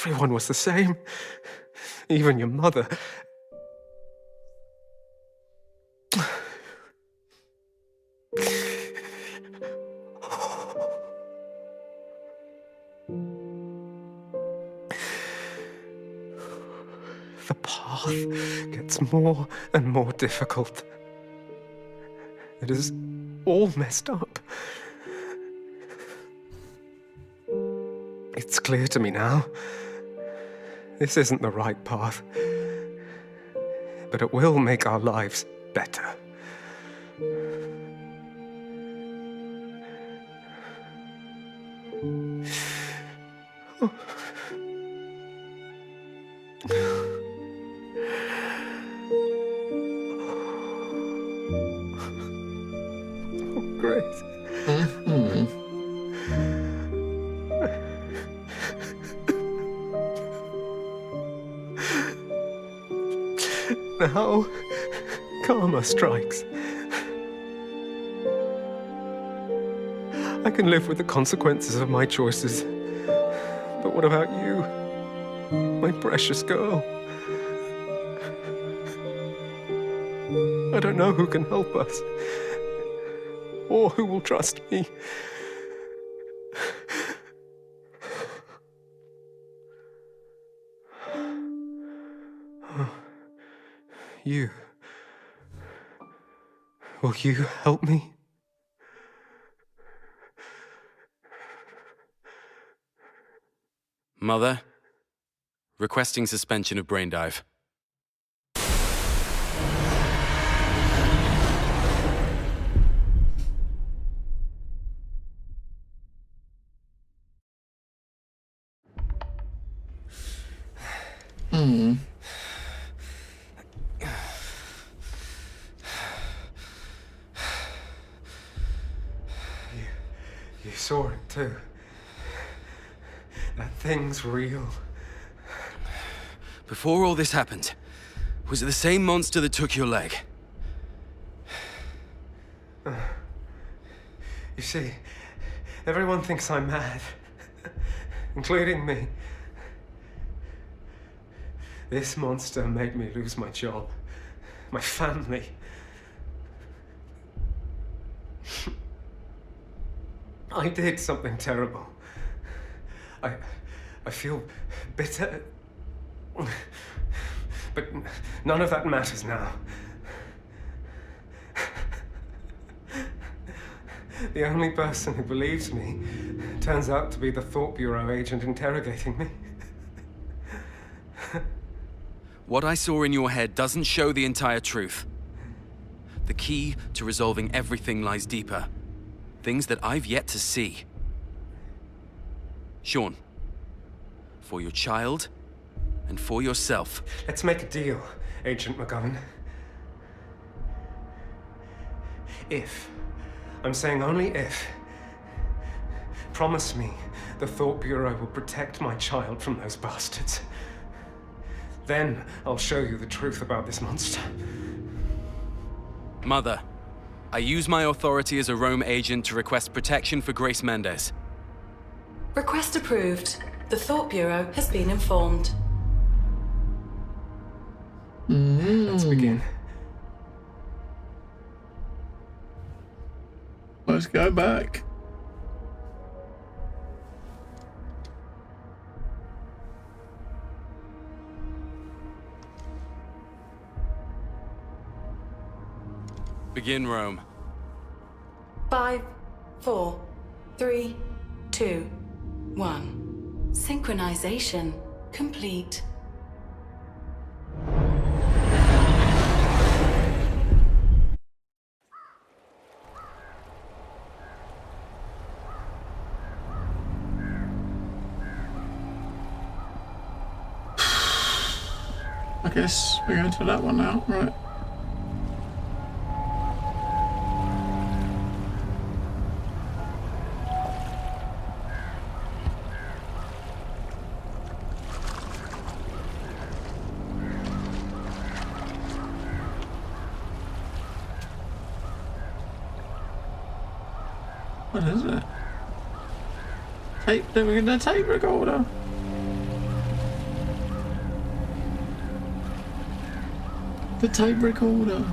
Everyone was the same. Even your mother. The path gets more and more difficult. It is all messed up. It's clear to me now. This isn't the right path. But it will make our lives better. Grace. Now, karma strikes. I can live with the consequences of my choices. But what about you, my precious girl? I don't know who can help us, or who will trust me. You. Will you help me? Mother, requesting suspension of brain dive. You saw it too. That thing's real. Before all this happened, was it the same monster that took your leg? You see, everyone thinks I'm mad, including me. This monster made me lose my job, my family. I did something terrible. I feel bitter, but none of that matters now. The only person who believes me turns out to be the Thought Bureau agent interrogating me. What I saw in your head doesn't show the entire truth. The key to resolving everything lies deeper. Things that I've yet to see. Sean, for your child and for yourself. Let's make a deal, Agent McGovern. If, I'm saying only if, promise me the Thought Bureau will protect my child from those bastards. Then I'll show you the truth about this monster. Mother, I use my authority as a Rome agent to request protection for Grace Mendez. Request approved. The Thought Bureau has been informed. Let's begin. Let's go back. Begin, Rome. 5, 4, 3, 2, 1. Synchronization complete. I guess we're going to that one now, right? What is it? Tape? We're gonna tape recorder. the tape recorder.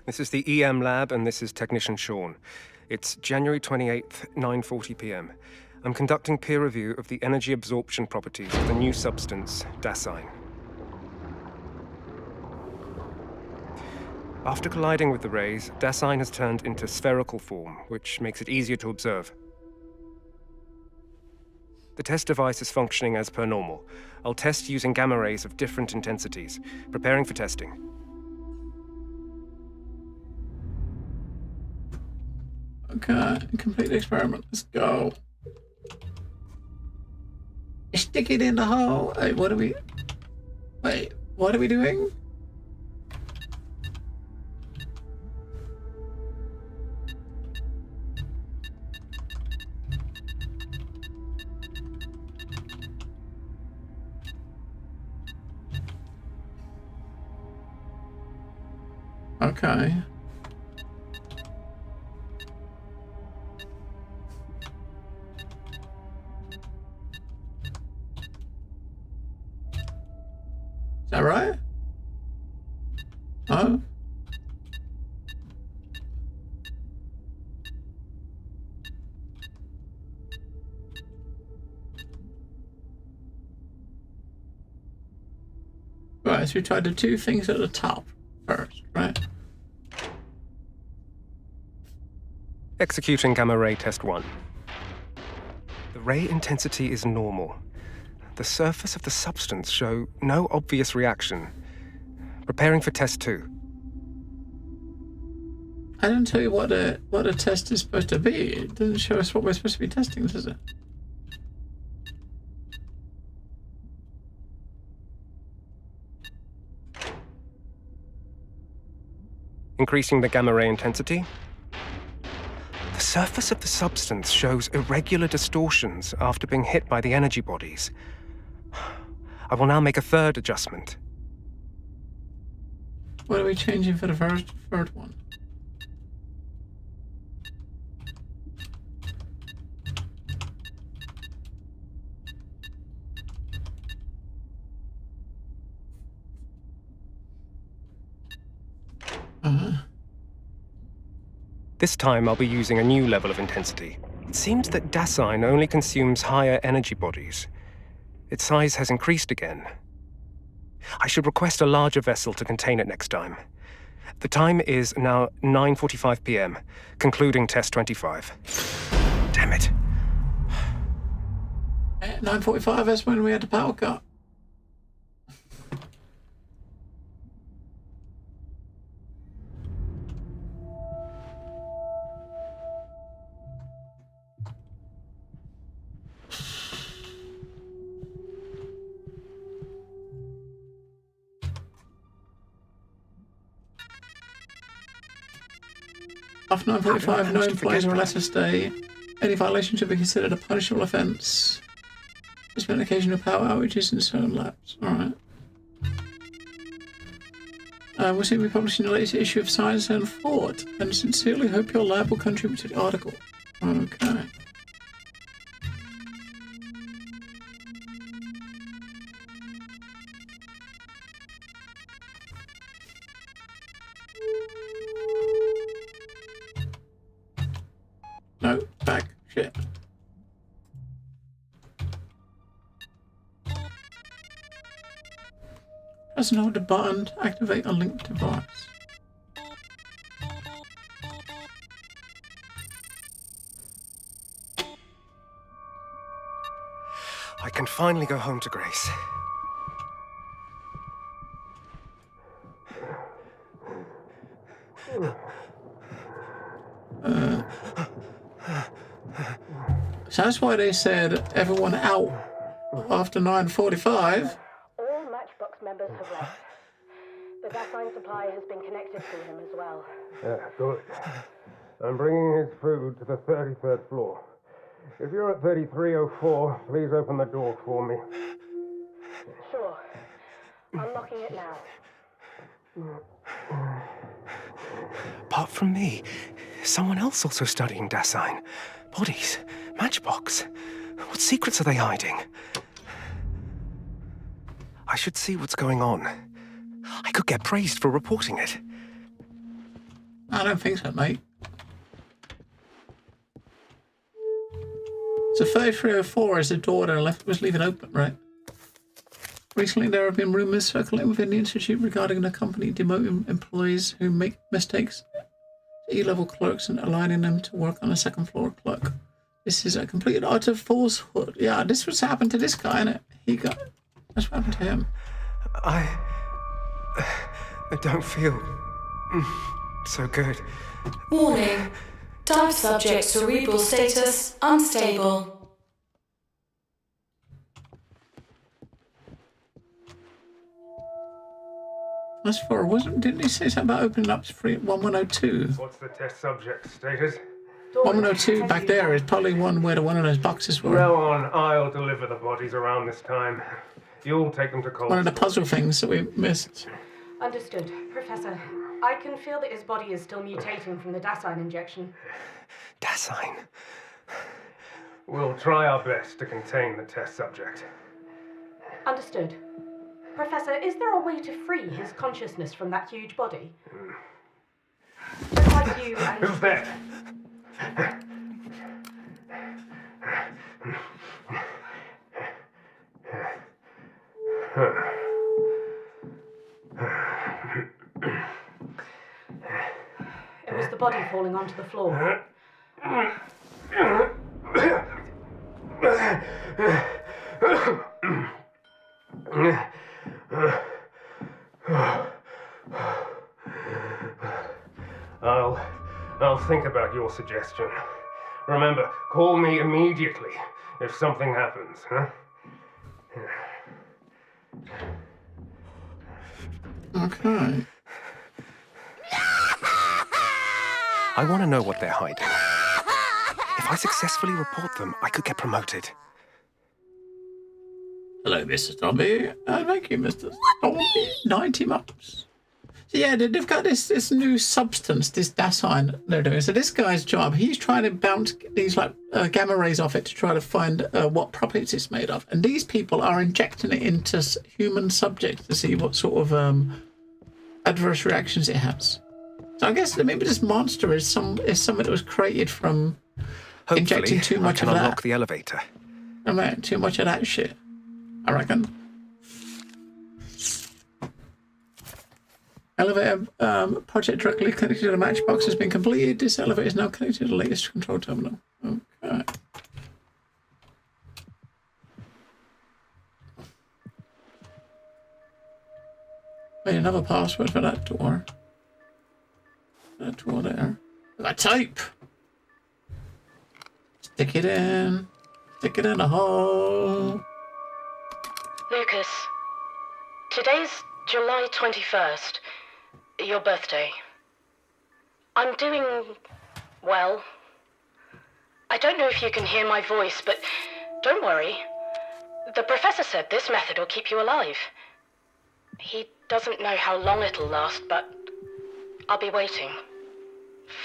This is the EM lab, and this is Technician Sean. It's January 28th, 9:40 p.m. I'm conducting peer review of the energy absorption properties of the new substance, Dasein. After colliding with the rays, Dasein has turned into spherical form, which makes it easier to observe. The test device is functioning as per normal. I'll test using gamma rays of different intensities, preparing for testing. Okay, complete the experiment. Let's go. Stick it in the hole. Wait, what are we... Wait, what are we doing? Okay. Is that right? Oh. Right, so we tried the two things at the top first, right? Executing gamma ray test 1. The ray intensity is normal. The surface of the substance show no obvious reaction. Preparing for test 2. I didn't tell you what a test is supposed to be. It doesn't show us what we're supposed to be testing, does it? Increasing the gamma ray intensity. The surface of the substance shows irregular distortions after being hit by the energy bodies. I will now make a third adjustment. What are we changing for the third one? This time I'll be using a new level of intensity. It seems that Dasein only consumes higher energy bodies. Its size has increased again. I should request a larger vessel to contain it next time. The time is now 9:45 p.m., concluding test 25. Damn it. At 9:45, that's when we had the power cut. After 9:45, no employees are allowed to stay. Any violation should be considered a punishable offence. There's been occasional power outages in certain labs. Alright. We'll soon be publishing the latest issue of Science and Thought, and sincerely hope your lab will contribute to the article. Okay. No, back. Shit. Press and hold the button to activate a linked device. I can finally go home to Grace. So that's why they said everyone out after 9:45. All Matchbox members have left. The Dasein supply has been connected to him as well. Yeah, good. I'm bringing his food to the 33rd floor. If you're at 3304, please open the door for me. Sure. Unlocking it now. apart from me, is someone else also studying Dasein? Bodies? Matchbox? What secrets are they hiding? I should see what's going on. I could get praised for reporting it. I don't think so, mate. So 3304 is the door that I left was leaving open, right? Recently, there have been rumors circulating within the Institute regarding the company demoting employees who make mistakes to E-level clerks and aligning them to work on a second-floor clerk. This is a complete and utter falsehood. Yeah, this was happened to this guy, innit? That's what happened to him. I don't feel so good. Warning. Dive subject's cerebral status unstable. As far didn't he say something about opening up to 1102? What's the test subject status? 1102 back there is probably where one of those boxes were. Go on, I'll deliver the bodies around this time. You'll take them to cold. One of the puzzle things that we missed. Understood. Professor, I can feel that his body is still mutating from the Dasein injection. Dasein? We'll try our best to contain the test subject. Understood. Professor, is there a way to free his consciousness from that huge body? Just like you and... Who's there? It was the body falling onto the floor. I'll think about your suggestion. Remember, call me immediately if something happens, huh? Okay. I want to know what they're hiding. If I successfully report them, I could get promoted. Hello, Mr. Zombie. Thank you, Mr. Zombie. 90 months. So yeah, they've got this new substance, this Dasein they're doing. So this guy's job, he's trying to bounce these gamma rays off it to try to find what properties it's made of. And these people are injecting it into human subjects to see what sort of adverse reactions it has. So I guess that maybe this monster is something that was created from Hopefully, injecting too much I can of unlock that. the elevator. I mean, too much of that shit, I reckon. Elevator project directly connected to the matchbox has been completed. This elevator is now connected to the latest control terminal. Okay. Wait, another password for that door. That door there. That tape! Stick it in. Stick it in the hole. Lucas, today's July 21st. Your birthday. I'm doing well. I don't know if you can hear my voice, but don't worry. The professor said this method will keep you alive. He doesn't know how long it'll last, but I'll be waiting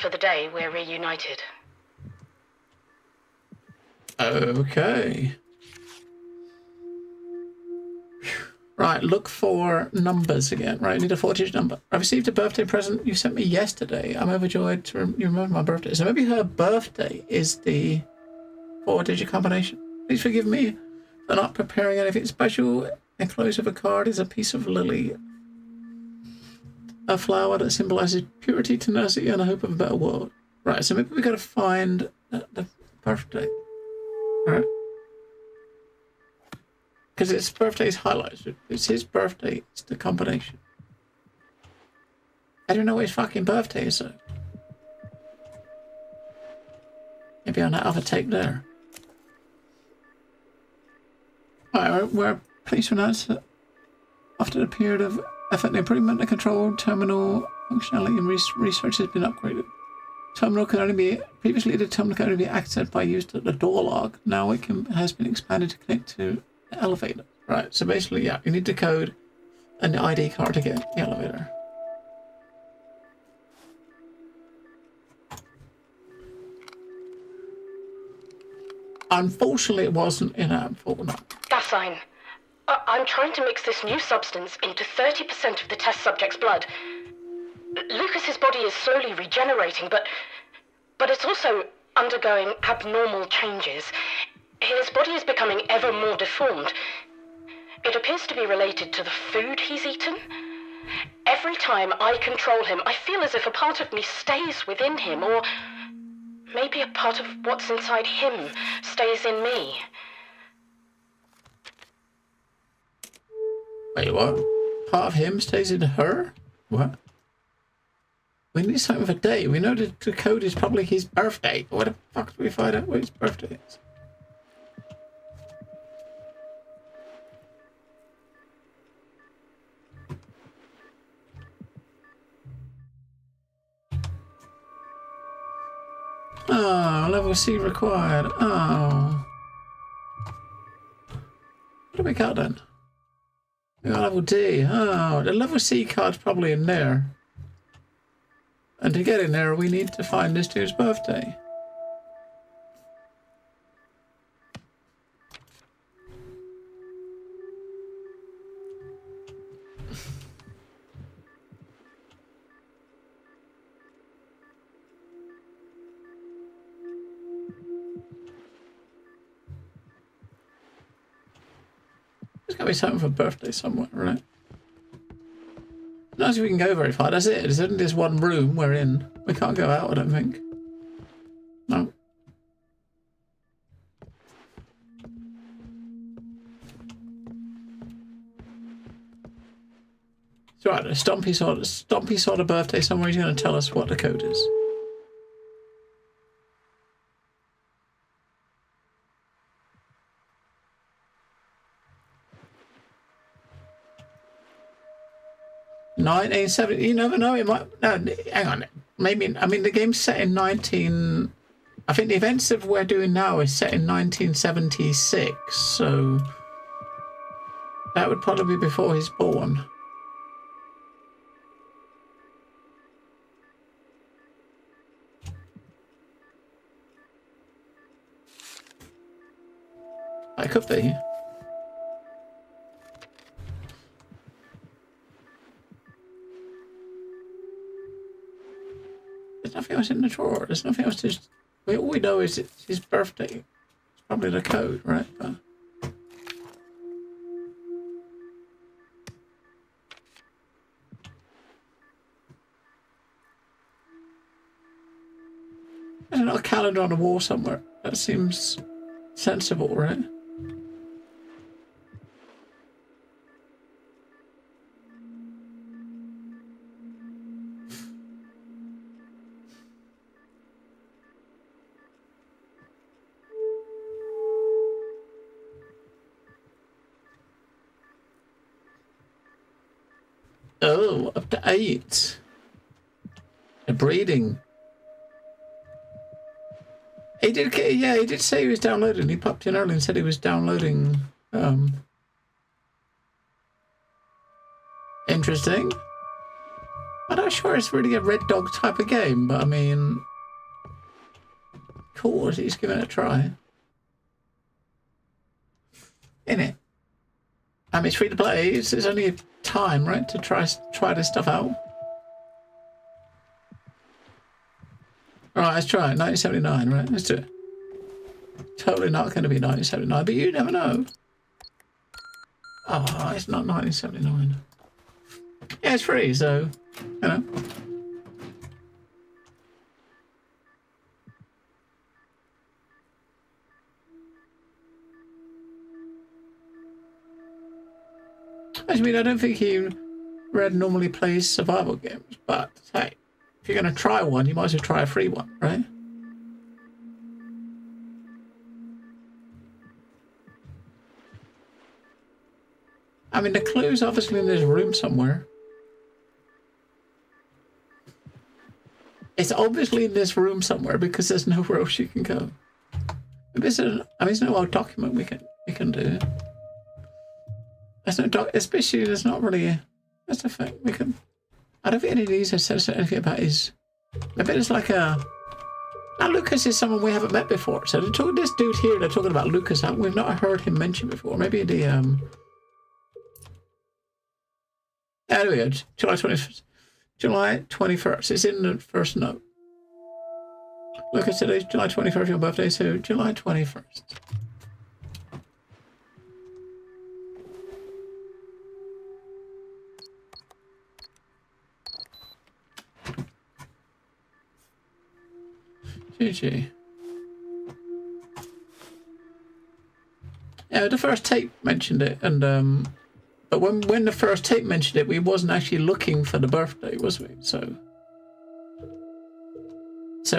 for the day we're reunited. Okay. Right, look for numbers again. Right, I need a 4-digit number. I received a birthday present you sent me yesterday. I'm overjoyed to you remember my birthday. So maybe her birthday is the 4-digit combination. Please forgive me for not preparing anything special. Enclosed with a card is a piece of lily. A flower that symbolizes purity, tenacity, and a hope of a better world. Right, so maybe we gotta find the birthday. Alright. Because his birthday is highlighted. It's his birthday. It's the combination. I don't know what his fucking birthday is, though. Maybe on that other tape there. Alright, we're pleased to announce that after a period of effort and improvement, the control terminal functionality and research has been upgraded. Previously the terminal could only be accessed by use of the door lock. Now it has been expanded to connect to the elevator. Right, so basically, yeah, you need the code and the ID card to get the elevator. Unfortunately, it wasn't in a fortnight. Gassine. I'm trying to mix this new substance into 30% of the test subject's blood. Lucas's body is slowly regenerating, but it's also undergoing abnormal changes. His body is becoming ever more deformed. It appears to be related to the food he's eaten. Every time I control him, I feel as if a part of me stays within him, or maybe a part of what's inside him stays in me. Wait, what? Part of him stays in her? What? We need something for day. We know that the code is probably his birthday. Where the fuck do we find out what his birthday is? Oh, level C required. Oh. What do we got then? We got level D. Oh, the level C card's probably in there. And to get in there, we need to find this dude's birthday. There's got to be something for birthday somewhere, right? Not as we can go very far. That's it. There's only this one room we're in. We can't go out, I don't think. No. It's right. Stompy saw the birthday somewhere. He's going to tell us what the code is. $1970. You never know. It might. No, hang on. Maybe. I mean, the game's set in 19. I think the events that we're doing now is set in 1976. So that would probably be before he's born. It could be. There's nothing else in the drawer. There's nothing else to... All we know is it's his birthday. It's probably the code, right? But... There's not a calendar on the wall somewhere. That seems sensible, right? Oh, up to 8. The breeding. He did, yeah, he did say he was downloading. He popped in early and said he was downloading. Interesting. I'm not sure it's really a Red Dog type of game, but I mean, cool. He's giving it a try. Innit? I mean, it's free to play. It's only time, right, to try this stuff out. All right, let's try it. 1979, right? Let's do it. Totally not going to be 1979, but you never know. Oh, it's not 1979. Yeah, it's free, so, you know. I mean, I don't think Red normally plays survival games, but hey, if you're going to try one, you might as well try a free one, right? I mean, the clue's obviously in this room somewhere. It's obviously in this room somewhere because there's nowhere else you can go. There's no old document we can do. There's no especially there's not really. That's the thing. I don't think any of these have said anything about his. I bet it's like a Now, Lucas is someone we haven't met before. So this dude here, they're talking about Lucas. We've not heard him mentioned before. Maybe the Anyway, July 21st. It's in the first note. Lucas, today's July 21st, your birthday, so July 21st. GG. Yeah, the first tape mentioned it, and but when the first tape mentioned it, we wasn't actually looking for the birthday, was we? So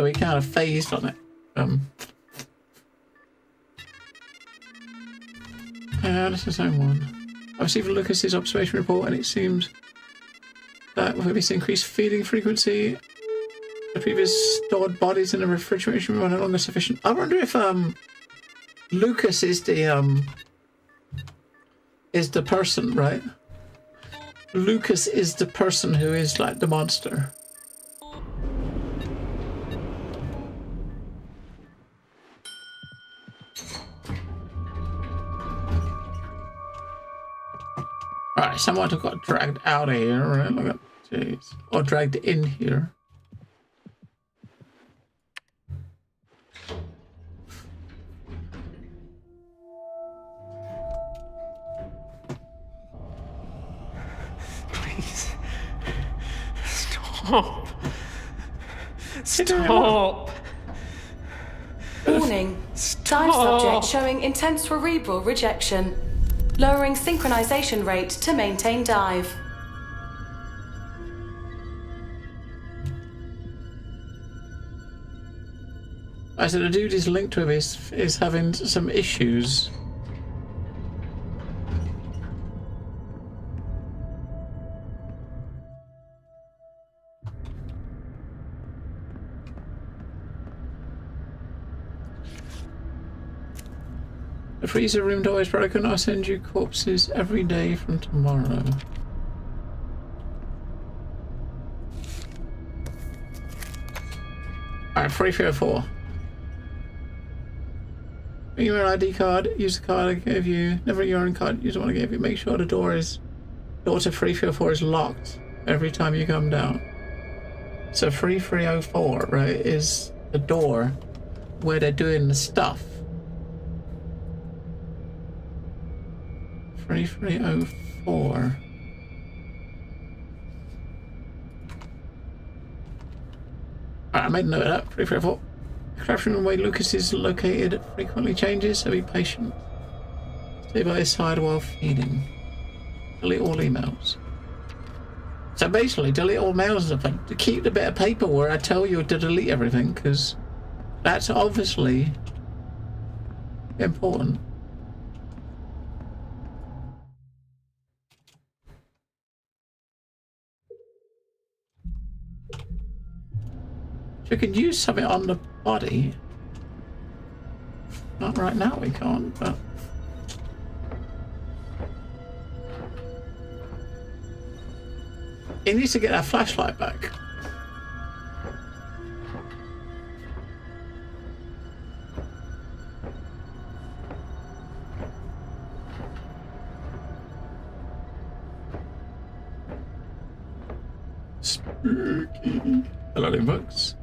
we kind of phased on it. This is the same one. I received Lucas's observation report, and it seems that with this increased feeding frequency, the previous stored bodies in the refrigeration room are no longer sufficient. I wonder if Lucas is the person, right? Lucas is the person who is like the monster. Alright, someone got dragged out of here, right? Look at, jeez. Or dragged in here. Please. Stop. Stop. Warning. Dive subject showing intense cerebral rejection. Lowering synchronization rate to maintain dive. I said the dude is linked with is having some issues. The freezer room door is broken. I'll send you corpses every day from tomorrow. Alright, 3304. When you're an ID card, use the card I gave you. Never your own card, use the one I gave you. Make sure the door to 3304 is locked every time you come down. So 3304, right, is the door where they're doing the stuff. 3304. Alright, I made a note of that. 3304. The craft room where Lucas is located frequently changes, so be patient. Stay by his side while feeding. Delete all emails. So basically, delete all mails and stuff. To keep the bit of paper where I tell you to delete everything, because that's obviously important. We could use something on the body. Not right now, we can't, but... He needs to get our flashlight back. Spooky. Hello, books.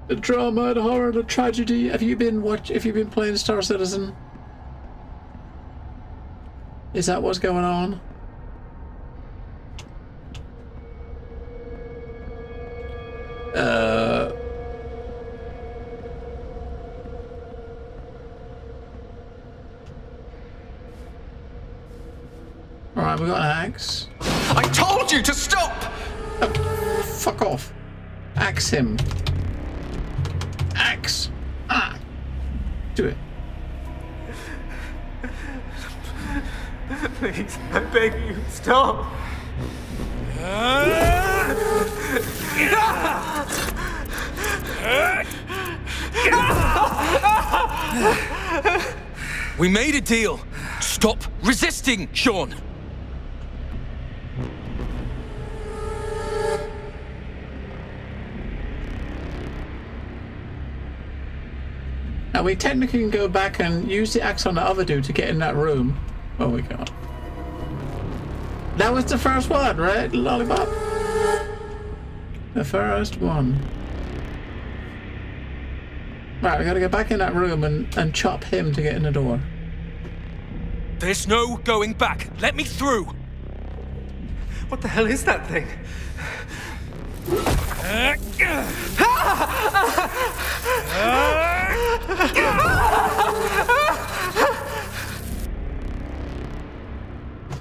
The drama, the horror, the tragedy. Have you been playing Star Citizen? Is that what's going on? Alright, we got an axe. I told you to stop! Fuck off. Axe him. Axe. Ah. Do it. Please, I beg you, stop. We made a deal. Stop resisting, Sean. And we technically can go back and use the axe on the other dude to get in that room. Oh, we can't. That was the first one, right? Lollipop? The first one. Right, we gotta go back in that room and chop him to get in the door. There's no going back. Let me through. What the hell is that thing?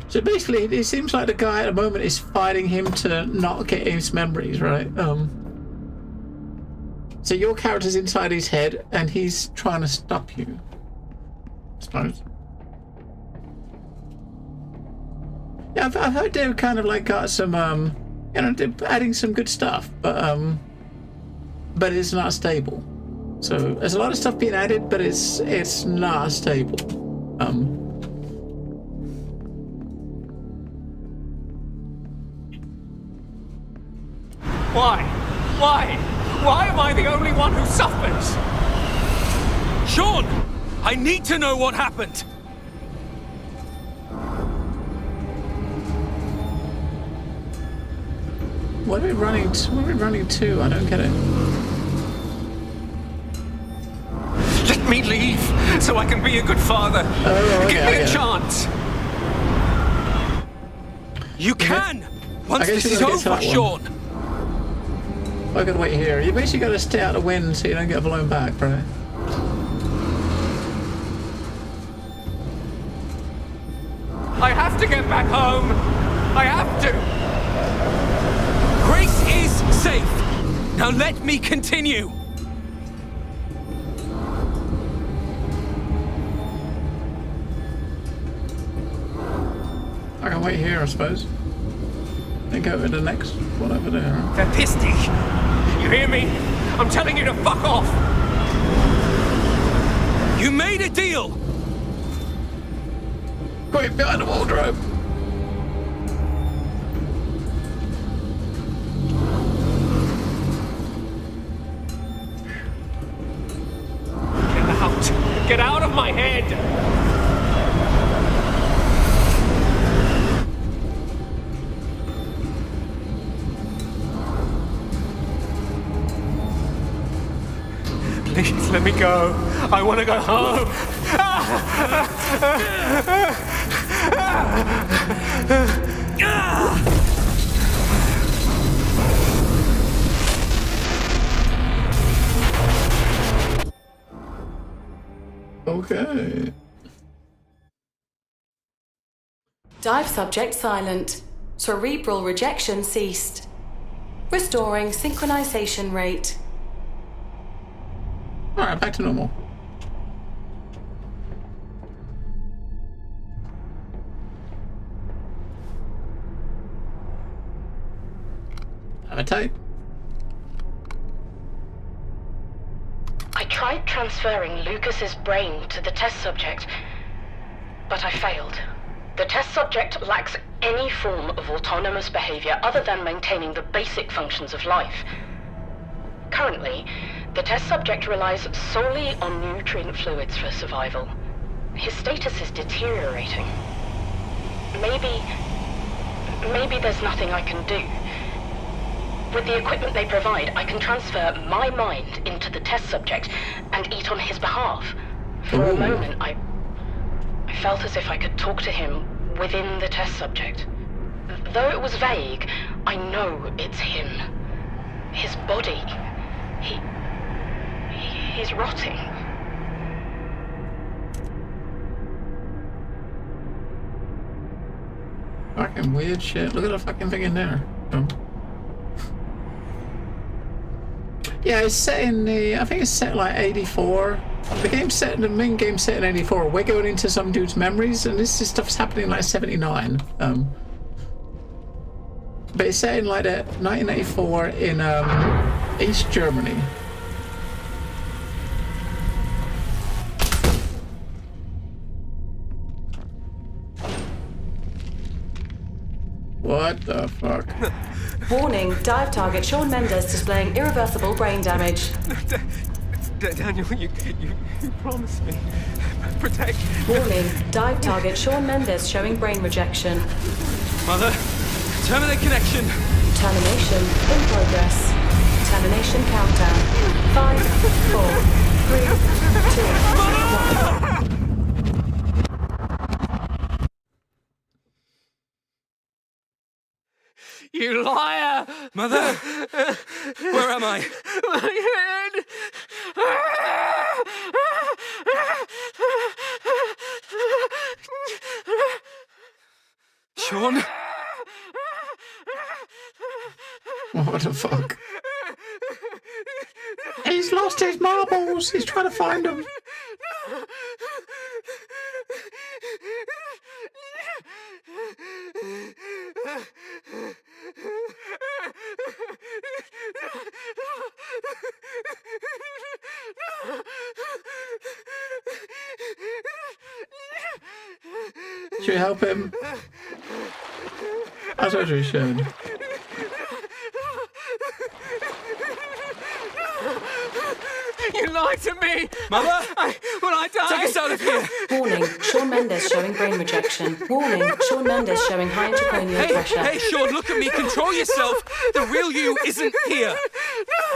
So basically, it seems like the guy at the moment is fighting him to not get his memories, right? So your character's inside his head, and he's trying to stop you, I suppose. Yeah, I've heard they've kind of like got some, you know, they're adding some good stuff, but it's not stable. So there's a lot of stuff being added, but it's not stable. Why? Why am I the only one who suffers? Sean! I need to know what happened! What are we running to? I don't get it. Let me leave so I can be a good father. Oh, okay, Give me a chance. You can! Once guess this you is gotta get to over, that one. Sean! I gotta wait here. You basically gotta stay out of the wind so you don't get blown back, right? I have to get back home. I have to. Grace is safe! Now let me continue! I can wait here, I suppose. Then go to the next one over there. Fapisty. You hear me? I'm telling you to fuck off. You made a deal! Quick, behind the wardrobe. Get out. Get out of my head. Please let me go. I want to go home. Okay. Dive subject silent. Cerebral rejection ceased. Restoring synchronization rate. Alright, back to normal. Have a tape. I tried transferring Lucas's brain to the test subject, but I failed. The test subject lacks any form of autonomous behavior other than maintaining the basic functions of life. Currently, the test subject relies solely on nutrient fluids for survival. His status is deteriorating. Maybe there's nothing I can do. With the equipment they provide, I can transfer my mind into the test subject and eat on his behalf. For a moment, I felt as if I could talk to him within the test subject. Though it was vague, I know it's him. His body, he's rotting. Fucking weird shit. Look at the fucking thing in there. Oh. Yeah, it's set in the. I think it's set like 84. The main game's set in 84. We're going into some dude's memories, and this stuff's happening like 79. But it's set in like 1984 in East Germany. What the fuck? Warning, dive target Sean Mendes displaying irreversible brain damage. Daniel, you promised me. Protect. Warning, dive target Sean Mendes showing brain rejection. Mother, terminate connection. Termination in progress. Termination countdown. 5, 4, 3, 2, 1. You liar! Mother! Where am I? Sean? What the fuck? He's lost his marbles. He's trying to find them. Should we help him? I suppose we should. You lied to me! Mother! Will I die? Take us out of here! Warning, Sean Mendes showing brain rejection. Warning, Sean Mendes showing high intracranial pressure. Hey, Sean, look at me. Control yourself. The real you isn't here.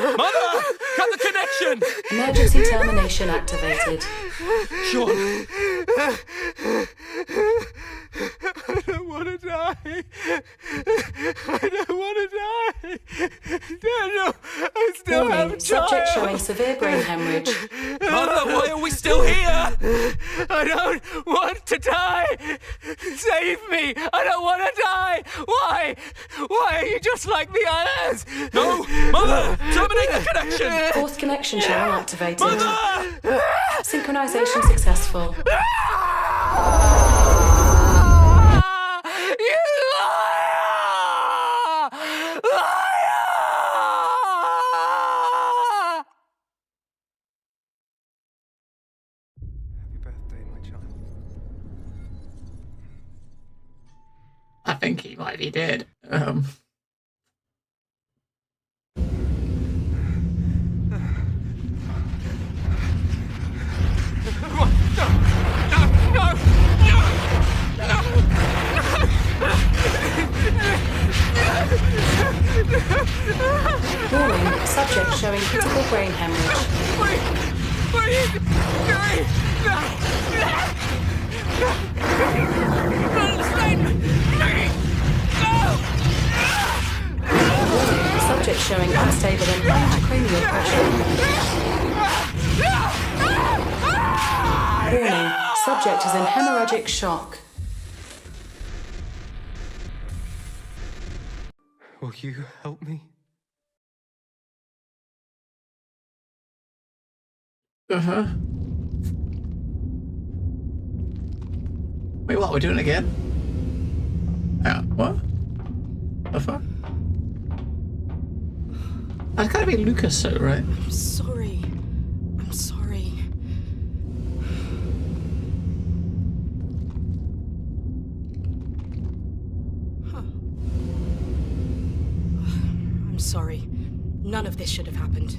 Mother! Cut the connection! Emergency termination activated. Sean! I don't want to die. I don't want to die. Daniel, I still have Warning, subject showing severe brain hemorrhage. Mother, why are we still here? I don't want to die. Save me. I don't want to die. Why? Why are you just like the others? No, Mother, terminate the connection. Fourth connection channel activated. Mother! Synchronization successful. You liar! Liar! Happy birthday, my child. I think he might be dead. Warning, subject showing critical brain hemorrhage. What are you doing? Subject showing unstable and high intracranial pressure. Warning, subject is in hemorrhagic shock. Will you help me? Uh-huh. Wait, what? We're doing it again? Yeah, what? The fuck? That's gotta be Lucas, so, right? I'm sorry. I'm sorry. I'm sorry. None of this should have happened.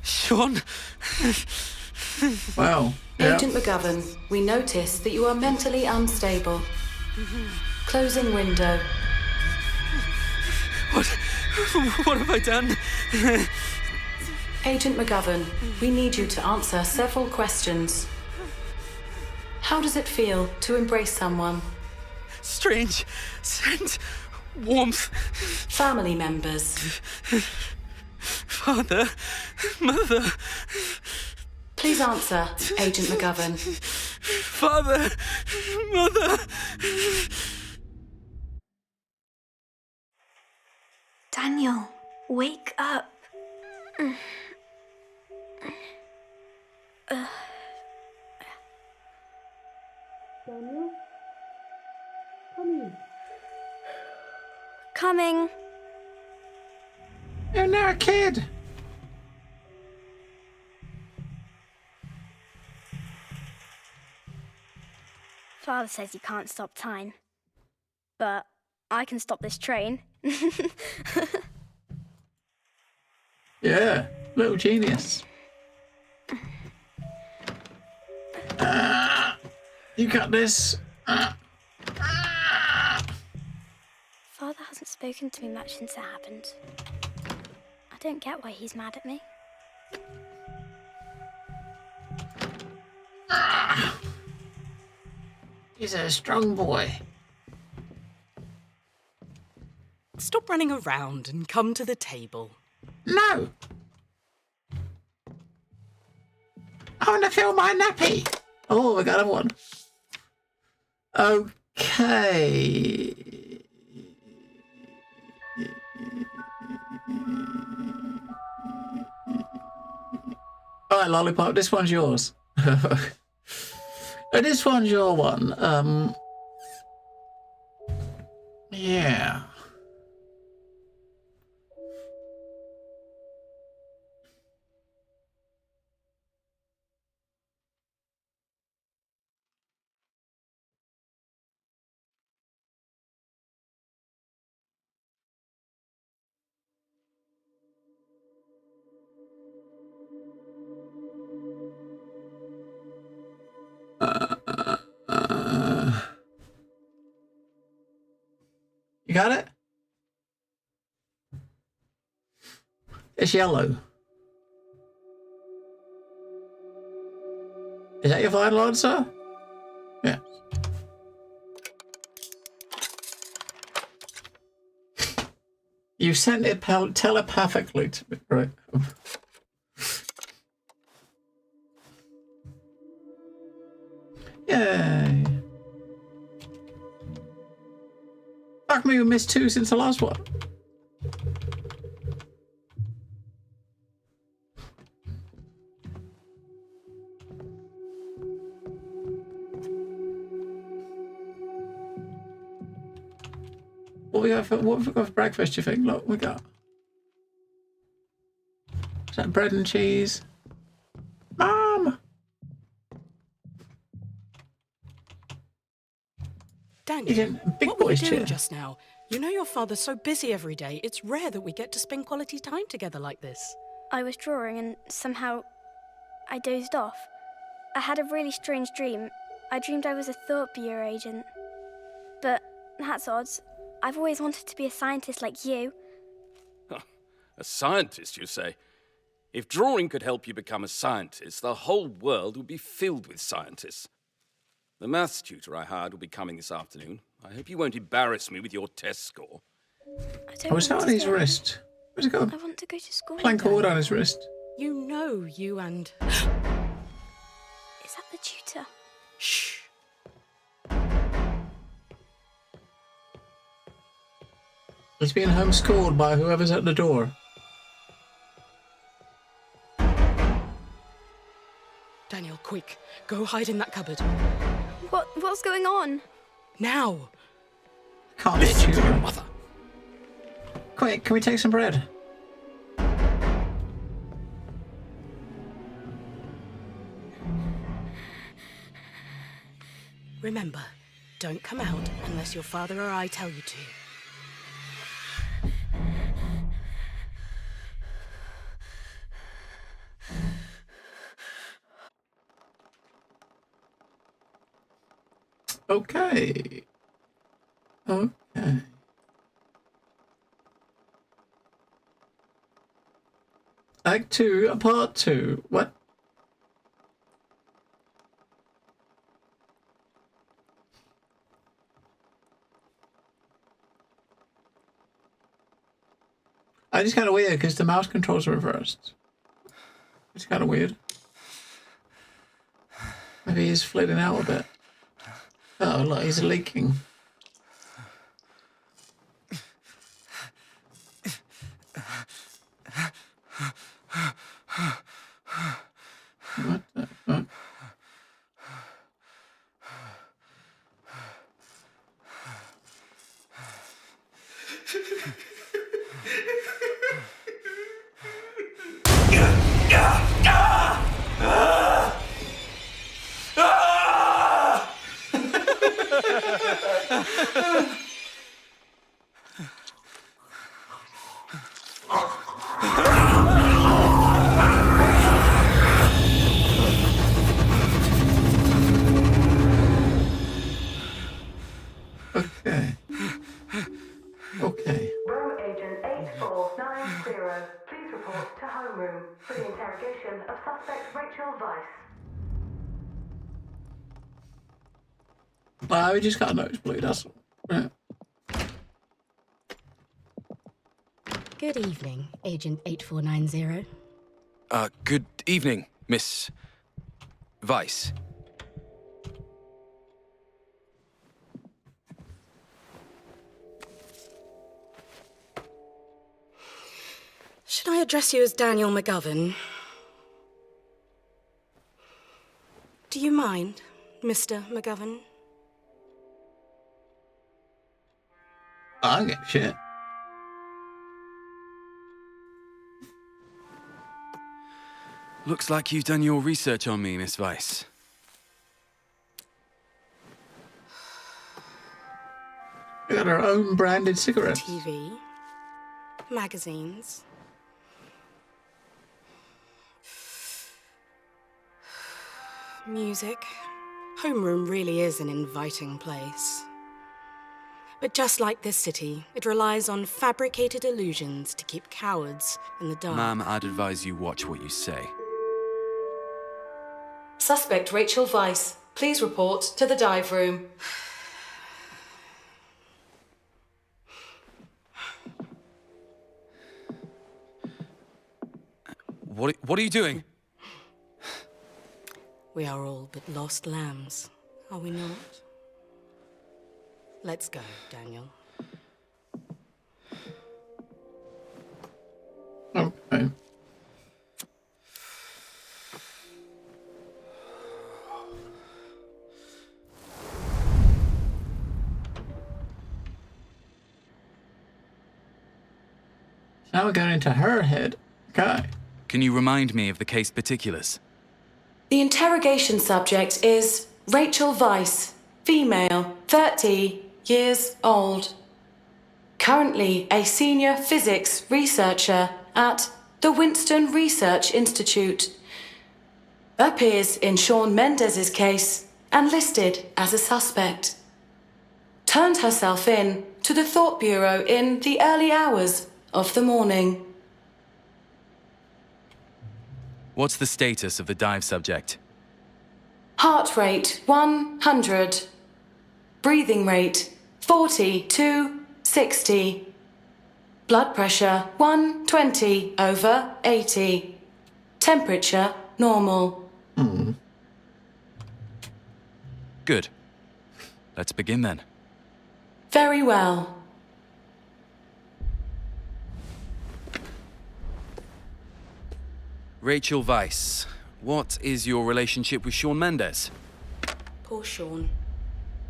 Sean? Wow. Yeah. Agent McGovern, we notice that you are mentally unstable. Closing window. What have I done? Agent McGovern, we need you to answer several questions. How does it feel to embrace someone? Strange. Scent. Warmth. Family members. Father. Mother. Please answer, Agent McGovern. Father. Mother. Daniel, wake up. Daniel? Come Coming. You're not a kid. Father says you can't stop time. But I can stop this train. Yeah, little genius. You got this. Father hasn't spoken to me much since it happened. I don't get why he's mad at me. He's a strong boy. Stop running around and come to the table. No! I want to fill my nappy. Oh, we got another one. Okay. All right, Lollipop, this one's yours. This one's your one. Yeah. You got it? It's yellow. Is that your final answer? Yeah. You sent it telepathically to me, right? Yay. Fuck me, we missed 2 since the last one. What have we got for breakfast, do you think? Look, we got. Is that bread and cheese? Mom! Daniel, big what were you boys doing chair. just now? You know your father's so busy every day. It's rare that we get to spend quality time together like this. I was drawing and somehow I dozed off. I had a really strange dream. I dreamed I was a Thought Bureau agent. But that's odd. I've always wanted to be a scientist like you. A scientist, you say? If drawing could help you become a scientist, the whole world would be filled with scientists. The maths tutor I hired will be coming this afternoon. I hope you won't embarrass me with your test score. Oh, is that on his wrist? Where's it going? I want to go to school. Plank of wood on his wrist. You know you and... Is that the tutor? Shh. He's being homeschooled by whoever's at the door. Daniel, quick. Go hide in that cupboard. What's going on? Now. Can't Listen shoot to your him. mother. Quick, can we take some bread? Remember, don't come out unless your father or I tell you to. Okay. Okay. Act 2, part 2. What? It's kind of weird because the mouse controls are reversed. It's kind of weird. Maybe he's flitting out a bit. Oh, look, he's leaking. What the fuck? Okay. Room agent 8490, please report to homeroom for the interrogation of suspect Rachel Weiss. Well, we just got a notice blue, that's all. Right. Good evening, Agent 8490. Good evening, Miss Weiss. Should I address you as Daniel McGovern? Do you mind, Mr. McGovern? I don't give a shit. Looks like you've done your research on me, Miss Weiss. We got our own branded cigarettes. TV, magazines. Music. Homeroom really is an inviting place. But just like this city, it relies on fabricated illusions to keep cowards in the dark. Ma'am, I'd advise you watch what you say. Suspect Rachel Weiss, please report to the dive room. What are you doing? We are all but lost lambs, are we not? Let's go, Daniel. Okay. Now we're going into her head. Okay. Can you remind me of the case particulars? The interrogation subject is Rachel Weiss, female, 30 years old. Currently a senior physics researcher at the Winston Research Institute. Appears in Shawn Mendes's case and listed as a suspect. Turned herself in to the Thought Bureau in the early hours of the morning. What's the status of the dive subject? Heart rate 100. Breathing rate 40 to 60. Blood pressure 120/80. Temperature normal. Good. Let's begin then. Very well. Rachel Weiss, what is your relationship with Shawn Mendes? Poor Shawn.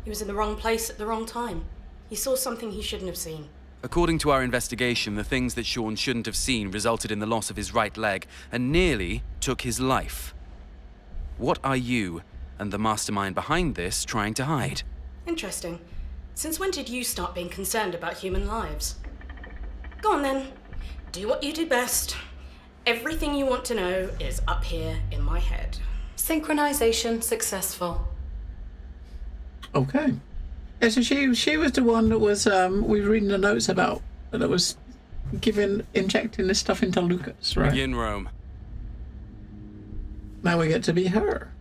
He was in the wrong place at the wrong time. He saw something he shouldn't have seen. According to our investigation, the things that Shawn shouldn't have seen resulted in the loss of his right leg and nearly took his life. What are you and the mastermind behind this trying to hide? Interesting. Since when did you start being concerned about human lives? Go on then. Do what you do best. Everything you want to know is up here in my head. Synchronization successful. Okay. Yeah, so she was the one that was we were reading the notes about that was injecting this stuff into Lucas, right? Begin Rome. Now we get to be her.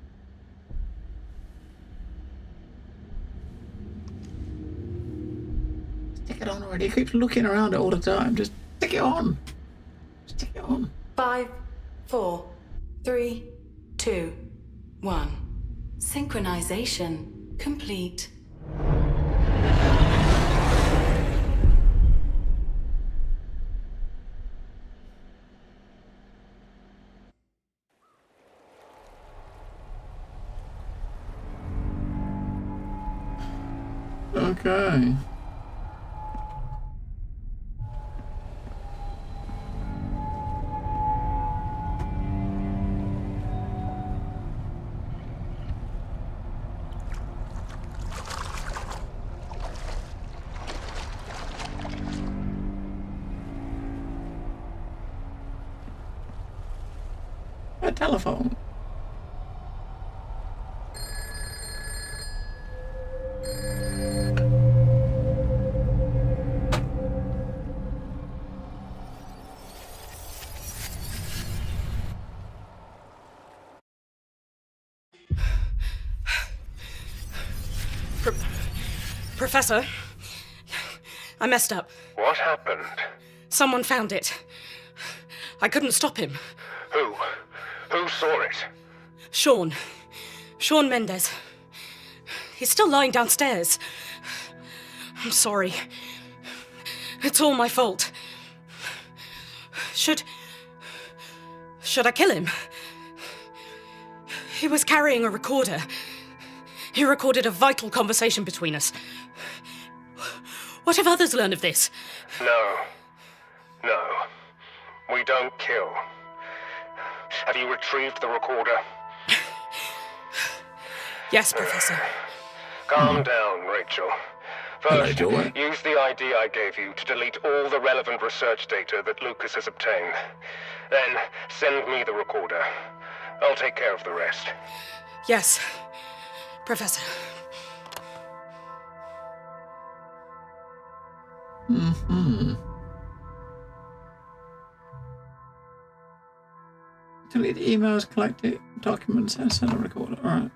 Stick it on already. He keeps looking around it all the time. Just stick it on. Stick it on. 5, 4, 3, 2, 1. Synchronization complete. Okay. a telephone. Professor, I messed up. What happened? Someone found it. I couldn't stop him. Who? Who saw it? Sean. Sean Mendez. He's still lying downstairs. I'm sorry. It's all my fault. Should I kill him? He was carrying a recorder. He recorded a vital conversation between us. What if others learn of this? No. No. We don't kill. Have you retrieved the recorder? Yes, Professor. Calm down, Rachel. First, Hello, Joy. use the ID I gave you to delete all the relevant research data that Lucas has obtained. Then, send me the recorder. I'll take care of the rest. Yes, Professor. Mm-hmm. Delete emails, collect it, documents, and send a recorder. Alright.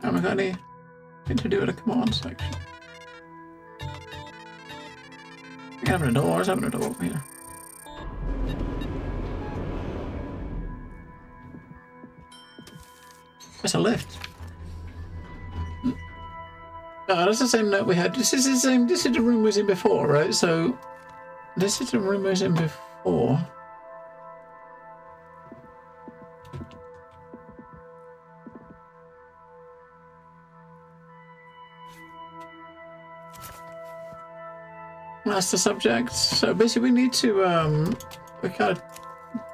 Haven't got anything to do with a command section. Having a door, I was having a door over here. It's a lift. Oh, that's the same note we had. This is the same. This is the room we was in before, right? So, this is the room we was in before. That's the subject. So basically, we need to we gotta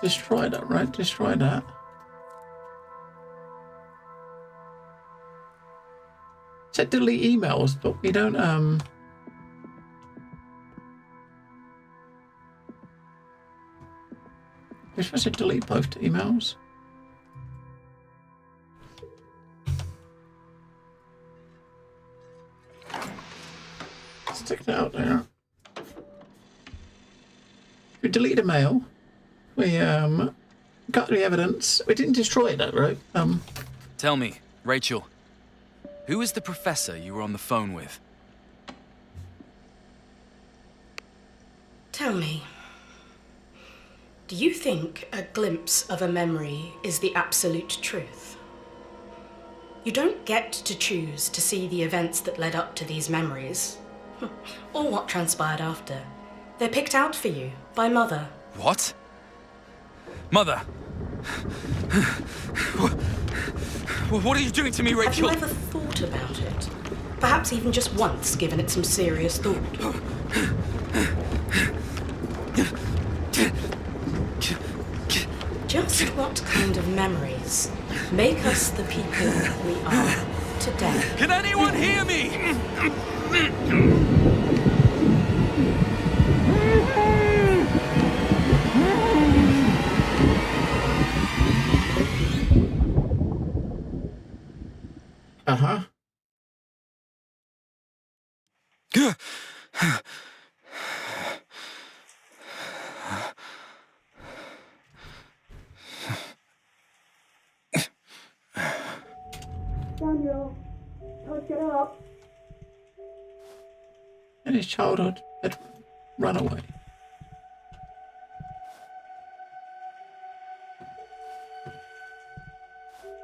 destroy that, right? Destroy that. Said delete emails, but we don't we're supposed to delete both emails. Stick it out there. We deleted a mail. We got the evidence. We didn't destroy it, though, right? Tell me, Rachel, who is the professor you were on the phone with? Tell me, do you think a glimpse of a memory is the absolute truth? You don't get to choose to see the events that led up to these memories, or what transpired after. They're picked out for you by Mother. What? Mother! What are you doing to me, Rachel? Have you ever thought about it? Perhaps even just once given it some serious thought? Just what kind of memories make us the people we are today? Can anyone hear me? Uh-huh. Daniel, time to get up. In his childhood, had run away.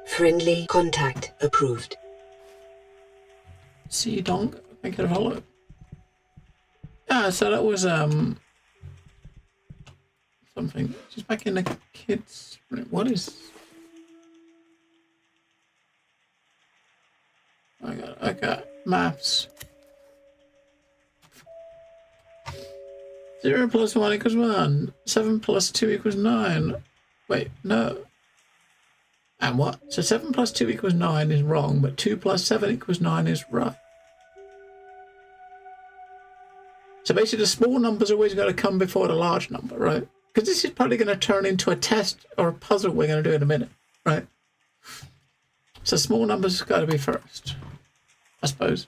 Friendly contact approved. See you, Donk. Make it hollow. Ah, so that was something. Just back in the kids' room. What is? I got maths. 0 plus 1 equals 1. 7 plus 2 equals 9. Wait, no. And what? So 7 plus 2 equals 9 is wrong, but 2 plus 7 equals 9 is right. So basically the small number's always got to come before the large number, right? Because this is probably going to turn into a test or a puzzle we're going to do in a minute, right? So small numbers got to be first, I suppose.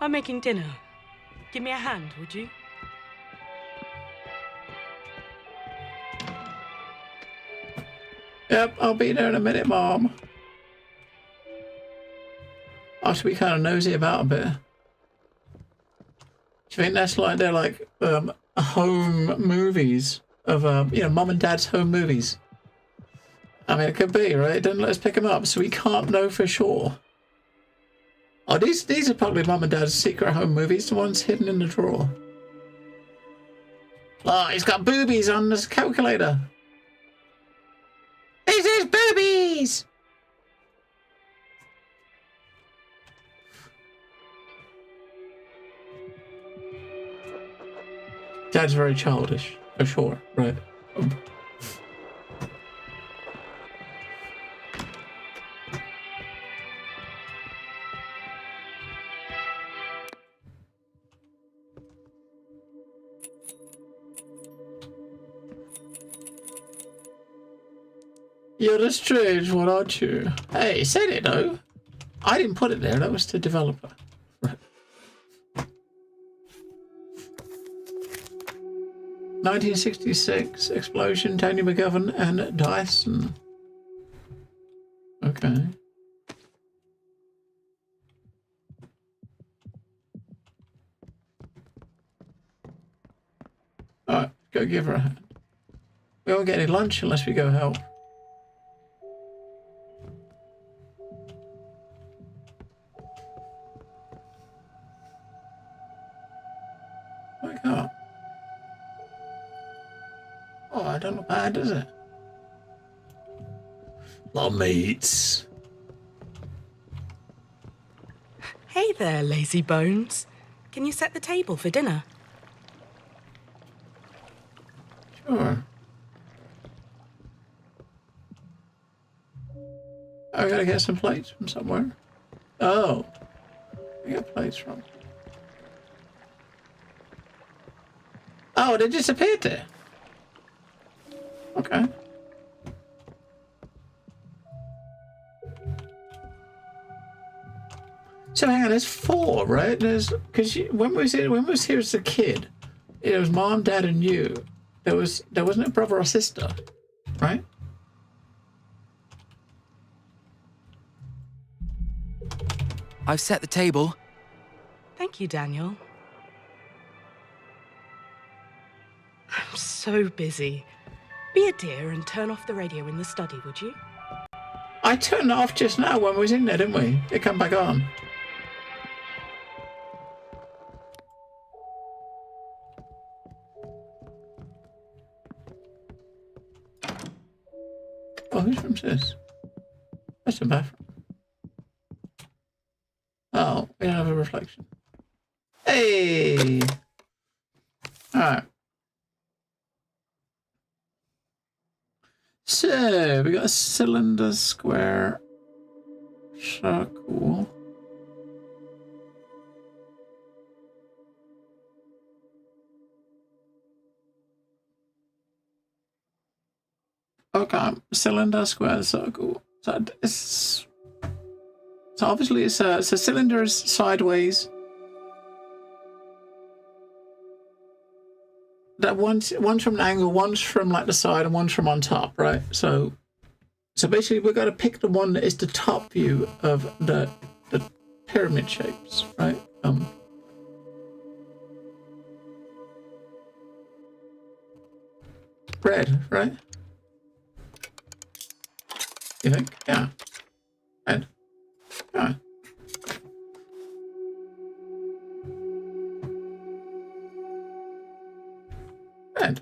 I'm making dinner. Give me a hand, would you? Yep, I'll be there in a minute, Mom. I should be kind of nosy about a bit. Do you think that's like they're like home movies of you know, Mum and Dad's home movies? I mean, it could be, right? It doesn't let us pick them up, so we can't know for sure. Oh, these are probably Mum and Dad's secret home movies, the ones hidden in the drawer. Oh, he's got boobies on this calculator. This is boobies! Dad's very childish, for sure, right? You're a strange one, aren't you? Hey, said it though. I didn't put it there, that was the developer. Right. 1966, explosion, Tony McGovern and Dyson. Okay. Alright, go give her a hand. We won't get any lunch unless we go help. I can't. Oh, I don't look bad, does it? Lot of meats. Hey there, lazy bones. Can you set the table for dinner? Sure. I gotta get some plates from somewhere. Oh. I got plates from. Oh, they disappeared there. Okay. So hang on, there's 4, right? There's because when we was here as a kid, it was Mom, Dad, and you. There wasn't a brother or sister, right? I've set the table. Thank you, Daniel. I'm so busy. Be a dear and turn off the radio in the study, would you? I turned it off just now when we was in there, didn't we? It come back on. Oh, whose room's this? That's the bathroom. Oh, we don't have a reflection. Hey! Alright. So, we got a cylinder, square, circle. Okay, cylinder, square, circle. So it's obviously it's a cylinder is sideways. That one's from an angle, one's from like the side, and one's from on top, right? So basically we've got to pick the one that is the top view of the pyramid shapes, right? Red, right? You think? Yeah. Red. Yeah. dead.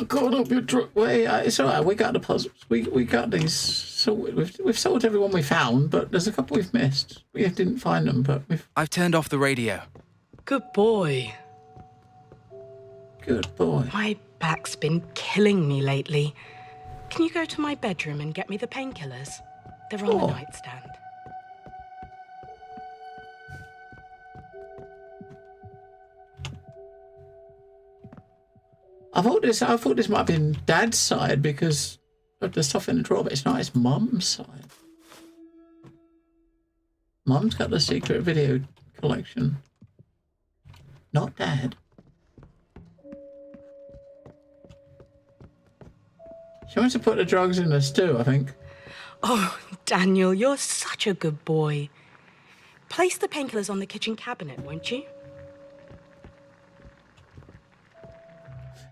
God, up your way. It's alright. We got the puzzles. We got these. So we've solved everyone we found, but there's a couple we've missed. We didn't find them, but we've. I've turned off the radio. Good boy. Good boy. My back's been killing me lately. Can you go to my bedroom and get me the painkillers? They're on the nightstand. I thought this might have been Dad's side because of the stuff in the drawer, but it's not. It's Mum's side. Mum's got the secret video collection. Not Dad. She wants to put the drugs in the stew, I think. Oh, Daniel, you're such a good boy. Place the painkillers on the kitchen cabinet, won't you?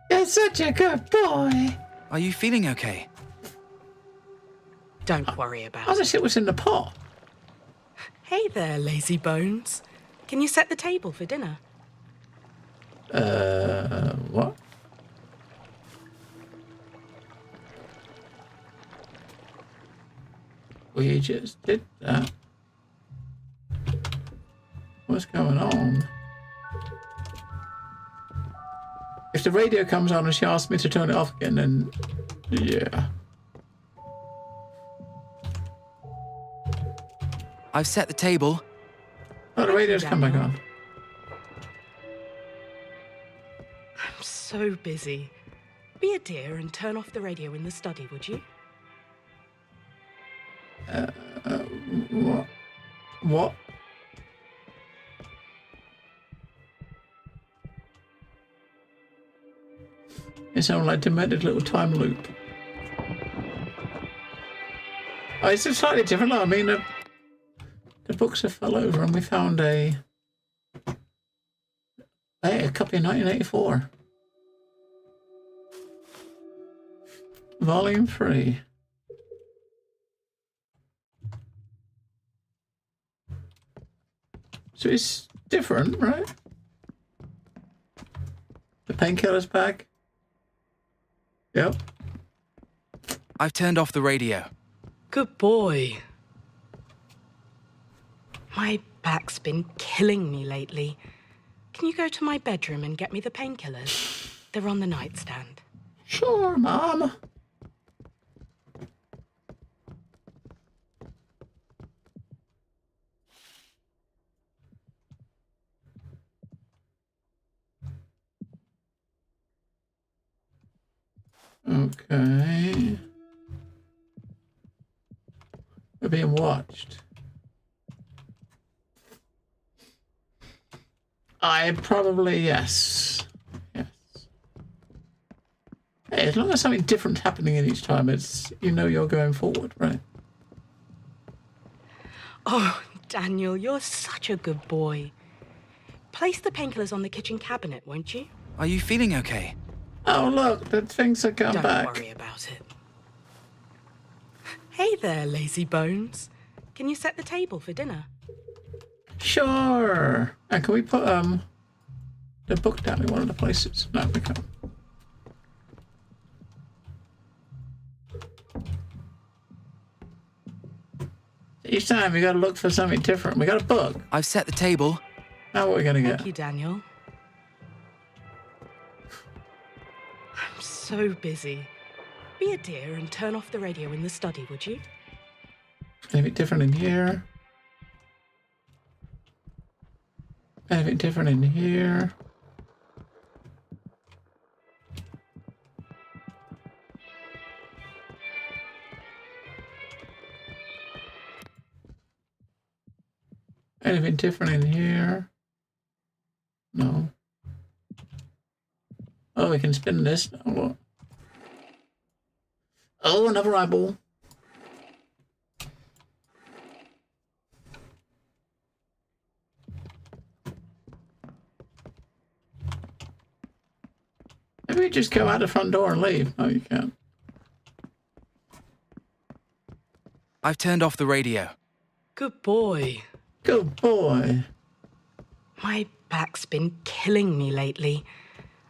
You're such a good boy. Are you feeling okay? Don't worry about it. It was in the pot. Hey there, lazy bones. Can you set the table for dinner? What? We just did that. What's going on? If the radio comes on and she asks me to turn it off again, then yeah. I've set the table. Oh, the radio's come back on. I'm so busy. Be a dear and turn off the radio in the study, would you? What? What? It sounds like a demented little time loop. Oh, it's just slightly different. I mean, the books have fell over and we found a copy of 1984. Volume 3. So it's different, right? The painkiller's back. Yep. I've turned off the radio. Good boy. My back's been killing me lately. Can you go to my bedroom and get me the painkillers? They're on the nightstand. Sure, Mom. Okay. We're being watched. Yes. Yes. Hey, as long as something different's happening in each time, it's you're going forward, right? Oh, Daniel, you're such a good boy. Place the painkillers on the kitchen cabinet, won't you? Are you feeling okay? Oh, look, the things have come back. Don't worry about it. Hey there, lazy bones. Can you set the table for dinner? Sure. And can we put the book down in one of the places? No, we can't. Each time we gotta look for something different. We got a book. I've set the table. Now what are we gonna get? Thank you, Daniel. I'm so busy. Be a dear and turn off the radio in the study, would you? Anything different in here? Anything different in here? Anything different in here? No. Oh, we can spin this now. Look. Oh, another eyeball. Maybe we just go out the front door and leave. No, you can't. I've turned off the radio. Good boy. Good boy. My back's been killing me lately.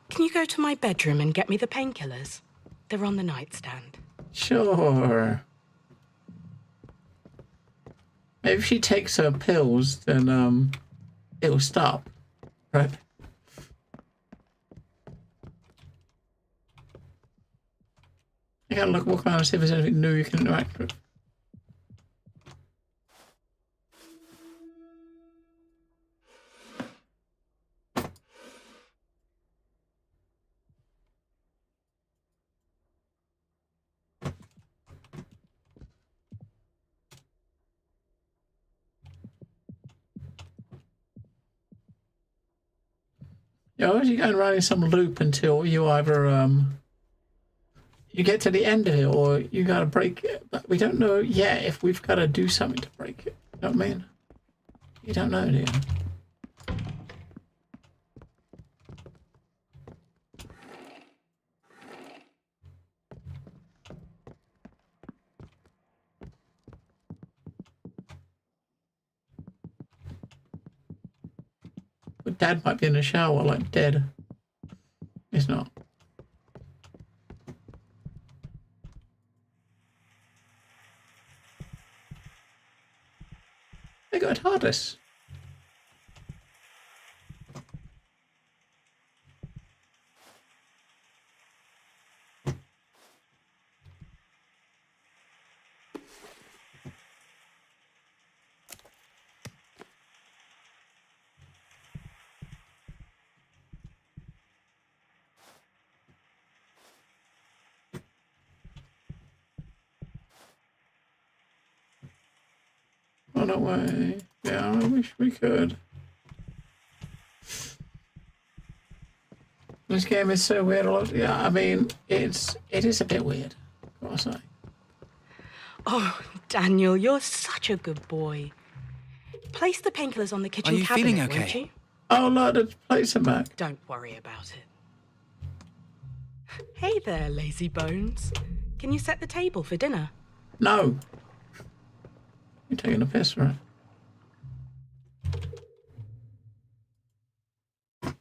Can you go to my bedroom and get me the painkillers? They're on the nightstand. Sure. Maybe if she takes her pills, then it'll stop, right? You gotta walk around and see if there's anything new you can interact with. You're always going around in some loop until you either you get to the end of it or you gotta break it. But we don't know yet if we've gotta do something to break it. You know what I mean? You don't know, do you? But Dad might be in the shower, like dead. He's not. They got a TARDIS. Run away. Yeah, I wish we could. This game is so weird. Yeah, I mean, it is a bit weird, I gotta say. Oh, Daniel, you're such a good boy. Place the painkillers on the kitchen Are you cabinet, feeling okay? won't you? Oh, look, the plates are back. Don't worry about it. Hey there, lazy bones. Can you set the table for dinner? No. You're taking a piss, right?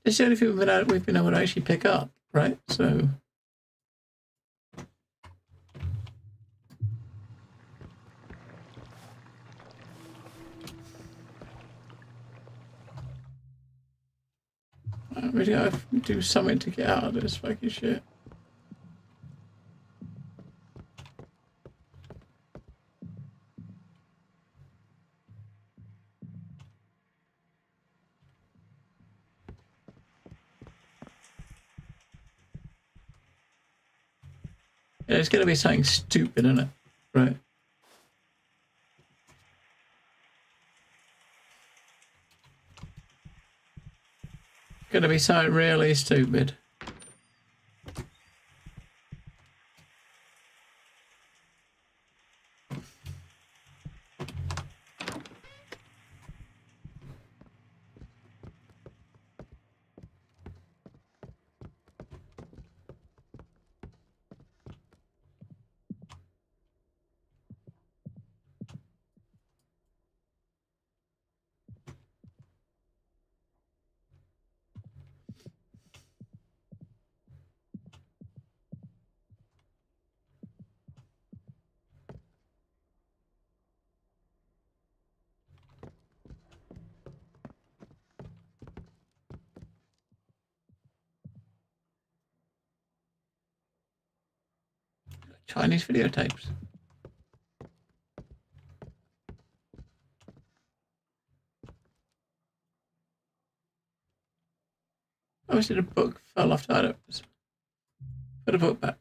It's the only thing we've been able to actually pick up, right? So. We gotta do something to get out of this fucking shit. Yeah, it's gonna be something stupid, isn't it? Right? It's gonna be something really stupid. Chinese videotapes. Obviously the book fell off the items. Put the book back.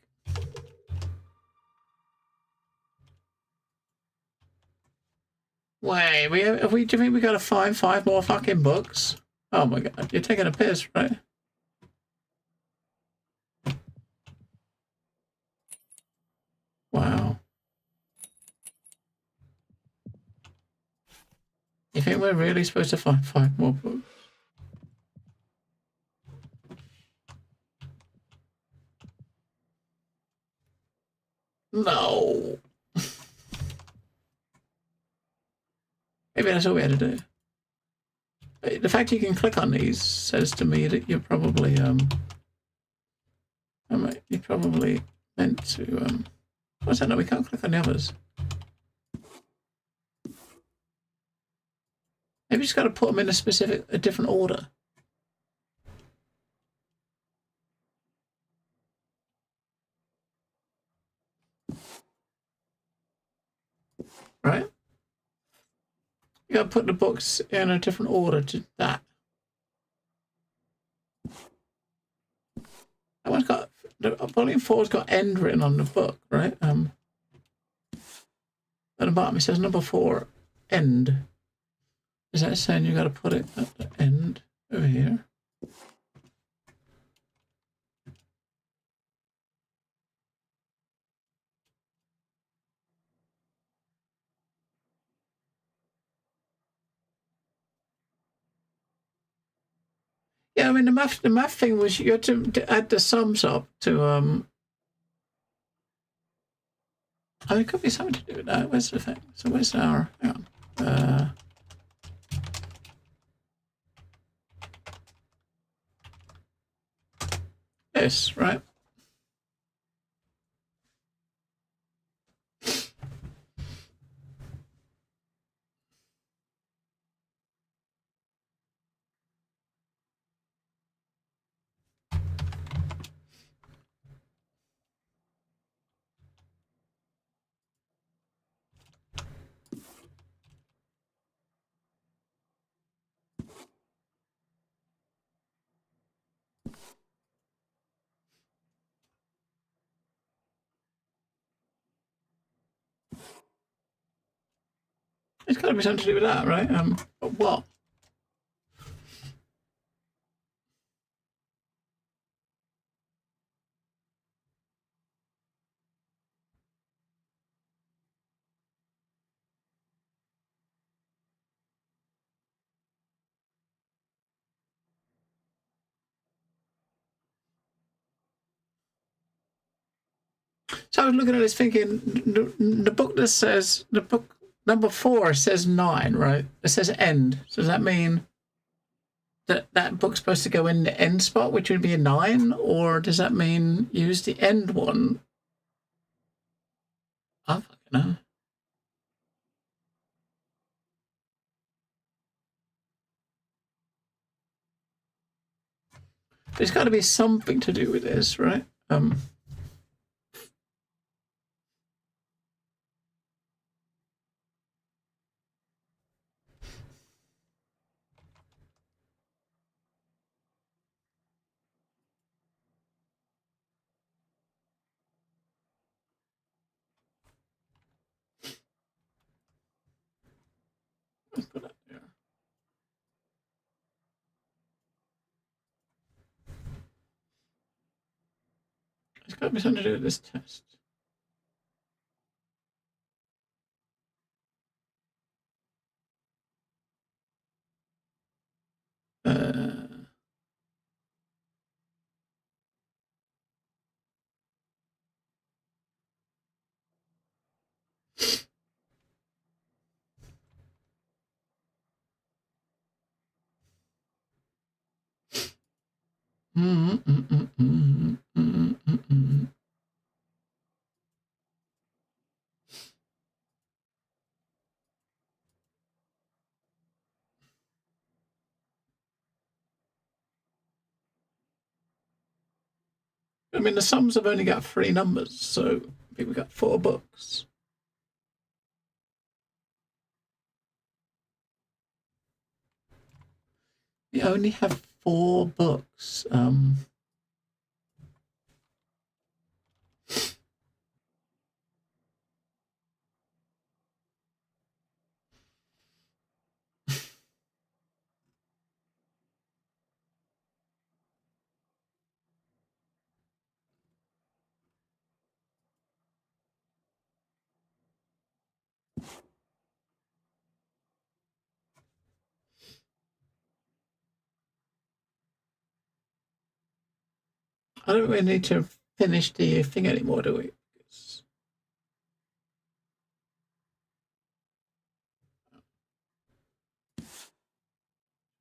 Wait, do you think we gotta find 5 more fucking books? Oh my god, you're taking a piss, right? Wow. You think we're really supposed to find 5 more books? No. Maybe that's all we had to do. The fact you can click on these says to me that you're probably you're probably meant to what's that? No, we can't click on the others. Maybe you just got to put them in a different order. Right? You got to put the books in a different order to that. That one's got, volume 4's got end written on the book, right? At the bottom it says number 4, end. Is that saying you got to put it at the end over here? Yeah, I mean the math thing was you had to add the sums up to I mean, it could be something to do with that. Where's the thing? So where's our hang on. This, right? It's got to be something to do with that, right? But what? So I was looking at this thinking, the book that says, the book number 4 says 9, right? It says end. So does that mean that that book's supposed to go in the end spot, which would be a 9? Or does that mean use the end one? I fucking know. There's got to be something to do with this, right? Let's put that there. There's got to be something to do with this test. I mean, the sums have only got 3 numbers, so I think we got 4 books. We only have 4 books. I don't really need to finish the thing anymore, do we?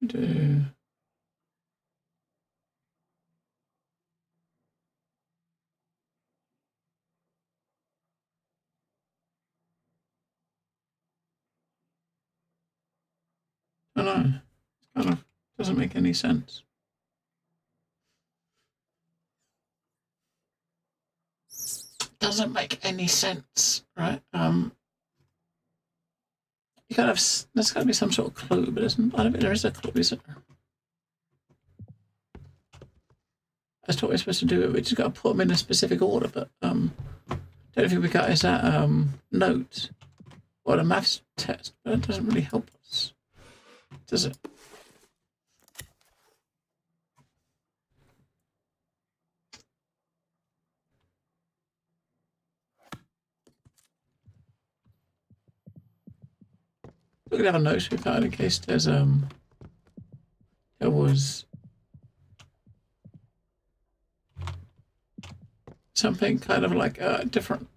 Do. I don't know. It kind of doesn't make any sense. Doesn't make any sense, right? You gotta have. There's gotta be some sort of clue, but isn't? I don't think there is a clue, is there? That's what we're supposed to do. We just got to put them in a specific order, but don't think we got is that note or a maths test, but it doesn't really help us, does it? We could have a note with that in case there's there was something kind of like different.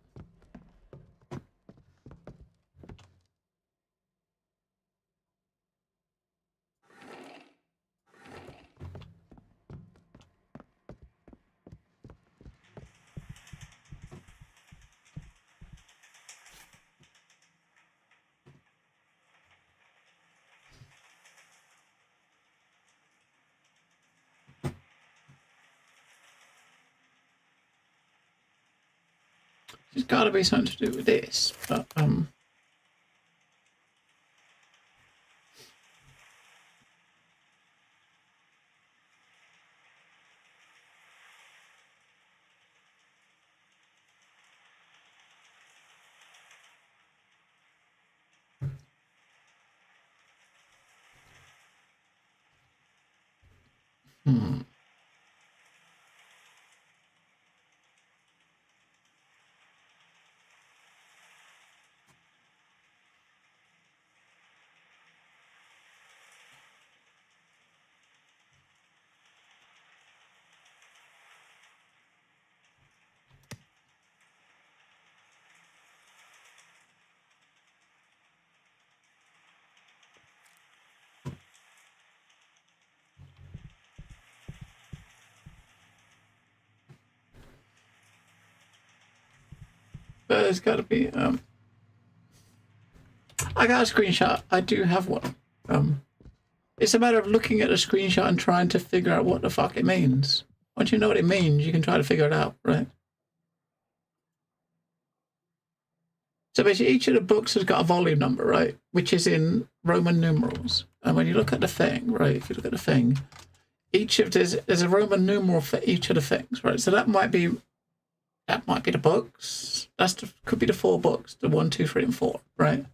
There's got to be something to do with this, but there's got to be I got a screenshot. I do have one. It's a matter of looking at a screenshot and trying to figure out what the fuck it means. Once you know what it means, you can try to figure it out, right? So basically, each of the books has got a volume number, right? Which is in Roman numerals. And when you look at the thing, right? If you look at the thing, there's a Roman numeral for each of the things, right? So that might be the books. Could be the 4 books, the 1, 2, 3, and 4, right?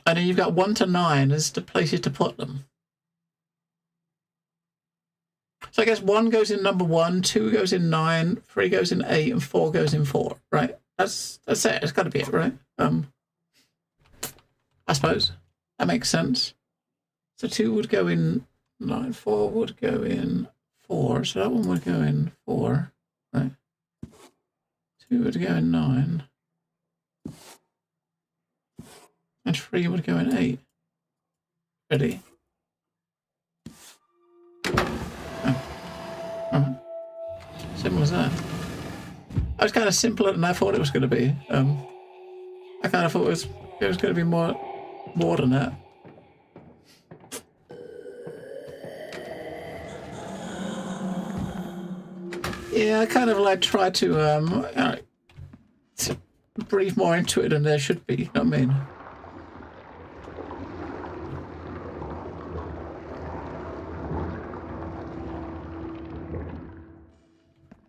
And then you've got 1 to 9 as the places to put them. So I guess 1 goes in number 1, 2 goes in 9, 3 goes in 8, and 4 goes in 4, right? That's it. It's got to be it, right? I suppose that makes sense. So 2 would go in 9, 4 would go in 4, so that one would go in 4, right? 2 would go in 9. And 3 would go in 8. Ready? Oh. Alright. Simple as that. I was kind of simpler than I thought it was going to be. I kind of thought it was going to be more than that. Yeah, I kind of like try to breathe more into it than there should be. You know what I mean?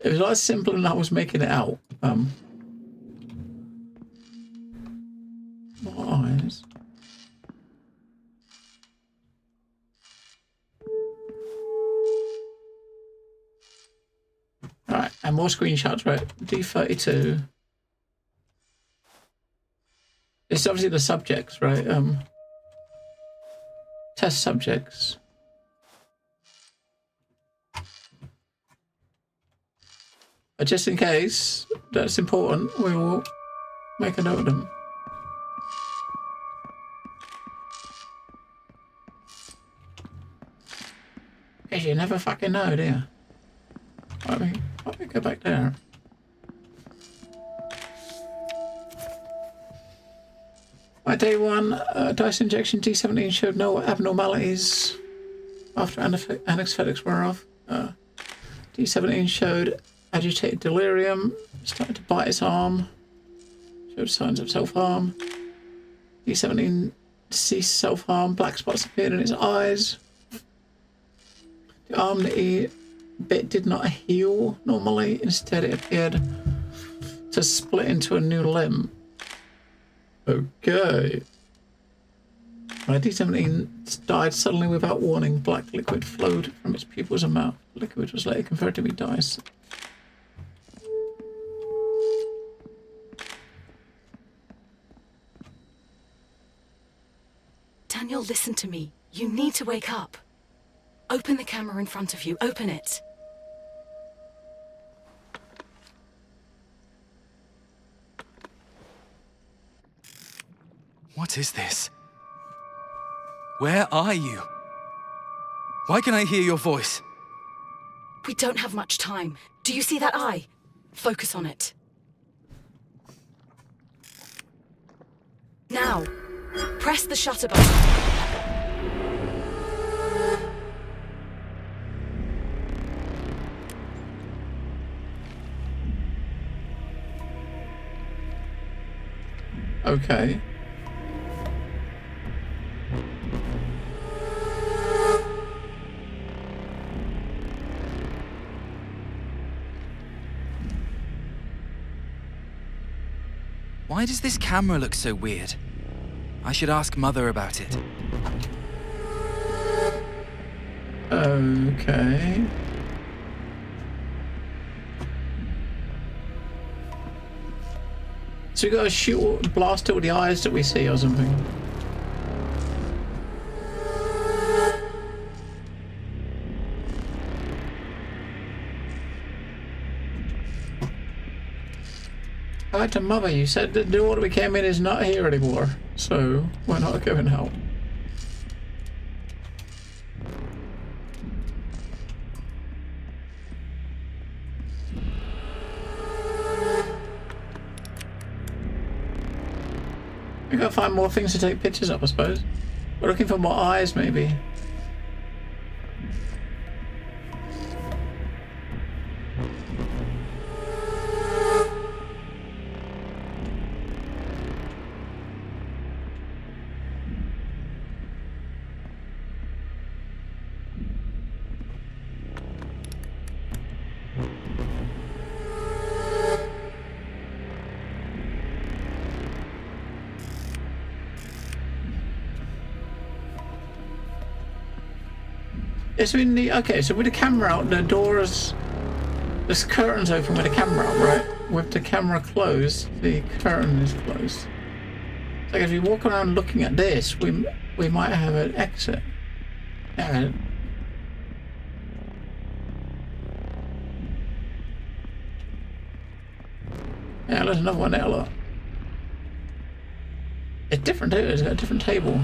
It was a lot simpler than I was making it out. More eyes. Alright, and more screenshots, right? D32. It's obviously the subjects, right? Test subjects. But just in case that's important, we will make a note of them. Guess you never fucking know, do you? Let me go back there. By day 1, dice injection D17 showed no abnormalities after anesthetics were off. D17 showed agitated delirium, started to bite his arm, showed signs of self-harm. D17 ceased self-harm, black spots appeared in his eyes. The arm that he bit did not heal normally, instead it appeared to split into a new limb. Okay. D17 died suddenly without warning. Black liquid flowed from its pupils and mouth. The liquid was later converted to be dice. Daniel, listen to me. You need to wake up. Open the camera in front of you. Open it. What is this? Where are you? Why can I hear your voice? We don't have much time. Do you see that eye? Focus on it. Now, press the shutter button. Okay. Why does this camera look so weird? I should ask Mother about it. Okay. So we gotta shoot, blast it with the eyes that we see or something. Hi to Mother, you said that the order we came in is not here anymore, so we're not going out. We gotta find more things to take pictures of, I suppose. We're looking for more eyes, maybe. Yes, we need, okay, so with the camera out, the doors, this curtain's open with the camera out, right? With the camera closed, the curtain is closed. So if we walk around looking at this, we might have an exit. Yeah. Yeah, there's another one there, look. It's different too, it's got a different table.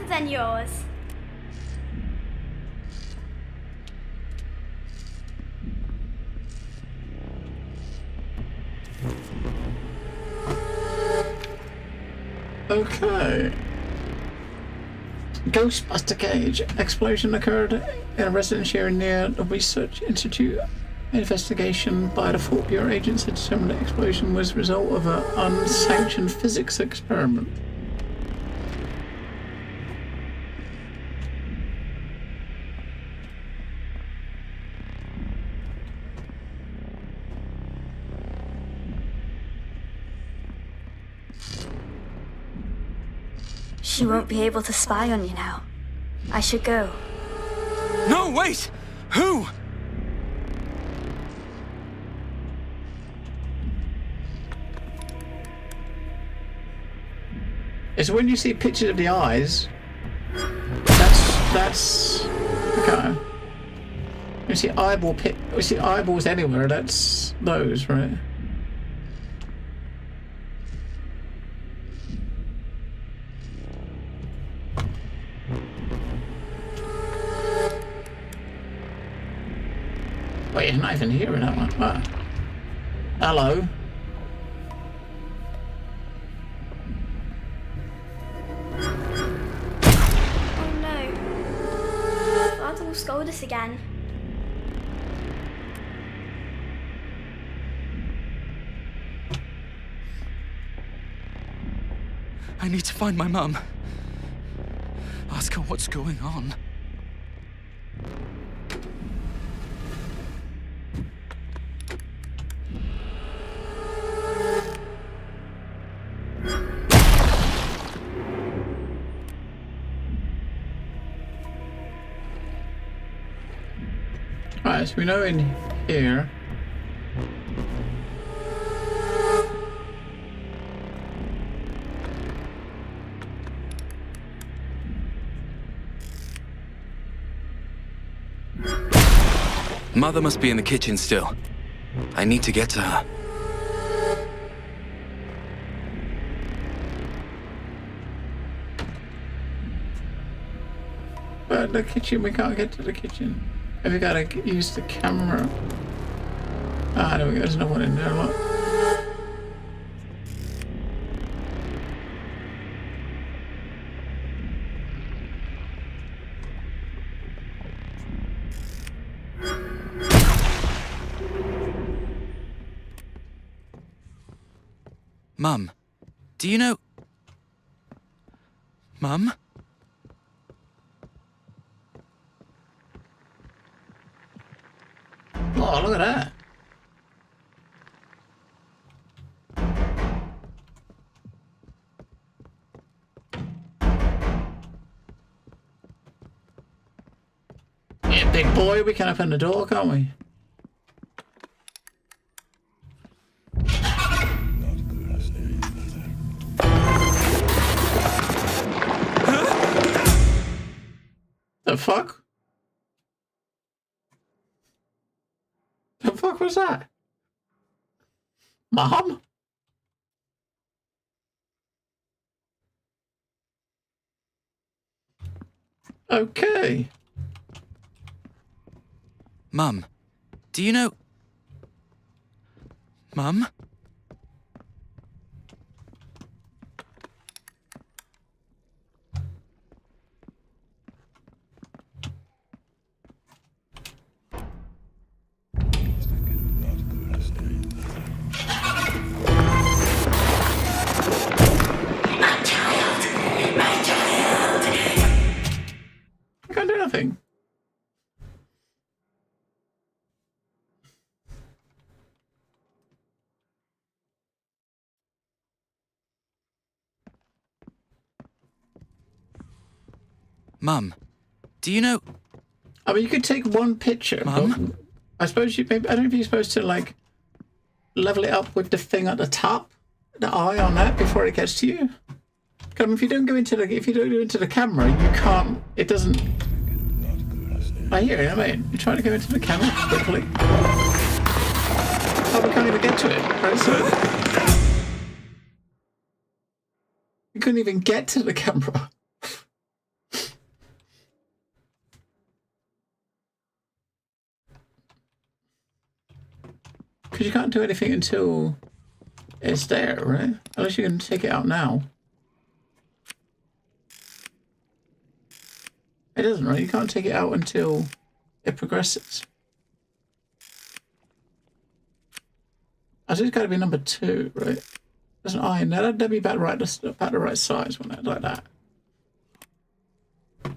Than yours. Okay. Ghostbuster cage. Explosion occurred in a residence area near the Research Institute. Investigation by the Fort Bureau agents had determined the explosion was the result of an unsanctioned physics experiment. She won't be able to spy on you now. I should go. No, wait! Who? It's when you see pictures of the eyes, That's okay. We see we see eyeballs anywhere. That's those, right? Wait, you're not even hearing that one. Oh. Hello. Oh no. Father will scold us again. I need to find my mum. Ask her what's going on. Right, so we know in here. Mother must be in the kitchen still. I need to get to her. But the kitchen, we can't get to the kitchen. And we gotta use the camera. Ah, there we go. There's no one in there. Look. Mum, do you know... Mum? Oh, look at that. Yeah, big boy, we can open the door, can't we? The fuck? The fuck was that? Mom? Okay. Mum, do you know... Mum? I can't do nothing. Mum, do you know... I mean, you could take one picture. Mum? I suppose you maybe, I don't know if you're supposed to, like, level it up with the thing at the top, the eye on that before it gets to you. Because I mean, if you don't go into the camera, you can't, it doesn't... I hear you, I mean, you're trying to go into the camera quickly. Oh, we can't even get to it, right? So... You couldn't even get to the camera. Because you can't do anything until it's there, right? Unless you can take it out now. It doesn't, right? You can't take it out until it progresses. I think it's got to be number 2, right? There's an eye in there. That'd be about the right size, wouldn't it? Like that.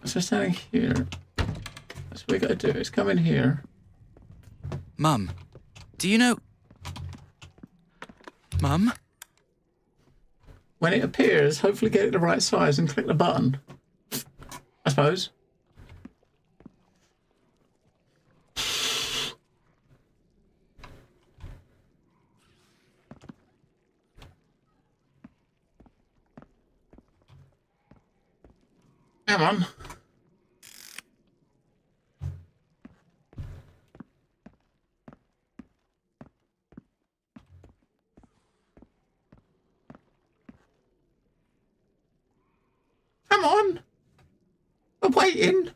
So standing here. That's what we got to do. Is come in here. Mum, do you know... Mum? When it appears, hopefully get it the right size and click the button. I suppose. Come on. We're waiting.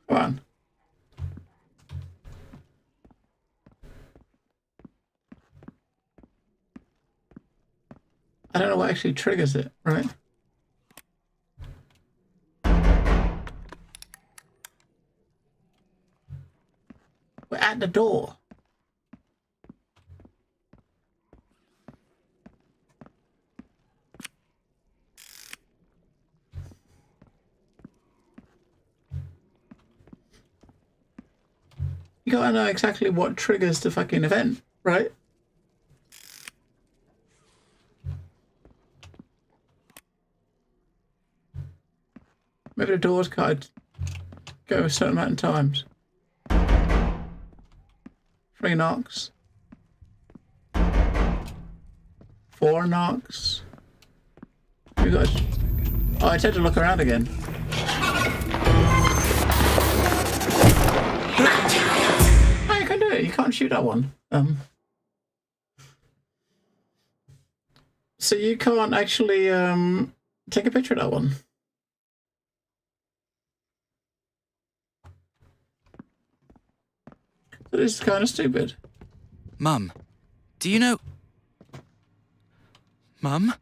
Come on. I don't know what actually triggers it, right? We're at the door. You gotta know exactly what triggers the fucking event, right? Maybe the doors gotta go a certain amount of times. 3 knocks. 4 knocks. You got. Oh, I had to look around again. Oh, you can do it. You can't shoot that one. So you can't actually take a picture of that one. So this is kind of stupid. Mum, do you know... Mum?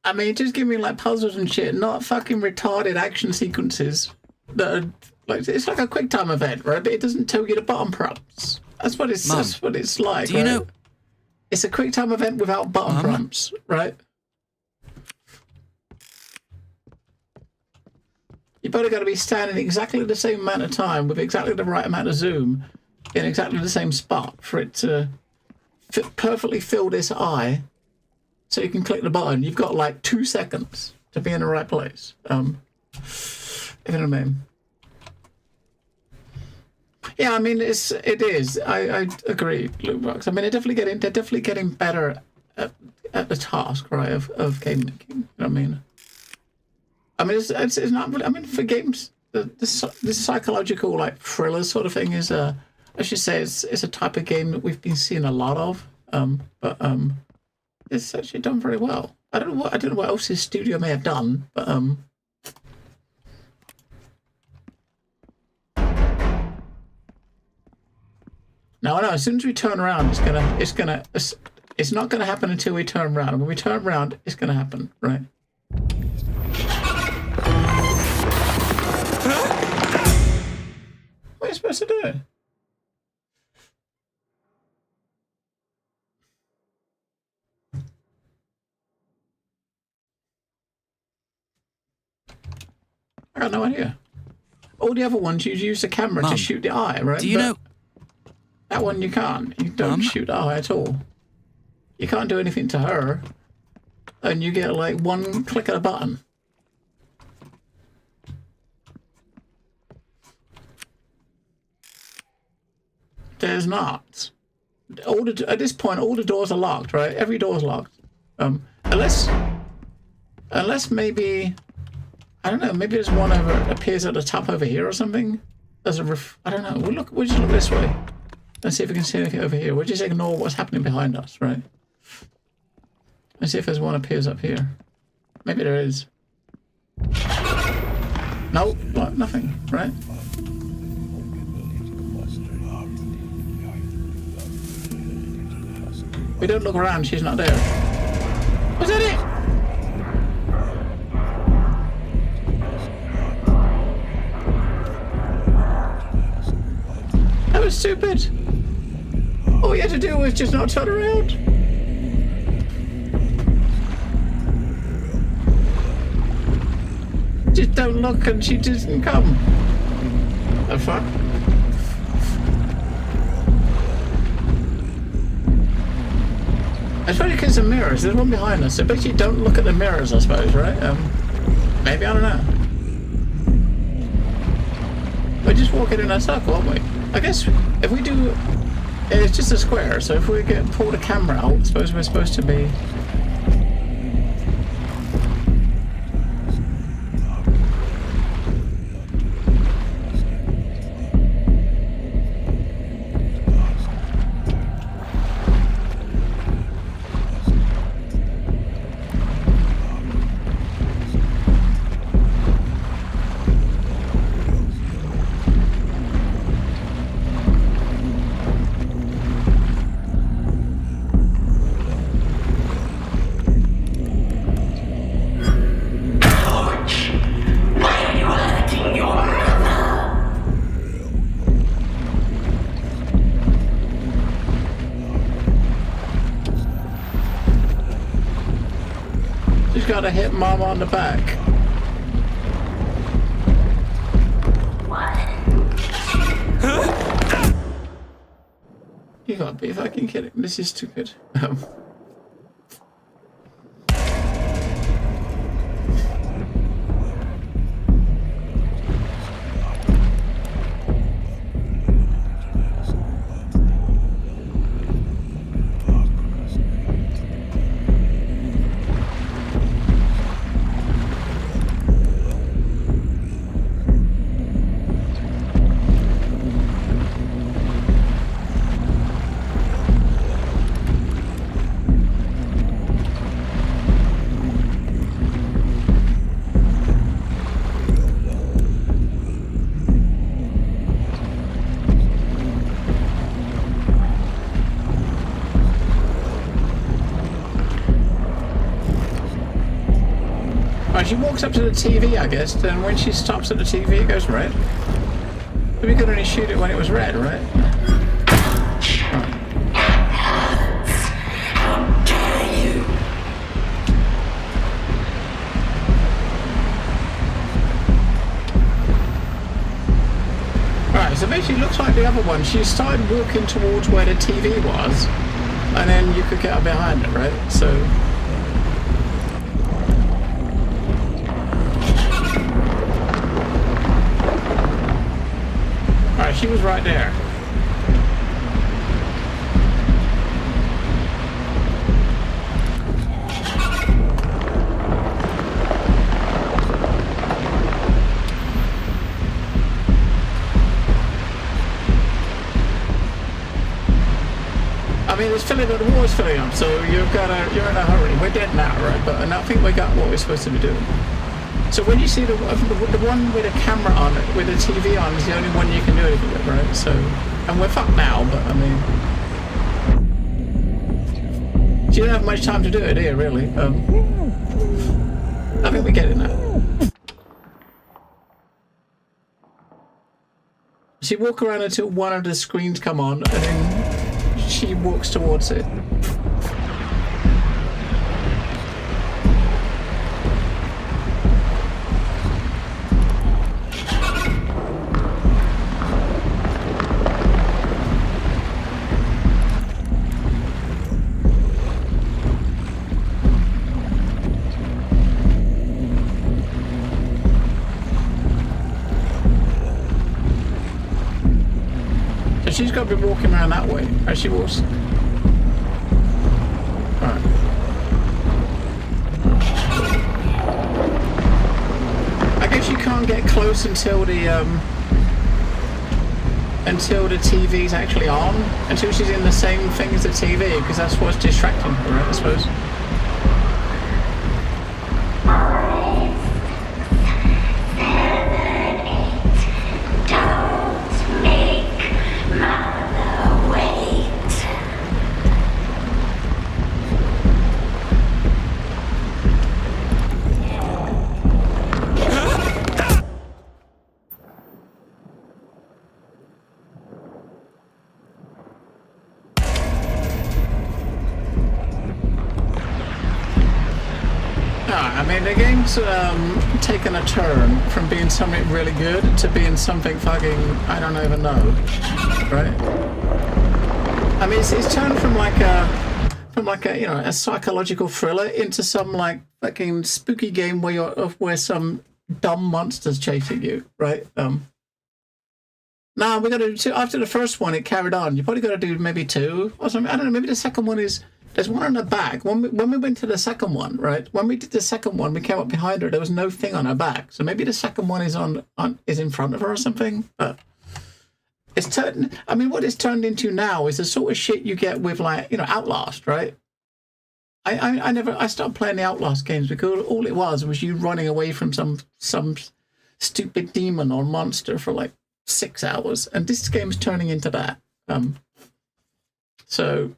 I mean, just give me like puzzles and shit, not fucking retarded action sequences that are like, it's like a quick time event, right? But it doesn't tell you the button prompts. That's what it's. Mum, that's what it's like. do you know? It's a quick time event without button prompts, right? You better got to be standing exactly the same amount of time with exactly the right amount of zoom in exactly the same spot for it to perfectly fill this eye. So you can click the button. You've got like 2 seconds to be in the right place. If you know what I mean. Yeah, I mean it is. I agree, Loot Box. I mean they're definitely getting better at the task, right, of game making. You know what I mean? I mean it's not really, I mean for games this psychological like thriller sort of thing is I should say it's a type of game that we've been seeing a lot of. It's actually done very well. I don't know what else his studio may have done, but now I know as soon as we turn around, it's not gonna happen until we turn around. And when we turn around, it's gonna happen, right? What are you supposed to do? I got no idea. All the other ones, you use the camera to shoot the eye, right? Do you know? That one you can't. You don't shoot the eye at all. You can't do anything to her. And you get like 1 click of a button. There's not. At this point, all the doors are locked, right? Every door is locked. Unless maybe... I don't know, maybe there's one over appears at the top over here or something. There's a I don't know. We'll just look this way and see if we can see anything over here. We'll just ignore what's happening behind us, right? And see if there's one appears up here. Maybe there is. Nope, nothing, right? We don't look around, she's not there. Was that it? That was stupid. All we had to do was just not turn around. Just don't look and she doesn't come. The fuck? Especially because the mirrors, there's one behind us, so basically don't look at the mirrors, I suppose, right? Maybe, I don't know. We're just walking in a circle, aren't we? I guess if we do, it's just a square, so if we pull the camera out, I suppose we're supposed to be... Gotta hit Mom on the back. You gotta be fucking kidding. This is stupid. She walks up to the TV, I guess, then when she stops at the TV, it goes red. But we could only shoot it when it was red, right? How dare you! Right, so basically it looks like the other one. She started walking towards where the TV was, and then you could get up behind it, right? So... she was right there. I mean, it's filling up, the water's filling up, so you're in a hurry. We're dead now, right? But I think we got what we're supposed to be doing. So when you see the one with a camera on it, with a TV on, is the only one you can do anything with, right? So, and we're fucked now, but I mean... So you don't have much time to do it, do you, really? I think we get it now. So you walk around until one of the screens come on, and then she walks towards it. She's got to be walking around that way as she walks. Alright. I guess you can't get close until the TV's actually on, until she's in the same thing as the TV, because that's what's distracting her, right, I suppose. I mean, the game's taken a turn from being something really good to being something fucking, I don't even know, right? I mean, it's turned from like a from like a psychological thriller into some like fucking spooky game where some dumb monster's chasing you, right? Now we got to do after the first one. It carried on. You probably got to do maybe 2 or something. I don't know. Maybe the second one is there's one on the back. When we went to the second one, right? When we did the second one, we came up behind her. There was no thing on her back. So maybe the second one is is in front of her or something. But it's turned. I mean, what it's turned into now is the sort of shit you get with like Outlast, right? I stopped playing the Outlast games because all it was you running away from some stupid demon or monster for like 6 hours, and this game's turning into that. So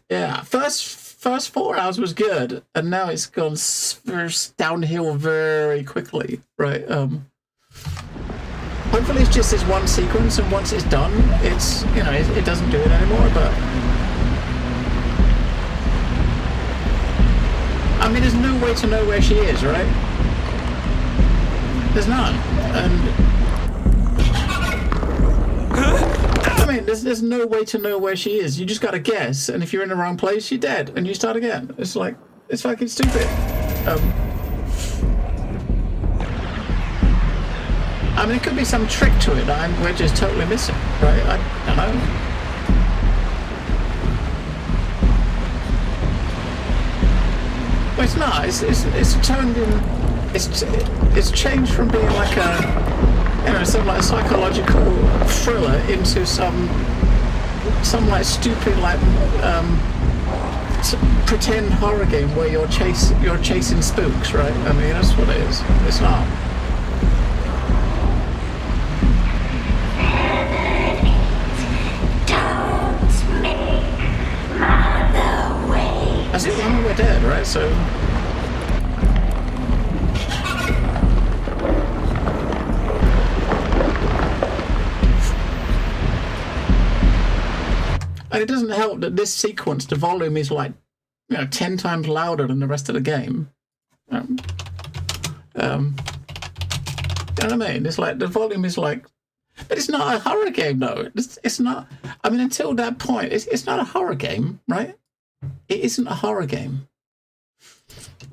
yeah, first 4 hours was good, and now it's gone downhill very quickly, right? Hopefully it's just this one sequence, and once it's done, it's it doesn't do it anymore. But I mean, there's no way to know where she is, right? There's none, and I mean, there's no way to know where she is. You just got to guess, and if you're in the wrong place, you're dead, and you start again. It's fucking stupid. I mean, it could be some trick to it that we're just totally missing, right? I don't know. Well, it's not. It's turned in. It's changed from being like some like psychological thriller into some like stupid like pretend horror game where you're chasing spooks, right? I mean, that's what it is. It's not. That's it. I mean, we're dead, right? So. And it doesn't help that this sequence, the volume is like, 10 times louder than the rest of the game. You know what I mean? It's like the volume is like, but it's not a horror game though. It's not. I mean, until that point, it's not a horror game, right? It isn't a horror game.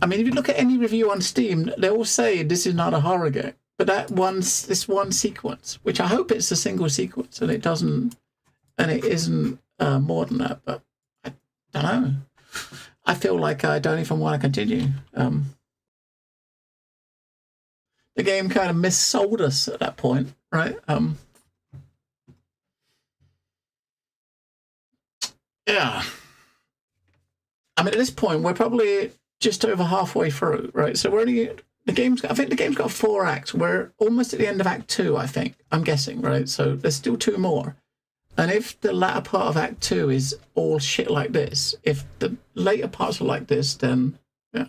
I mean, if you look at any review on Steam, they all say this is not a horror game. But this one sequence, which I hope it's a single sequence, and it isn't more than that. But I don't know. I feel like I don't even want to continue. The game kind of missold us at that point, right? Yeah. I mean, at this point, we're probably just over halfway through, right? So I think the game's got 4 acts. We're almost at the end of Act 2, I think. I'm guessing, right? So there's still 2 more. And if the latter part of Act 2 is all shit like this, if the later parts are like this, then yeah.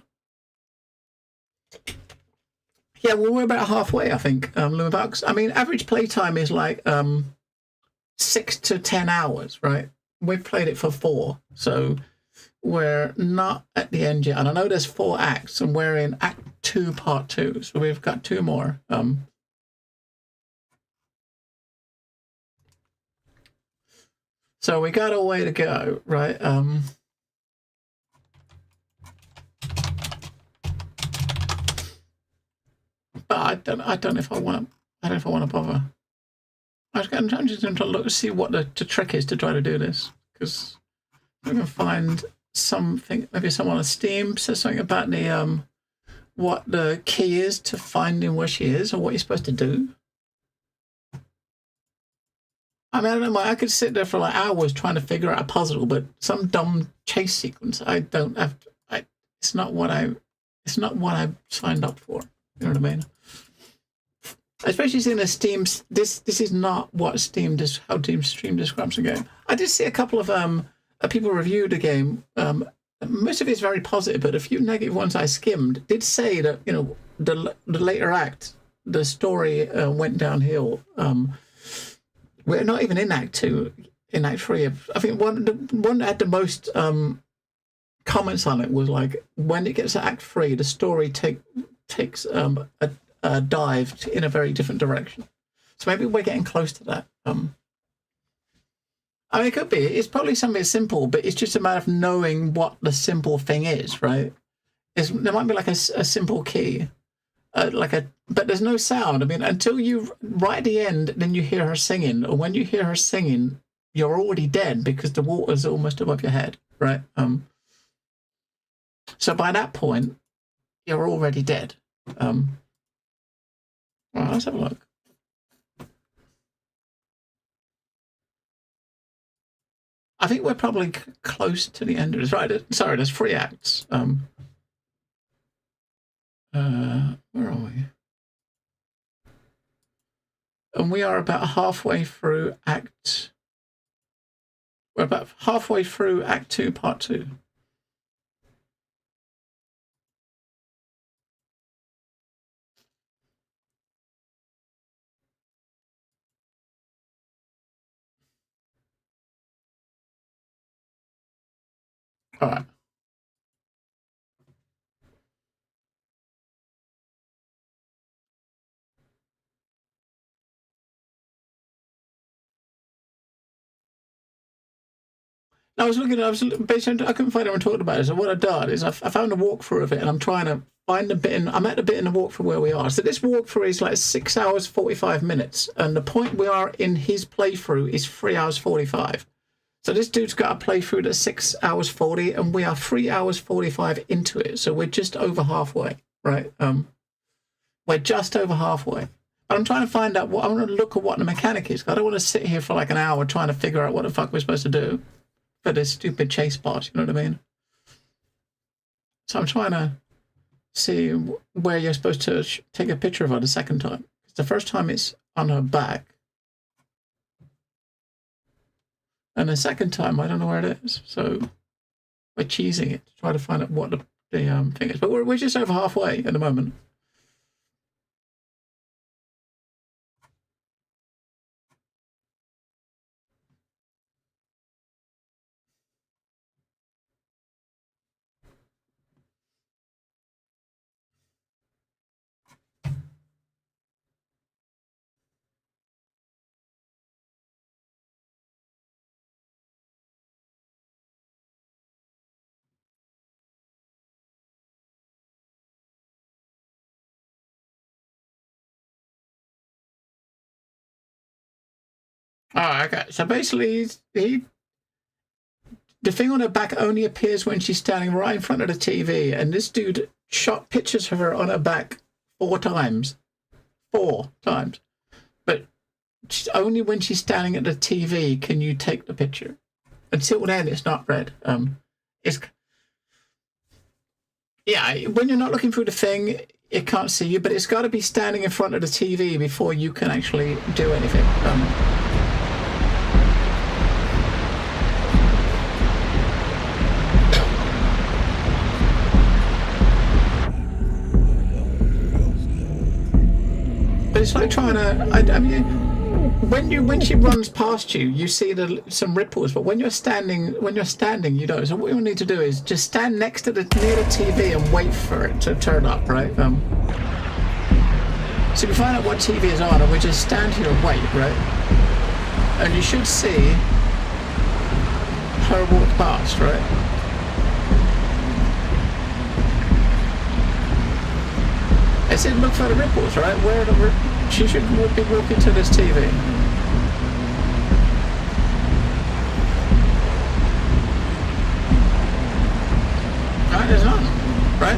Yeah, well, we're about halfway, I think, Lumabugs. I mean, average playtime is like 6 to 10 hours, right? We've played it for 4, so we're not at the end yet. And I know there's 4 acts, and we're in Act 2, Part 2, so we've got 2 more. So we got a way to go, right? But I don't know if I want to bother. I'm just going to look see what the trick is to try to do this, because I'm going to find something. Maybe someone on Steam says something about the what the key is to finding where she is, or what you're supposed to do. I mean, I don't know. I could sit there for like hours trying to figure out a puzzle, but some dumb chase sequence, I don't have. It's not what I signed up for. You know what I mean? Especially seeing the Steam. This is not what Steam how Steam describes the game. I did see a couple of people review the game. Most of it's very positive, but a few negative ones I skimmed did say that the later act, the story went downhill. We're not even in Act 2, in Act 3. I think the one that had the most comments on it was like, when it gets to Act 3, the story takes a dive in a very different direction. So maybe we're getting close to that. I mean, it could be. It's probably something simple, but it's just a matter of knowing what the simple thing is, right? There might be like a simple key, but there's no sound. I mean, until you right at the end, then you hear her singing, or when you hear her singing, you're already dead because the water's almost above your head, right? So by that point, you're already dead. Well, let's have a look. I think we're probably close to the end of this. Right, sorry, there's 3 acts. Where are we? And we are about halfway through Act... We're about halfway through Act 2, Part 2. All right. I couldn't find anyone talking about it. So what I've done is I found a walkthrough of it, and I'm trying to find the bit. I'm at the bit in the walkthrough where we are. So this walkthrough is like 6 hours 45 minutes, and the point we are in his playthrough is 3 hours 45. So this dude's got a playthrough that's 6 hours 40, and we are 3 hours 45 into it. So we're just over halfway, right? We're just over halfway. But I'm trying to find out I want to look at what the mechanic is. I don't want to sit here for like an hour trying to figure out what the fuck we're supposed to do for this stupid chase part, you know what I mean? So I'm trying to see where you're supposed to take a picture of her the second time. The first time it's on her back. And the second time, I don't know where it is. So we're cheesing it to try to find out what the thing is. But we're just over halfway at the moment. Oh, okay. So basically, the thing on her back only appears when she's standing right in front of the TV, and this dude shot pictures of her on her back 4 times. 4 times. But only when she's standing at the TV can you take the picture. Until then, it's not red. Yeah, when you're not looking through the thing, it can't see you, but it's got to be standing in front of the TV before you can actually do anything. But it's like trying to. I mean, when she runs past you, you see some ripples. But when you're standing, you don't. So what you need to do is just stand near the TV and wait for it to turn up, right? So we find out what TV is on, and we just stand here and wait, right? And you should see her walk past, right? I said look for the ripples, right? Where are the she should be walking to this TV. Right, there's none, right?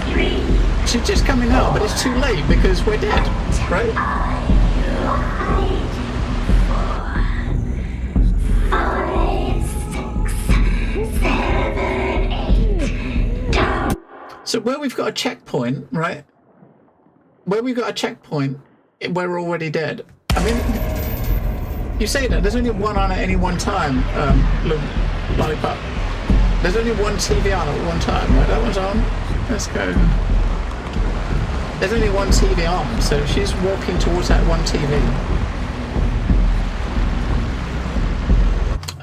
1, 2, 3. She's just coming out, but it's too late because we're dead, right? 5, 6, 7, 8. So where we've got a checkpoint, right? Where we've got a checkpoint, we're already dead. I mean, you say that there's only one on at any one time, Lollipop. There's only one TV on at one time, right? That one's on. Let's go. There's only one TV on, so she's walking towards that one TV.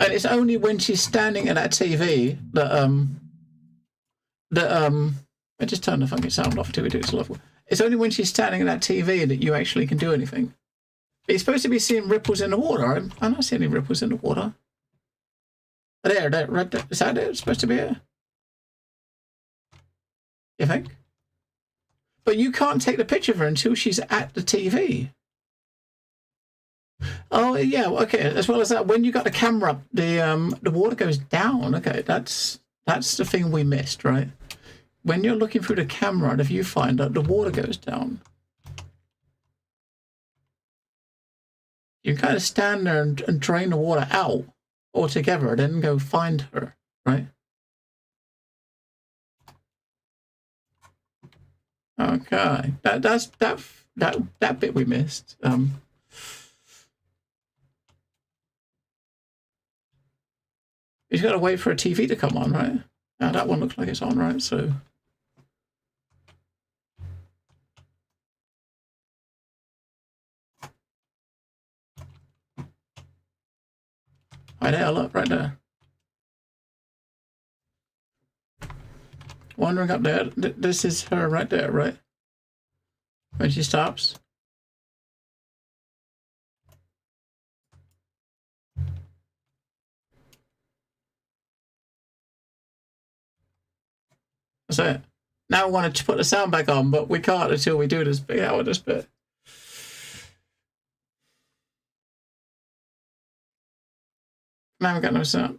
And it's only when she's standing at that TV that I just turn the fucking sound off until we do this level. It's only when she's standing at that TV that you actually can do anything. You're supposed to be seeing ripples in the water. I'm not seeing any ripples in the water. There, right there. Is that it? It's supposed to be it? You think? But you can't take the picture of her until she's at the TV. Oh yeah, okay. As well as that, when you got the camera up, the water goes down. Okay, that's the thing we missed, right? When you're looking through the camera, the viewfinder, the water goes down. You kind of stand there and drain the water out altogether, then go find her, right? Okay, that bit we missed. You just got to wait for a TV to come on, right? Now that one looks like it's on, right? So. Right there, look, right there. Wandering up there. This is her right there, right? When she stops. That's it. Now I wanted to put the sound back on, but we can't until we do this bit. Out of this bit. Now we got no sound.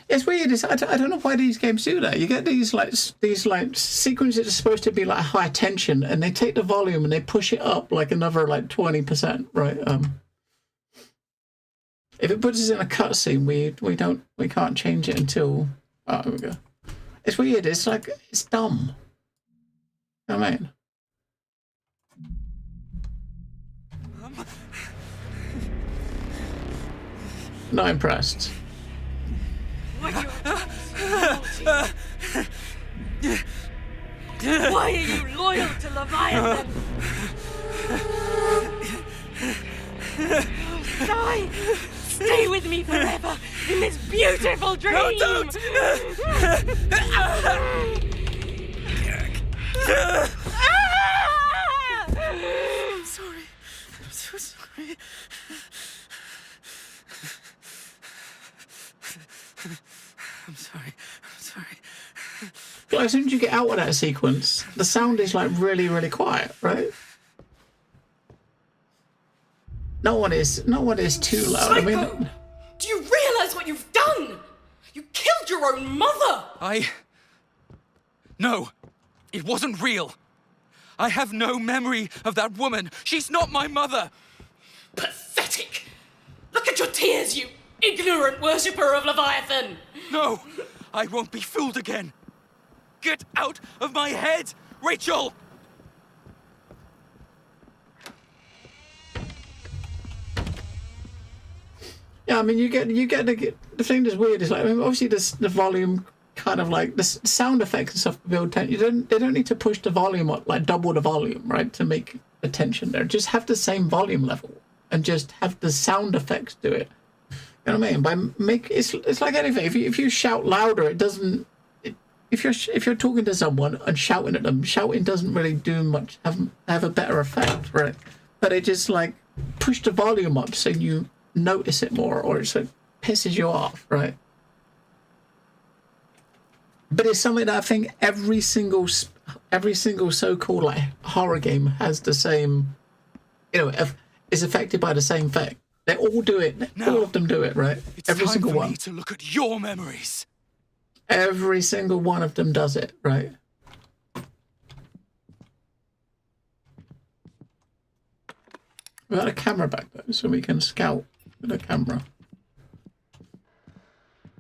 It's weird. I don't know why these games do that. You get these sequences that are supposed to be like high tension, and they take the volume and they push it up like another like 20%, right? If it puts us in a cutscene, we can't change it until. Oh, here we go. It's weird. It's like it's dumb. You know what I mean? Not impressed. Why are you loyal to Leviathan? Die! Stay with me forever in this beautiful dream! No, don't! I'm sorry. I'm so sorry. I'm sorry. Like, as soon as you get out of that sequence, the sound is like really, really quiet, right? No one is too loud. Psycho! I mean, Do you realize what you've done? You killed your own mother! No, it wasn't real. I have no memory of that woman. She's not my mother. Pathetic! Look at your tears, you ignorant worshipper of Leviathan! No, I won't be fooled again. Get out of my head, Rachel! yeah, I mean, you get the thing that's weird is like, I mean, obviously the volume kind of like the sound effects and stuff build tension. They don't need to push the volume up like double the volume, right, to make the tension there. Just have the same volume level and just have the sound effects do it. You know what I mean? It's like anything. If you shout louder, it doesn't. If you're talking to someone and shouting at them, shouting doesn't really do much. Have a better effect, right? But it just like push the volume up so you notice it more, or it like pisses you off, right? But it's something that I think every single so-called like horror game has the same, is affected by the same thing. They all do it. Now, all of them do it, right? It's every time single for one. me to look at your memories. Every single one of them does it, right? We got a camera back though, so we can scout with the camera.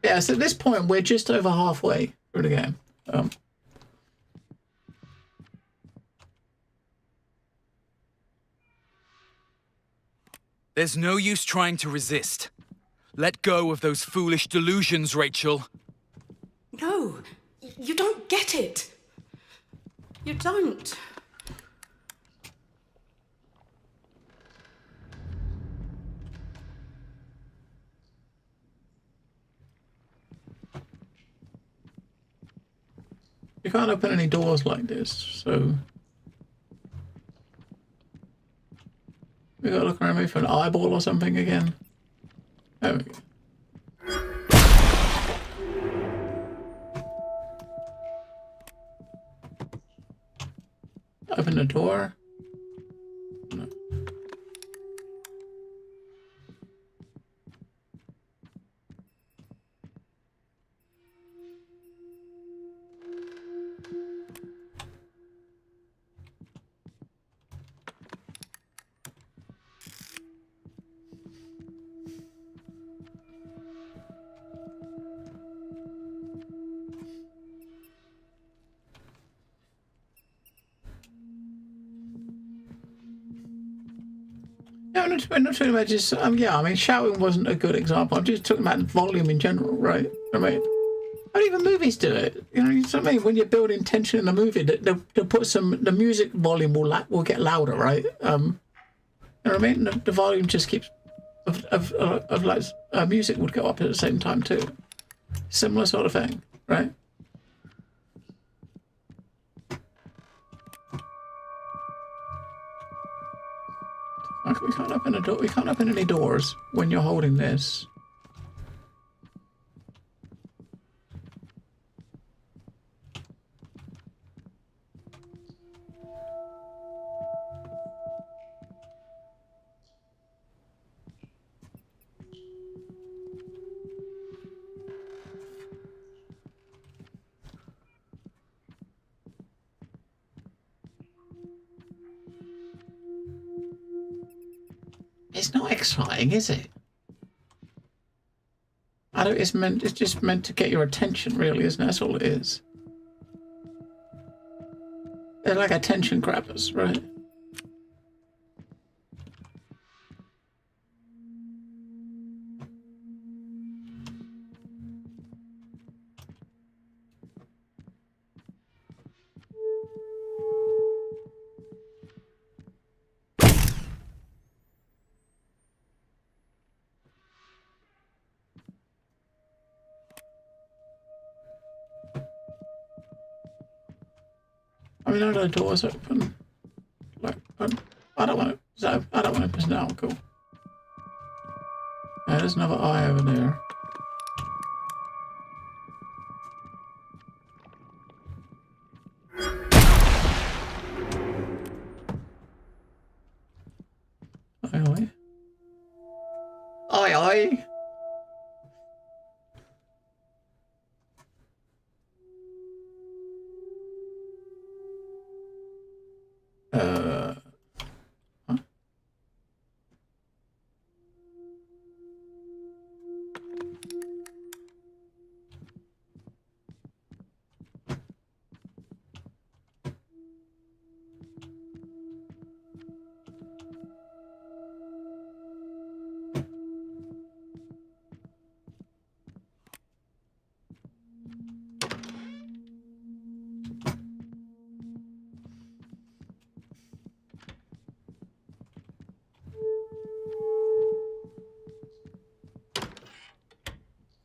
Yeah, so at this point we're just over halfway through the game. There's no use trying to resist. Let go of those foolish delusions, Rachel. No, you don't get it. You don't. You can't open any doors like this, so we gotta look around Maybe for an eyeball or something again. There we go. Open the door. No. No, I'm not talking about just, yeah, I mean, shouting wasn't a good example. I'm just talking about volume in general, right? I mean, not even movies do it. You know what I mean? When you're building tension in a movie, they'll put the music volume will get louder, right? You know what I mean? The volume just keeps, of like, music would go up at the same time too. Similar sort of thing, right? We can't open a door. We can't open any doors when you're holding this. It's not exciting, is it? I don't. It's just meant to get your attention, really, isn't it? That's all it is. They're like attention grabbers, right? I mean, are the doors open? Like, I don't want to. I don't want to press now. Cool. Yeah, there's another eye over there. Aye, aye. Aye, aye. Huh?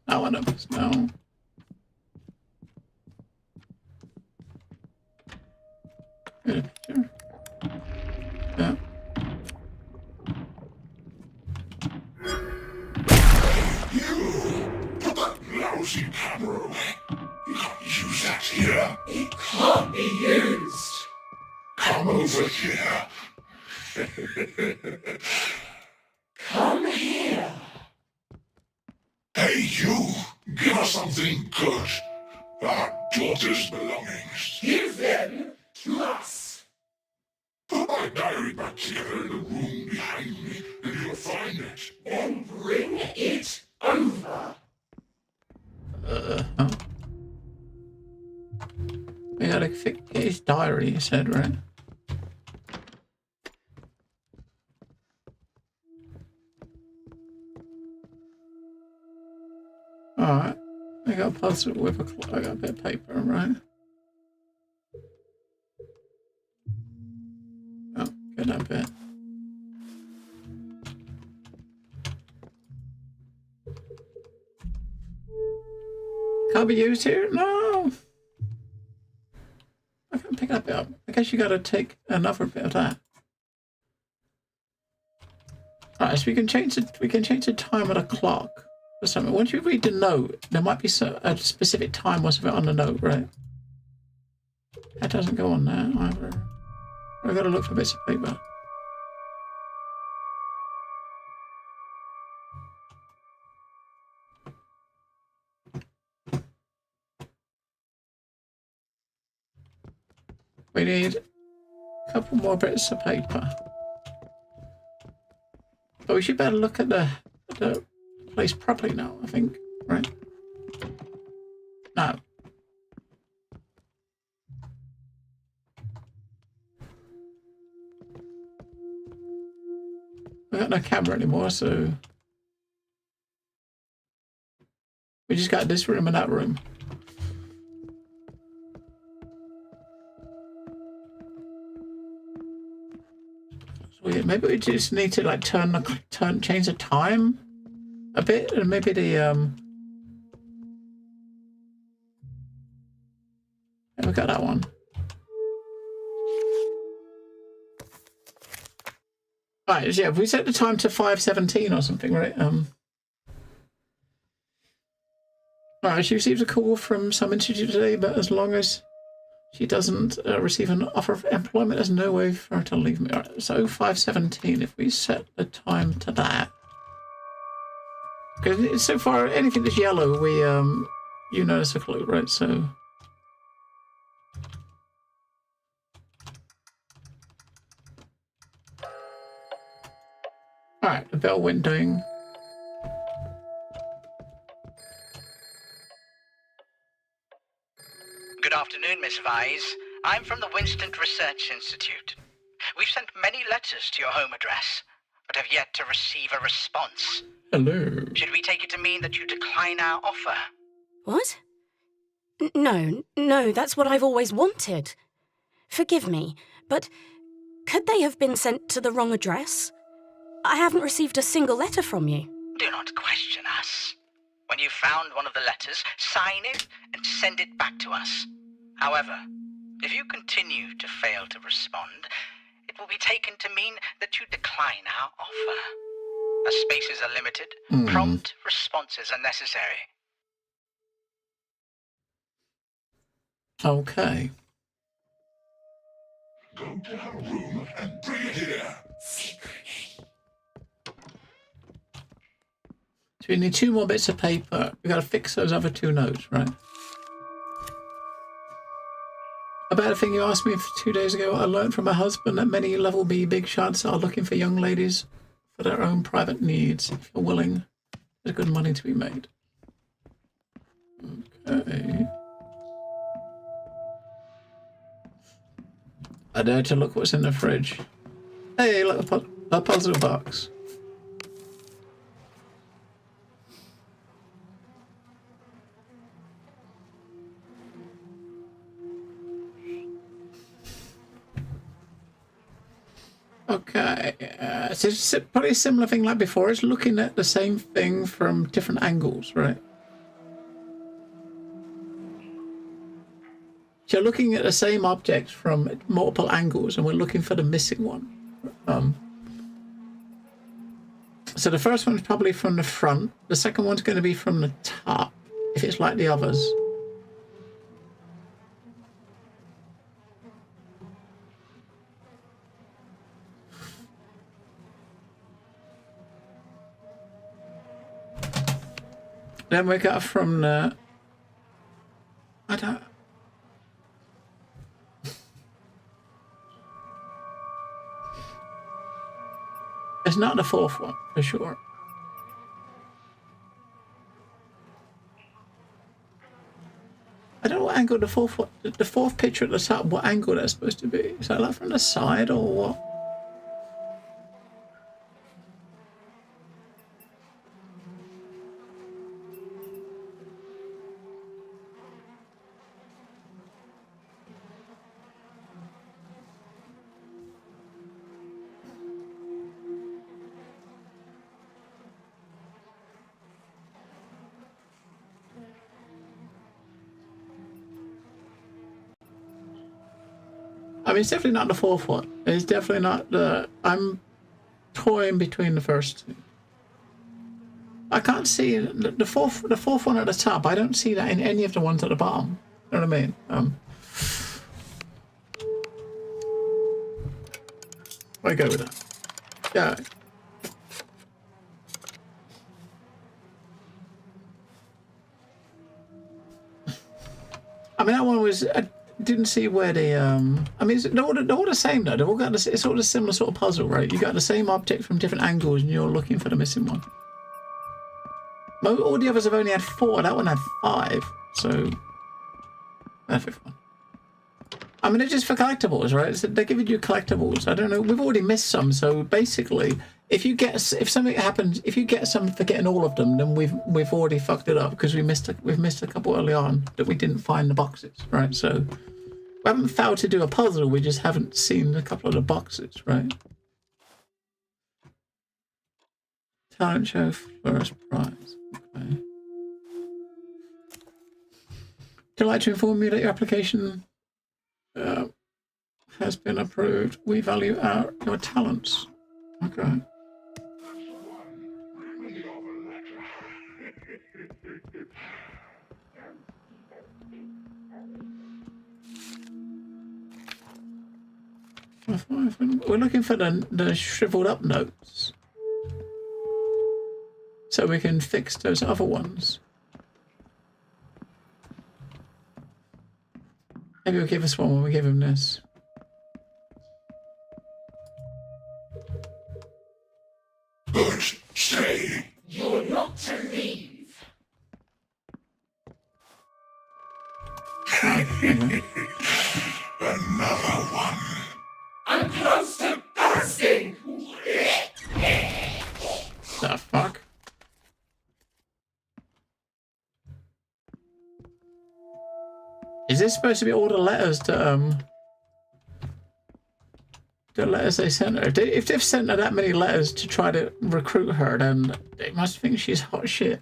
I want to press no. Get a picture. Yeah. Put that lousy camera away. You can't use that here. It can't be used. Come over here. Come here. Hey, you! Give us something good. Our daughter's belongings. Give them to us. Put my diary back together in the room behind me, and you'll find it. Then bring it over. Huh? We gotta get his diary, you said, right? Alright. I got a puzzle with I got a bit of paper, right? Oh, get that bit. Can't be used here? No! I can't pick that bit up. I guess you gotta take another bit of that. Right, so we can change the time of the clock or something. Once you read the note, there might be a specific time or something on the note, right? That doesn't go on there either. I've got to look for bits of paper. We need a couple more bits of paper. But we should better look at the place properly now, I think, right? No. We got no camera anymore, so we just got this room and that room. Maybe we just need to like change the time a bit, and maybe the yeah, we got that one. Right, yeah, if we set the time to 5:17 or something, right? Right, she receives a call from some institute today, but as long as she doesn't receive an offer of employment, there's no way for her to leave me. Right, so 5:17, if we set the time to that. Because so far, anything that's yellow, we, you notice a clue, right? So. Alright, the bell went ding. Good afternoon, Miss Vise. I'm from the Winston Research Institute. We've sent many letters to your home address, but have yet to receive a response. Hello. Should we take it to mean that you decline our offer? What? No, that's what I've always wanted. Forgive me, but could they have been sent to the wrong address? I haven't received a single letter from you. Do not question us. When you've found one of the letters, sign it and send it back to us. However, if you continue to fail to respond, it will be taken to mean that you decline our offer. As spaces are limited, prompt responses are necessary. Okay. Go to her room and bring it here. So we need 2 more bits of paper. We've got to fix those other 2 notes, right? About a thing you asked me 2 days ago, I learned from my husband that many level B big shots are looking for young ladies for their own private needs. If you're willing, there's good money to be made. Okay. I dare to look what's in the fridge. Hey, look, a puzzle box. Okay, so it's probably a similar thing like before. It's looking at the same thing from different angles, right? So you're looking at the same object from multiple angles, and we're looking for the missing one. So the first one's probably from the front. The second one's going to be from the top, if it's like the others. Then we got from the... I don't... It's not the fourth one, for sure. I don't know what angle the fourth one... The fourth picture at the top, what angle that's supposed to be. Is that like from the side or what? I mean, it's definitely not the fourth one. It's definitely not the... I'm toying between the first two. I can't see the fourth one at the top. I don't see that in any of the ones at the bottom. You know what I mean? I go with that. Yeah. I mean, that one was. I didn't see where the. I mean, they're all the same though. They've all got it's all a similar sort of puzzle, right? You got the same object from different angles, and you're looking for the missing one. All the others have only had 4. That one had 5. So, that fifth one. I mean, they're just for collectibles, right? So they're giving you collectibles. I don't know. We've already missed some. So basically, if something happens, if you get some for getting all of them, then we've already fucked it up because we've missed a couple early on that we didn't find the boxes, right? So we haven't failed to do a puzzle. We just haven't seen a couple of the boxes, right? Talent show first prize. Okay. Would you like to inform you that your application has been approved? We value your talents. Okay. We're looking for the shriveled up notes so we can fix those other ones. Maybe he'll give us one when we give him this. Good. Stay. You're not to leave. Another one. I'm close to bursting. The fuck? Is this supposed to be all the letters to the letters they sent her? If they've sent her that many letters to try to recruit her, then they must think she's hot shit.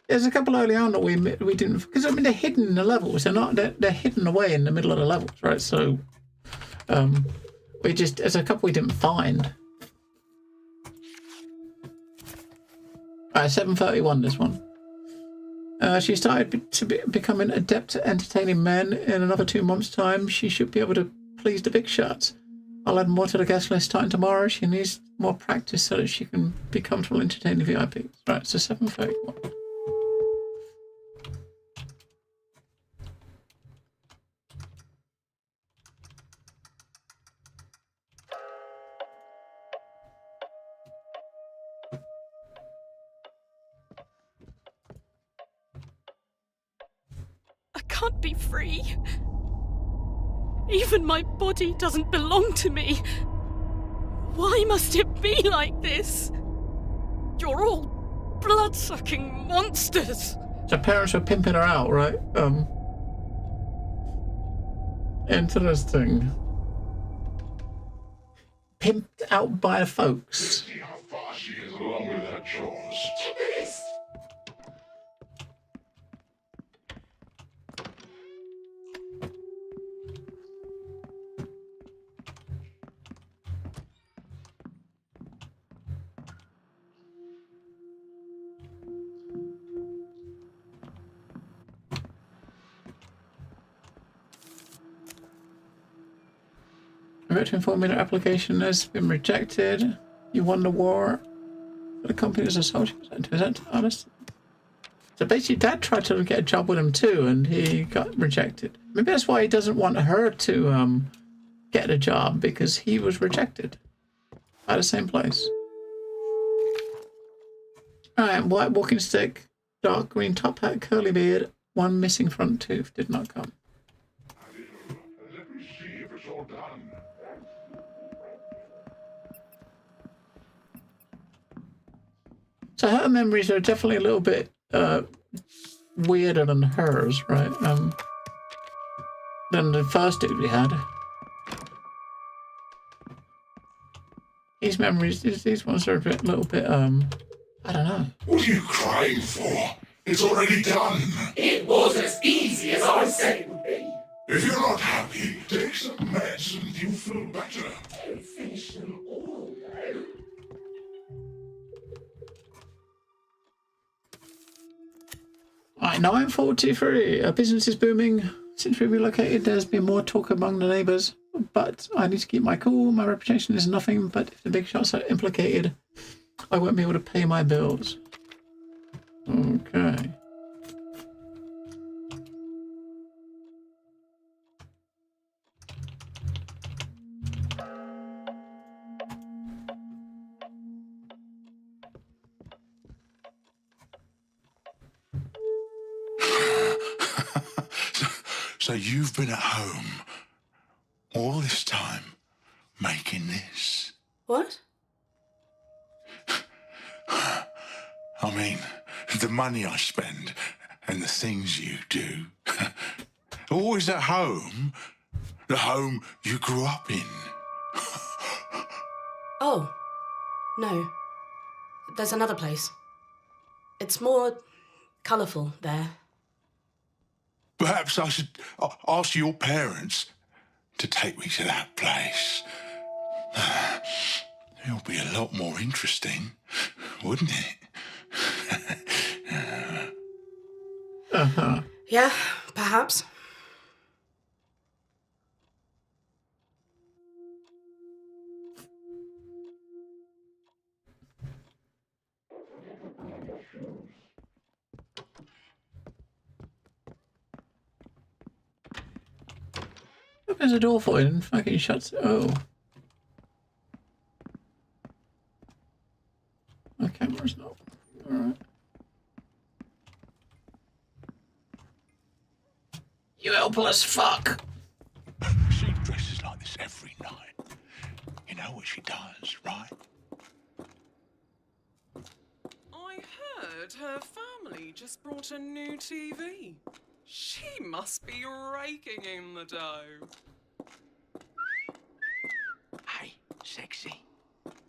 There's a couple early on that we didn't, because I mean they're hidden in the levels. They're hidden away in the middle of the levels, right? So there's a couple we didn't find. Alright, 7:31 this one. She started to become an adept at entertaining men. In another 2 months' time, she should be able to please the big shots. I'll add more to the guest list starting tomorrow. She needs more practice so that she can be comfortable entertaining VIPs. Right, so 7:31. Can't be free. Even my body doesn't belong to me. Why must it be like this? You're all blood-sucking monsters. So parents were pimping her out, right? Interesting. Pimped out by the folks. See how far she is along with her chores. I wrote to inform me that application has been rejected. You won the war for the company as a soldier. Is that honest? So basically Dad tried to get a job with him too and he got rejected. Maybe that's why he doesn't want her to get a job, because he was rejected by the same place. Alright, white walking stick, dark green top hat, curly beard, one missing front tooth, did not come. Let me see if it's all done. So her memories are definitely a little bit weirder than hers, right? Than the first dude we had. These memories, these ones are a little bit, I don't know. What are you crying for? It's already done. It was as easy as I said it would be. If you're not happy, take some meds and you'll feel better. Finish them all, though. Right, 9:43. Business is booming. Since we relocated, there's been more talk among the neighbours. But I need to keep my cool. My reputation is nothing, but if the big shots are implicated, I won't be able to pay my bills. Okay. So you've been at home all this time making this? What? I mean, the money I spend and the things you do. Always at home. The home you grew up in. Oh, no. There's another place. It's more colourful there. Perhaps I should ask your parents to take me to that place. It'll be a lot more interesting, wouldn't it? Yeah, perhaps. Opens the door for it and fucking shuts it. Oh. The camera's not. Alright. You helpless fuck! She dresses like this every night. You know what she does, right? I heard her family just brought a new TV. She must be raking in the dough. Hey, sexy.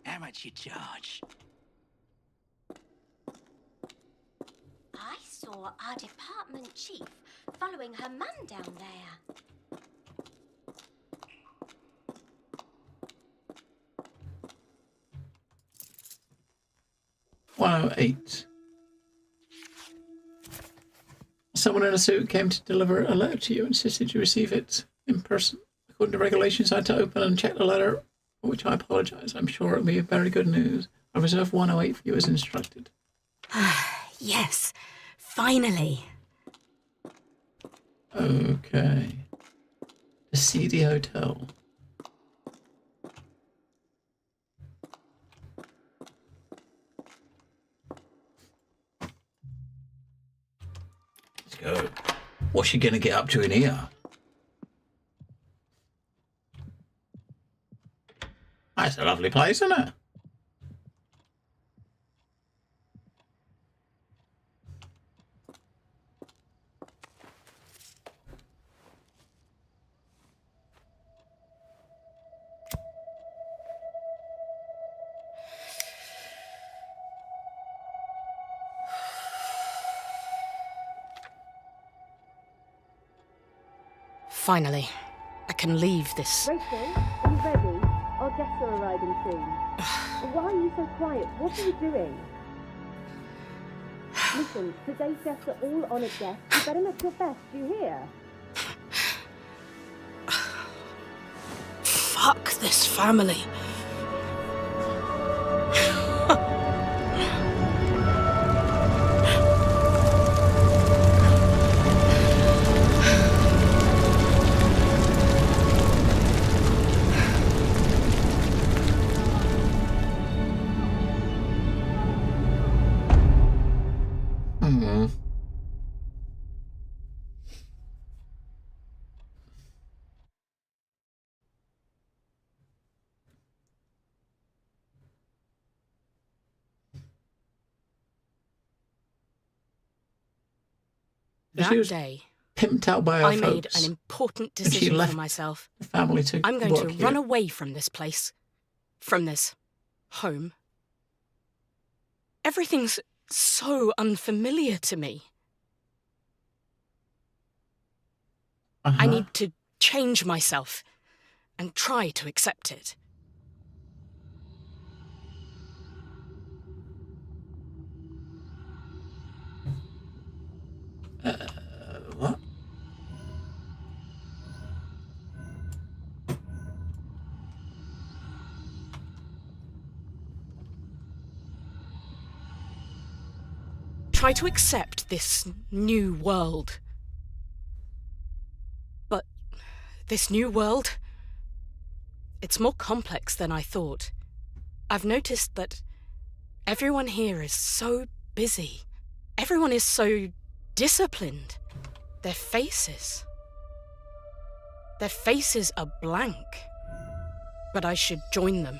How much you charge? I saw our department chief following her man down there. 108. Someone in a suit came to deliver a letter to you and insisted you receive it in person. According to regulations, I had to open and check the letter, for which I apologise. I'm sure it'll be very good news. I reserve 108 for you as instructed. Yes, finally. Okay. The seedy hotel. Let's go. What's she gonna get up to in here? That's a lovely place, isn't it? Finally, I can leave this. Rachel, are you ready? Our guests are arriving soon. Why are you so quiet? What are you doing? Listen, today's guests are all honoured guests. You better look your best, do you hear? Fuck this family. That day, pimped out by her I made folks. an important And she decision left for myself. the family to I'm going to work run here. away from this place, from this home. Everything's so unfamiliar to me. I need to change myself and try to accept it. What? Try to accept this new world. But this new world, it's more complex than I thought. I've noticed that everyone here is so busy. Everyone is so disciplined. Their faces are blank. But I should join them.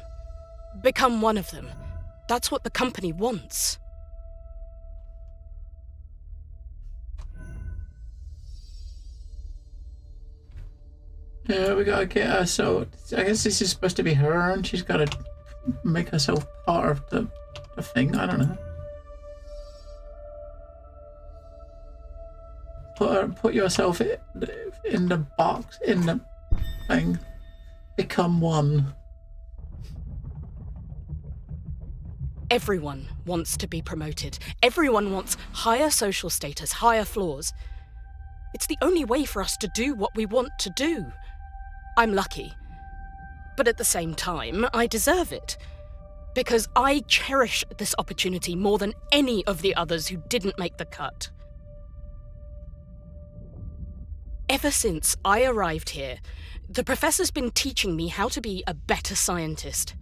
Become one of them. That's what the company wants. Yeah, we gotta get her, so I guess this is supposed to be her and she's gotta make herself part of the thing, I don't know. Put yourself in the box, in the thing. Become one. Everyone wants to be promoted. Everyone wants higher social status, higher floors. It's the only way for us to do what we want to do. I'm lucky. But at the same time, I deserve it. Because I cherish this opportunity more than any of the others who didn't make the cut. Ever since I arrived here, the professor's been teaching me how to be a better scientist.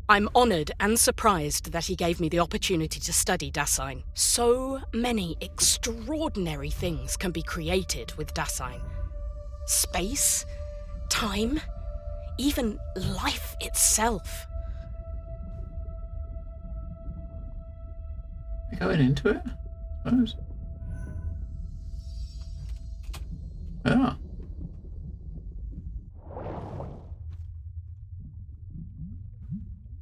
I'm honoured and surprised that he gave me the opportunity to study Dasein. So many extraordinary things can be created with Dasein. Space, time, even life itself. You're going into it, I suppose. Yeah.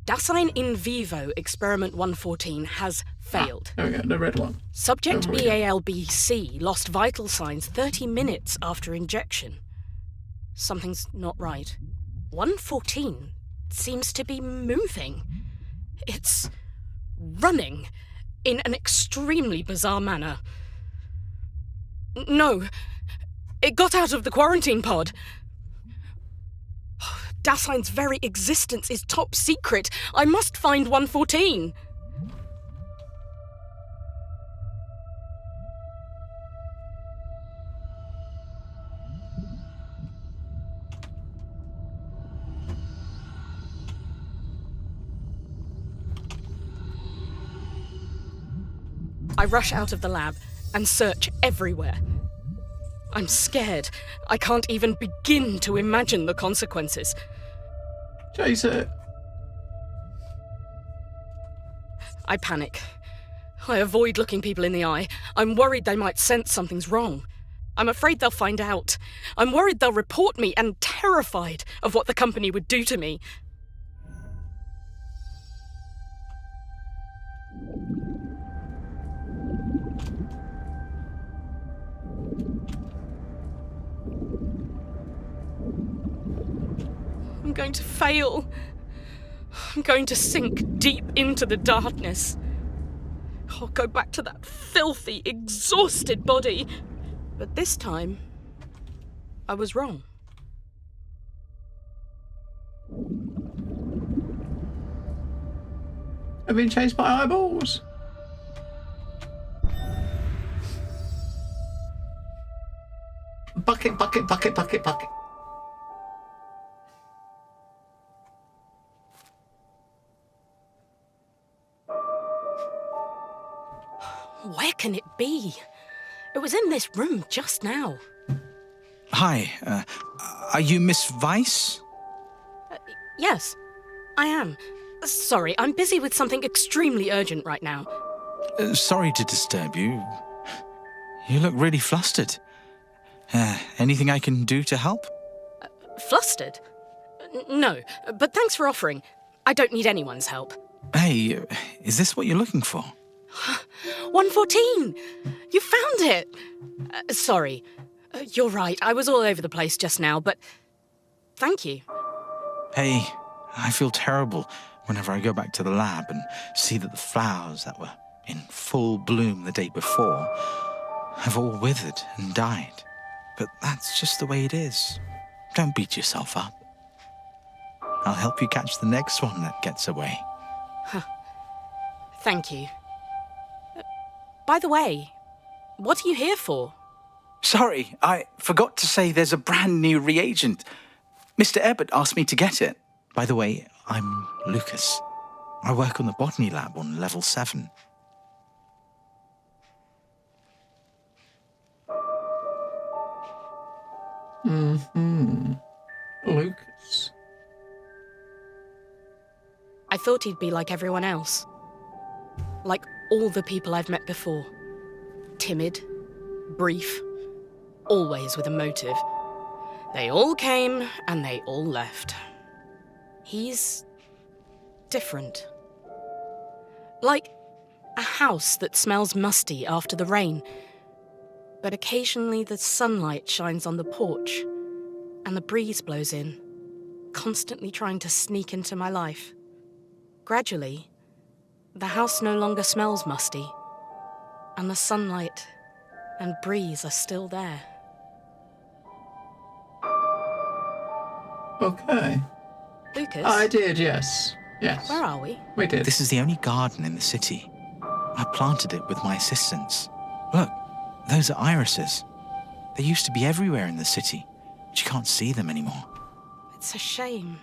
Dasein in vivo experiment 114 has failed. There we go, the red one. Subject BALBC lost vital signs 30 minutes after injection. Something's not right. 114 seems to be moving. It's running in an extremely bizarre manner. No, it got out of the quarantine pod. Dasein's very existence is top secret. I must find 114. I rush out of the lab and search everywhere. I'm scared. I can't even begin to imagine the consequences. Chase it. I panic. I avoid looking people in the eye. I'm worried they might sense something's wrong. I'm afraid they'll find out. I'm worried they'll report me and terrified of what the company would do to me. I'm going to fail. I'm going to sink deep into the darkness. I'll go back to that filthy, exhausted body. But this time, I was wrong. I've been chased by eyeballs. Bucket, bucket, bucket, bucket, bucket. Where can it be? It was in this room just now. Hi, are you Miss Weiss? Yes, I am. Sorry, I'm busy with something extremely urgent right now. Sorry to disturb you. You look really flustered. Anything I can do to help? Flustered? No, but thanks for offering. I don't need anyone's help. Hey, is this what you're looking for? 114! You found it! Sorry, You're right, I was all over the place just now, but thank you. Hey, I feel terrible whenever I go back to the lab and see that the flowers that were in full bloom the day before have all withered and died. But that's just the way it is. Don't beat yourself up. I'll help you catch the next one that gets away. Thank you. By the way, what are you here for? Sorry, I forgot to say there's a brand new reagent. Mr. Ebbert asked me to get it. By the way, I'm Lucas. I work on the botany lab on level 7. Lucas. I thought he'd be like everyone else. Like all the people I've met before. Timid, brief, always with a motive. They all came and they all left. He's different. Like a house that smells musty after the rain, but occasionally the sunlight shines on the porch and the breeze blows in, constantly trying to sneak into my life. Gradually, the house no longer smells musty, and the sunlight and breeze are still there. Okay. Lucas? I did, yes. Yes. Where are we? We did. This is the only garden in the city. I planted it with my assistants. Look, those are irises. They used to be everywhere in the city, but you can't see them anymore. It's a shame.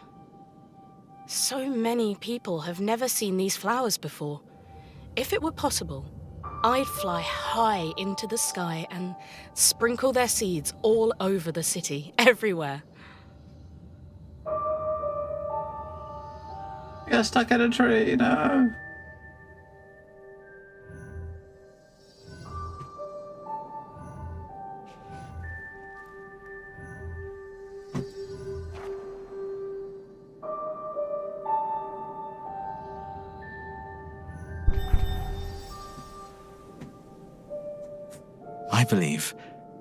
So many people have never seen these flowers before. If it were possible, I'd fly high into the sky and sprinkle their seeds all over the city, everywhere. You're stuck in a tree, no. I believe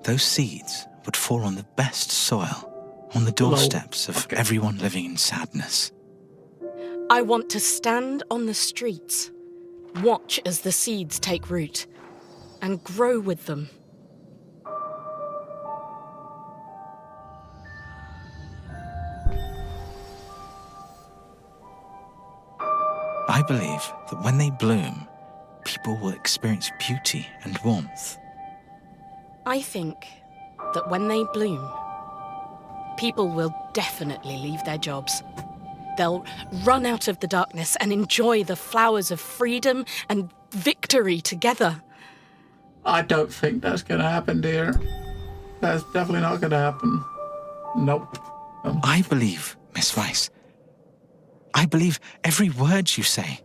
those seeds would fall on the best soil, on the doorsteps of everyone living in sadness. I want to stand on the streets, watch as the seeds take root, and grow with them. I believe that when they bloom, people will experience beauty and warmth. I think that when they bloom, people will definitely leave their jobs. They'll run out of the darkness and enjoy the flowers of freedom and victory together. I don't think that's going to happen, dear. That's definitely not going to happen. Nope. I believe, Miss Weiss. I believe every word you say.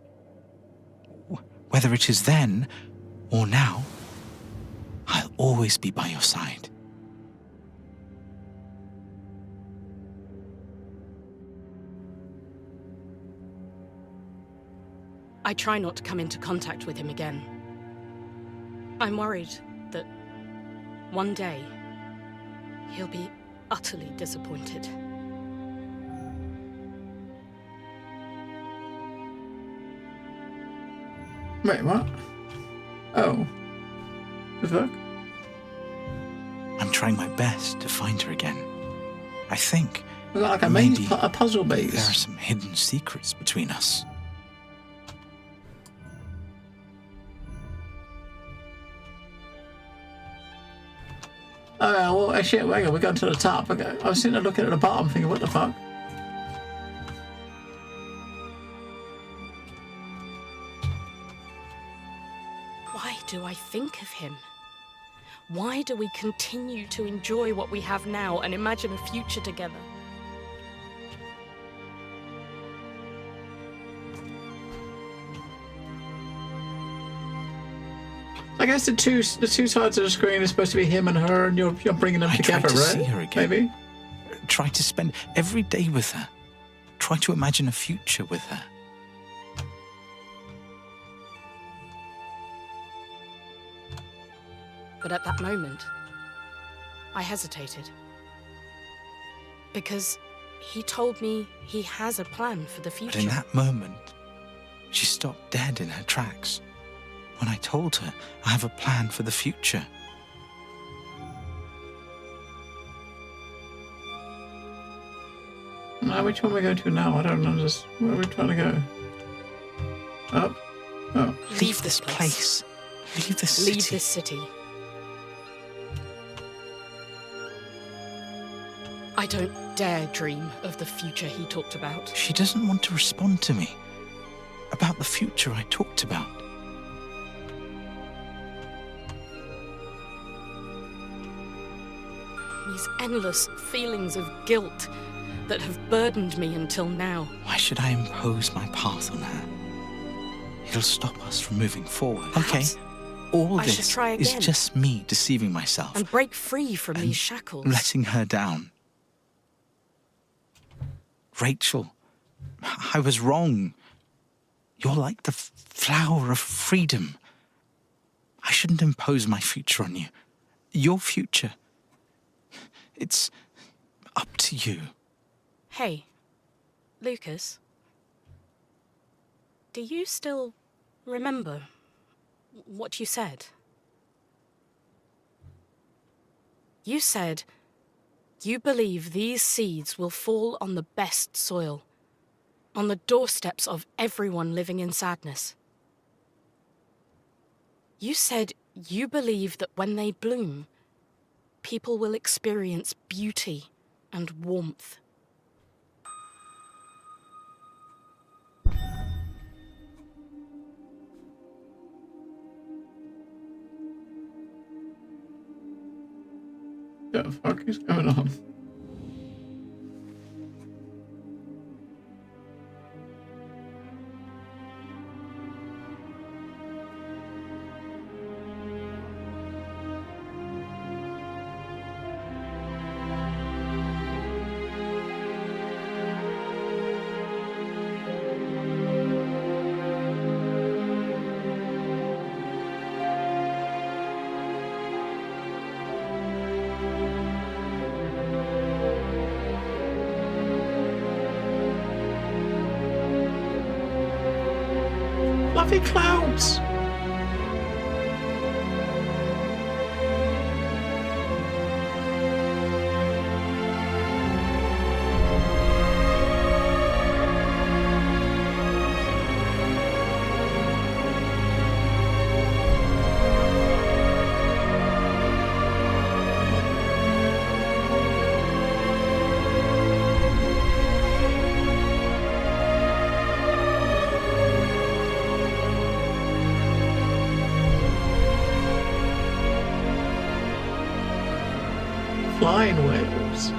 Whether it is then or now, I'll always be by your side. I try not to come into contact with him again. I'm worried that one day he'll be utterly disappointed. Wait, what? Oh. The fuck? I'm trying my best to find her again. I think Is that like a maybe a puzzle base? there are some hidden secrets between us. Oh, well, shit, hang on, we got to the top. Okay. I was sitting there looking at the bottom thinking, what the fuck? Why do I think of him? Why do we continue to enjoy what we have now and imagine a future together? I guess the two sides of the screen are supposed to be him and her, and you're bringing them together, try to right? see her again. Maybe. Try to spend every day with her. Try to imagine a future with her. But at that moment, I hesitated. Because he told me he has a plan for the future. But in that moment, she stopped dead in her tracks. When I told her I have a plan for the future. Now, which one are we going to now? I don't know. Just where are we trying to go? Up? Oh. Leave this place. Leave this city. Leave this city. I don't dare dream of the future he talked about. She doesn't want to respond to me about the future I talked about. These endless feelings of guilt that have burdened me until now. Why should I impose my path on her? It'll stop us from moving forward. Perhaps okay, all I should this try is again. just me deceiving myself. And break free from these shackles. Letting her down. Rachel, I was wrong. You're like the flower of freedom. I shouldn't impose my future on you. Your future. It's up to you. Hey, Lucas. Do you still remember what you said? You said you believe these seeds will fall on the best soil, on the doorsteps of everyone living in sadness. You said you believe that when they bloom, people will experience beauty and warmth. What the fuck is going on? Fluffy clouds! Flying whales.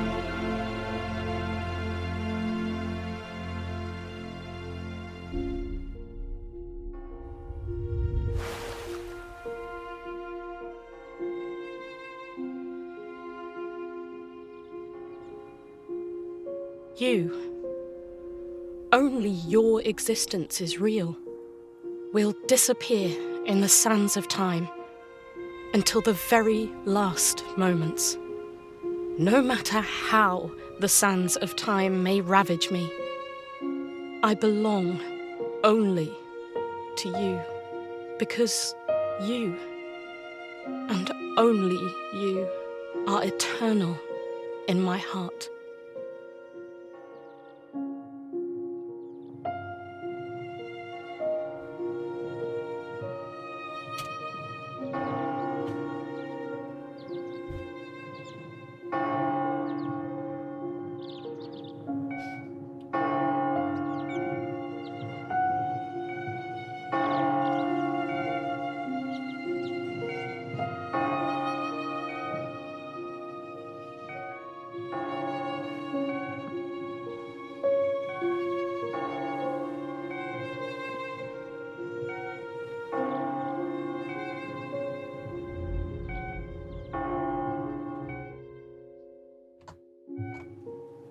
You. Only your existence is real. Will disappear in the sands of time until the very last moments. No matter how the sands of time may ravage me, I belong only to you, because you, and only you, are eternal in my heart.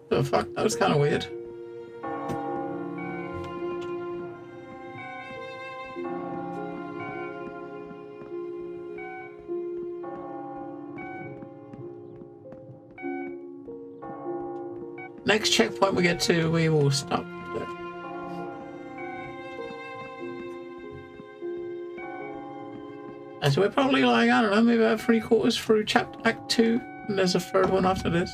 The fuck? That was kind of weird. Next checkpoint we get to, we will stop. And so we're probably like, I don't know, maybe about 3/4 through Act 2, and there's a third one after this.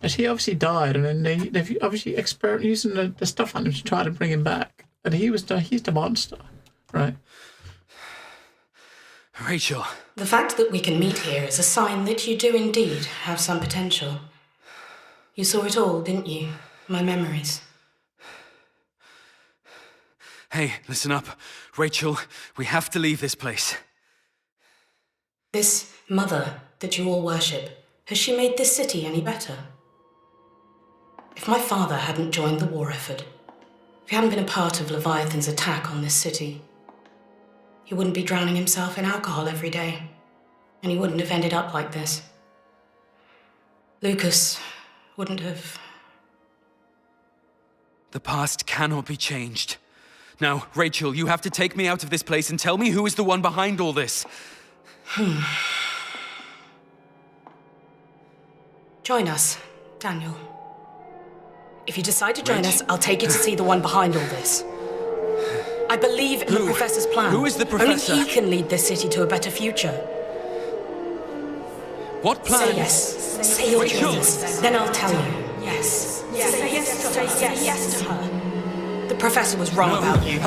As he obviously died, and then they've obviously using the stuff on him to try to bring him back. And he's the monster, right? Rachel. The fact that we can meet here is a sign that you do indeed have some potential. You saw it all, didn't you? My memories. Hey, listen up. Rachel, we have to leave this place. This mother that you all worship, has she made this city any better? If my father hadn't joined the war effort, if he hadn't been a part of Leviathan's attack on this city, he wouldn't be drowning himself in alcohol every day, and he wouldn't have ended up like this. Lucas wouldn't have... The past cannot be changed. Now, Rachel, you have to take me out of this place and tell me who is the one behind all this. Join us, Daniel. If you decide to join us, I'll take you to see the one behind all this. I believe in the Professor's plan. Who is the Professor? Only he can lead this city to a better future. What plan? Say yes. Say you'll join us. Then I'll tell you. Yes. Yes. Say yes to her. Say yes to her. The Professor was wrong about you.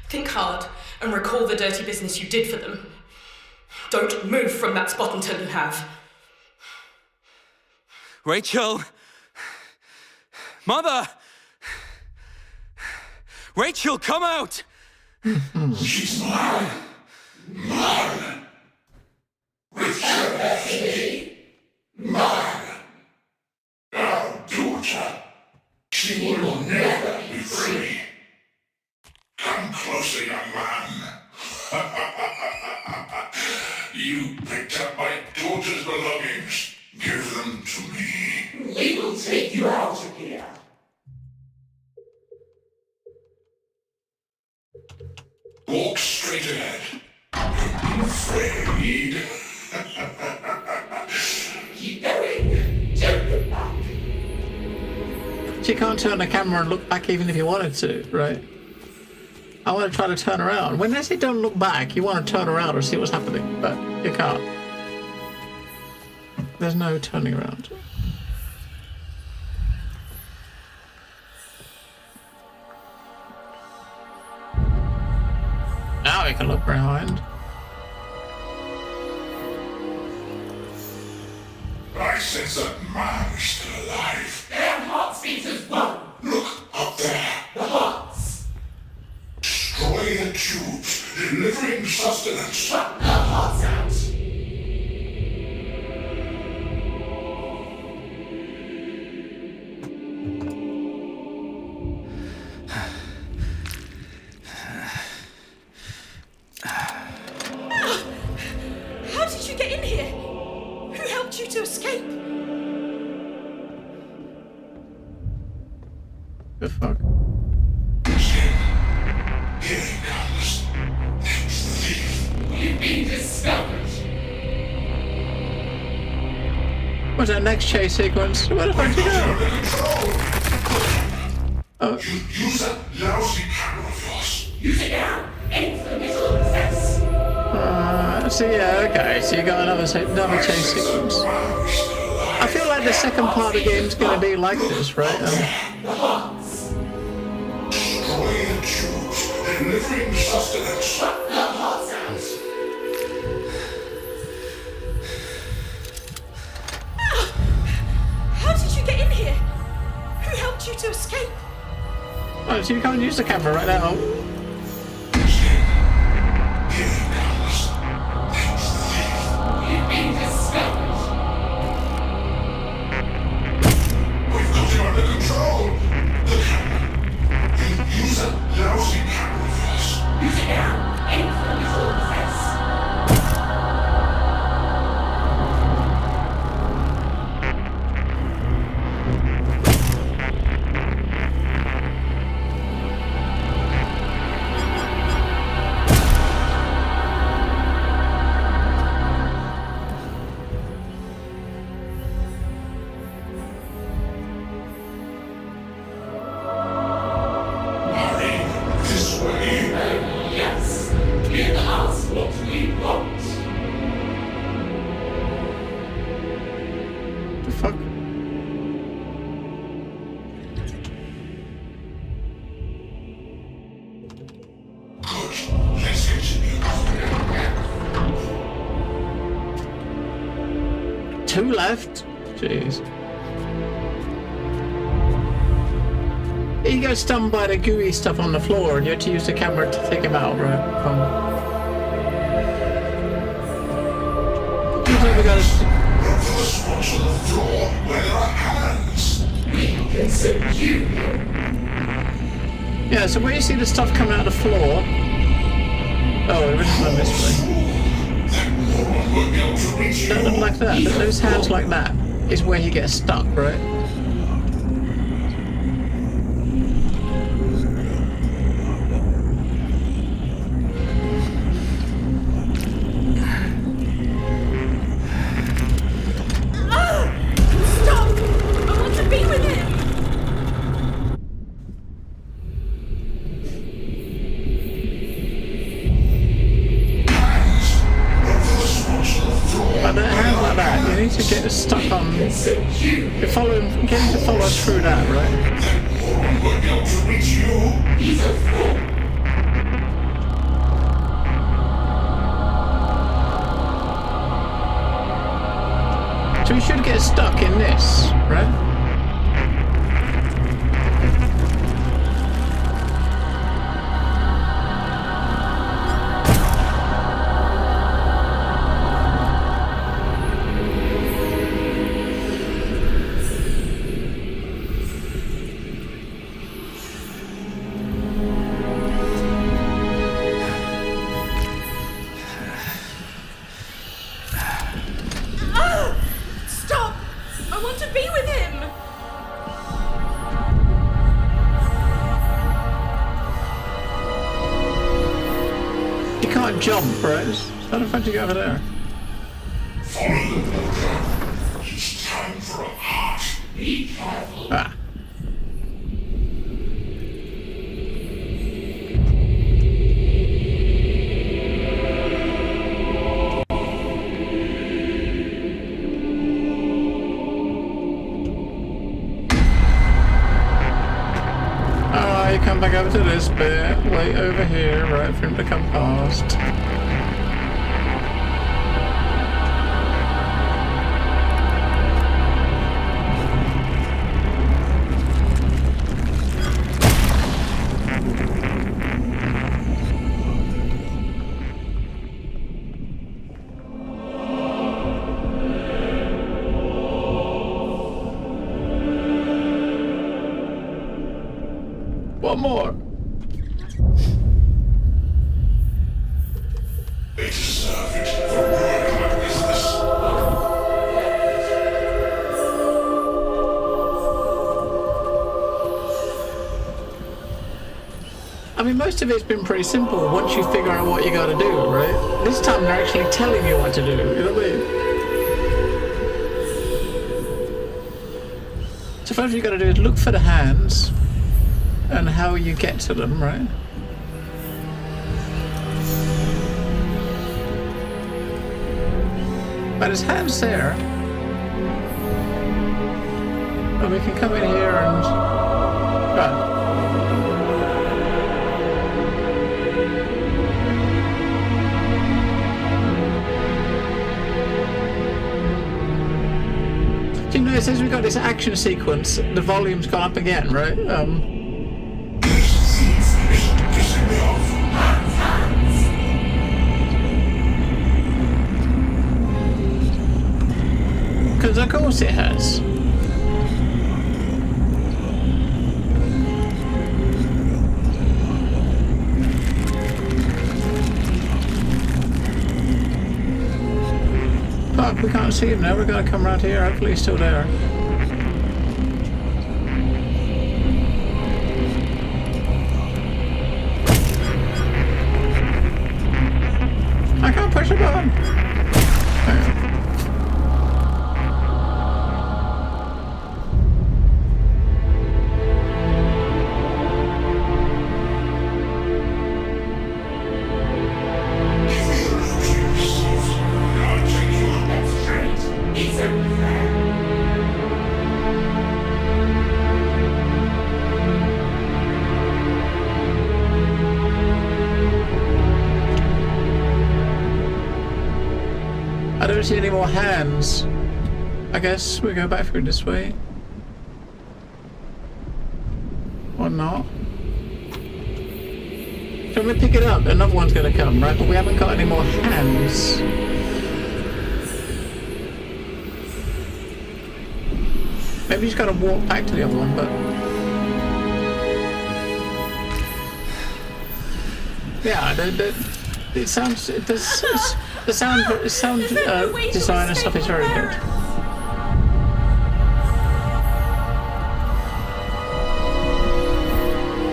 Think hard and recall the dirty business you did for them. Don't move from that spot until you have. Rachel! Mother! Rachel, come out! She's mine. Mine. Rachel, mine. Our daughter. She will never be free. Come closer, young man. You picked up my daughter's belongings. Give them to me. We will take you out of here. Walk straight ahead. Don't be afraid. Keep going. Don't look back. You can't turn the camera and look back even if you wanted to, right? I want to try to turn around. When they say don't look back, you want to turn around or see what's happening, but you can't. There's no turning around. Now we can look behind. I sense that man is still alive. Their hearts beat as one. Look up there. The hearts. Destroy the tubes, delivering sustenance. Shut the hearts out. How did you get in here? Who helped you to escape? The fuck? Here he comes. It's the thief. You've been discovered. What's that next chase sequence? Where the fuck did you go? Oh. You use that lousy camera of yours. Use it now. Aim for the middle of the fence. So yeah, okay, so you got another chase sequence. I feel like the second part of the game's gonna be like this, right? The hearts. Destroy the tubes, delivering sustenance. Shut the hearts out. How did you get in here? Who helped you to escape? Oh, so you can't use the camera right now. You've been discovered. We've got you under control. The camera. You use that lousy camera of yours. He got stunned by the gooey stuff on the floor, and you had to use the camera to take him out, right? Looks like we got The first ones on the floor were their hands. We can send you. Yeah, so where you see the stuff coming out of the floor. Oh, it was done this way. That look like that. Those hands like that is where he gets stuck, right? Stop! I want to be with him! Like that, hands like that. You need to get stuck on. You follow him. Get him to follow us through that, right? So we should get stuck in this, right? Stop! I want to be with him! You can't jump, right? How the fuck do you get over there? Follow the water. It's time for a heart. Be careful. Ah. You come back over to this bit, wait over here, right for him to come past. One more. They deserve it for ruining my business. I mean, most of it's been pretty simple once you figure out what you gotta do, right? This time they're actually telling you what to do, you know what I mean? So first you gotta do is look for the hands and how you get to them, right? But his hands there. Oh, we can come in here and... Right. Do you know, since we've got this action sequence, the volume's gone up again, right? Because of course it has. Fuck, we can't see him now. We've got to come around here. Hopefully he's still there. I can't push a button. I don't see any more hands. I guess we go back through this way. Or not. So when we pick it up, another one's going to come, right? But we haven't got any more hands. Maybe he's got to walk back to the other one, but... Yeah, it sounds... the sound design and stuff is very good.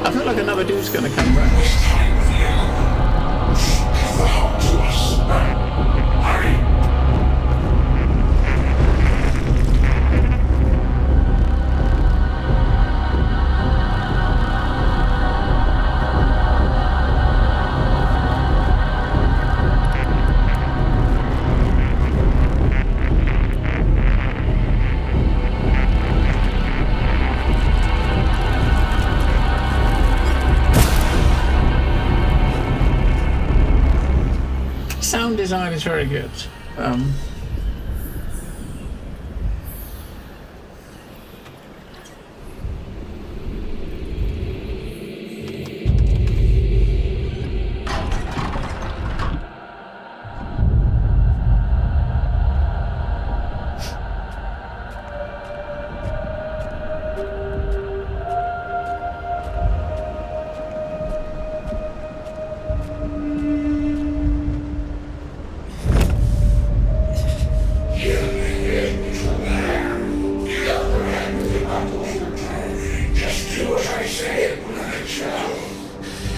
I feel like another dude's going to come, right? Sound design is very good.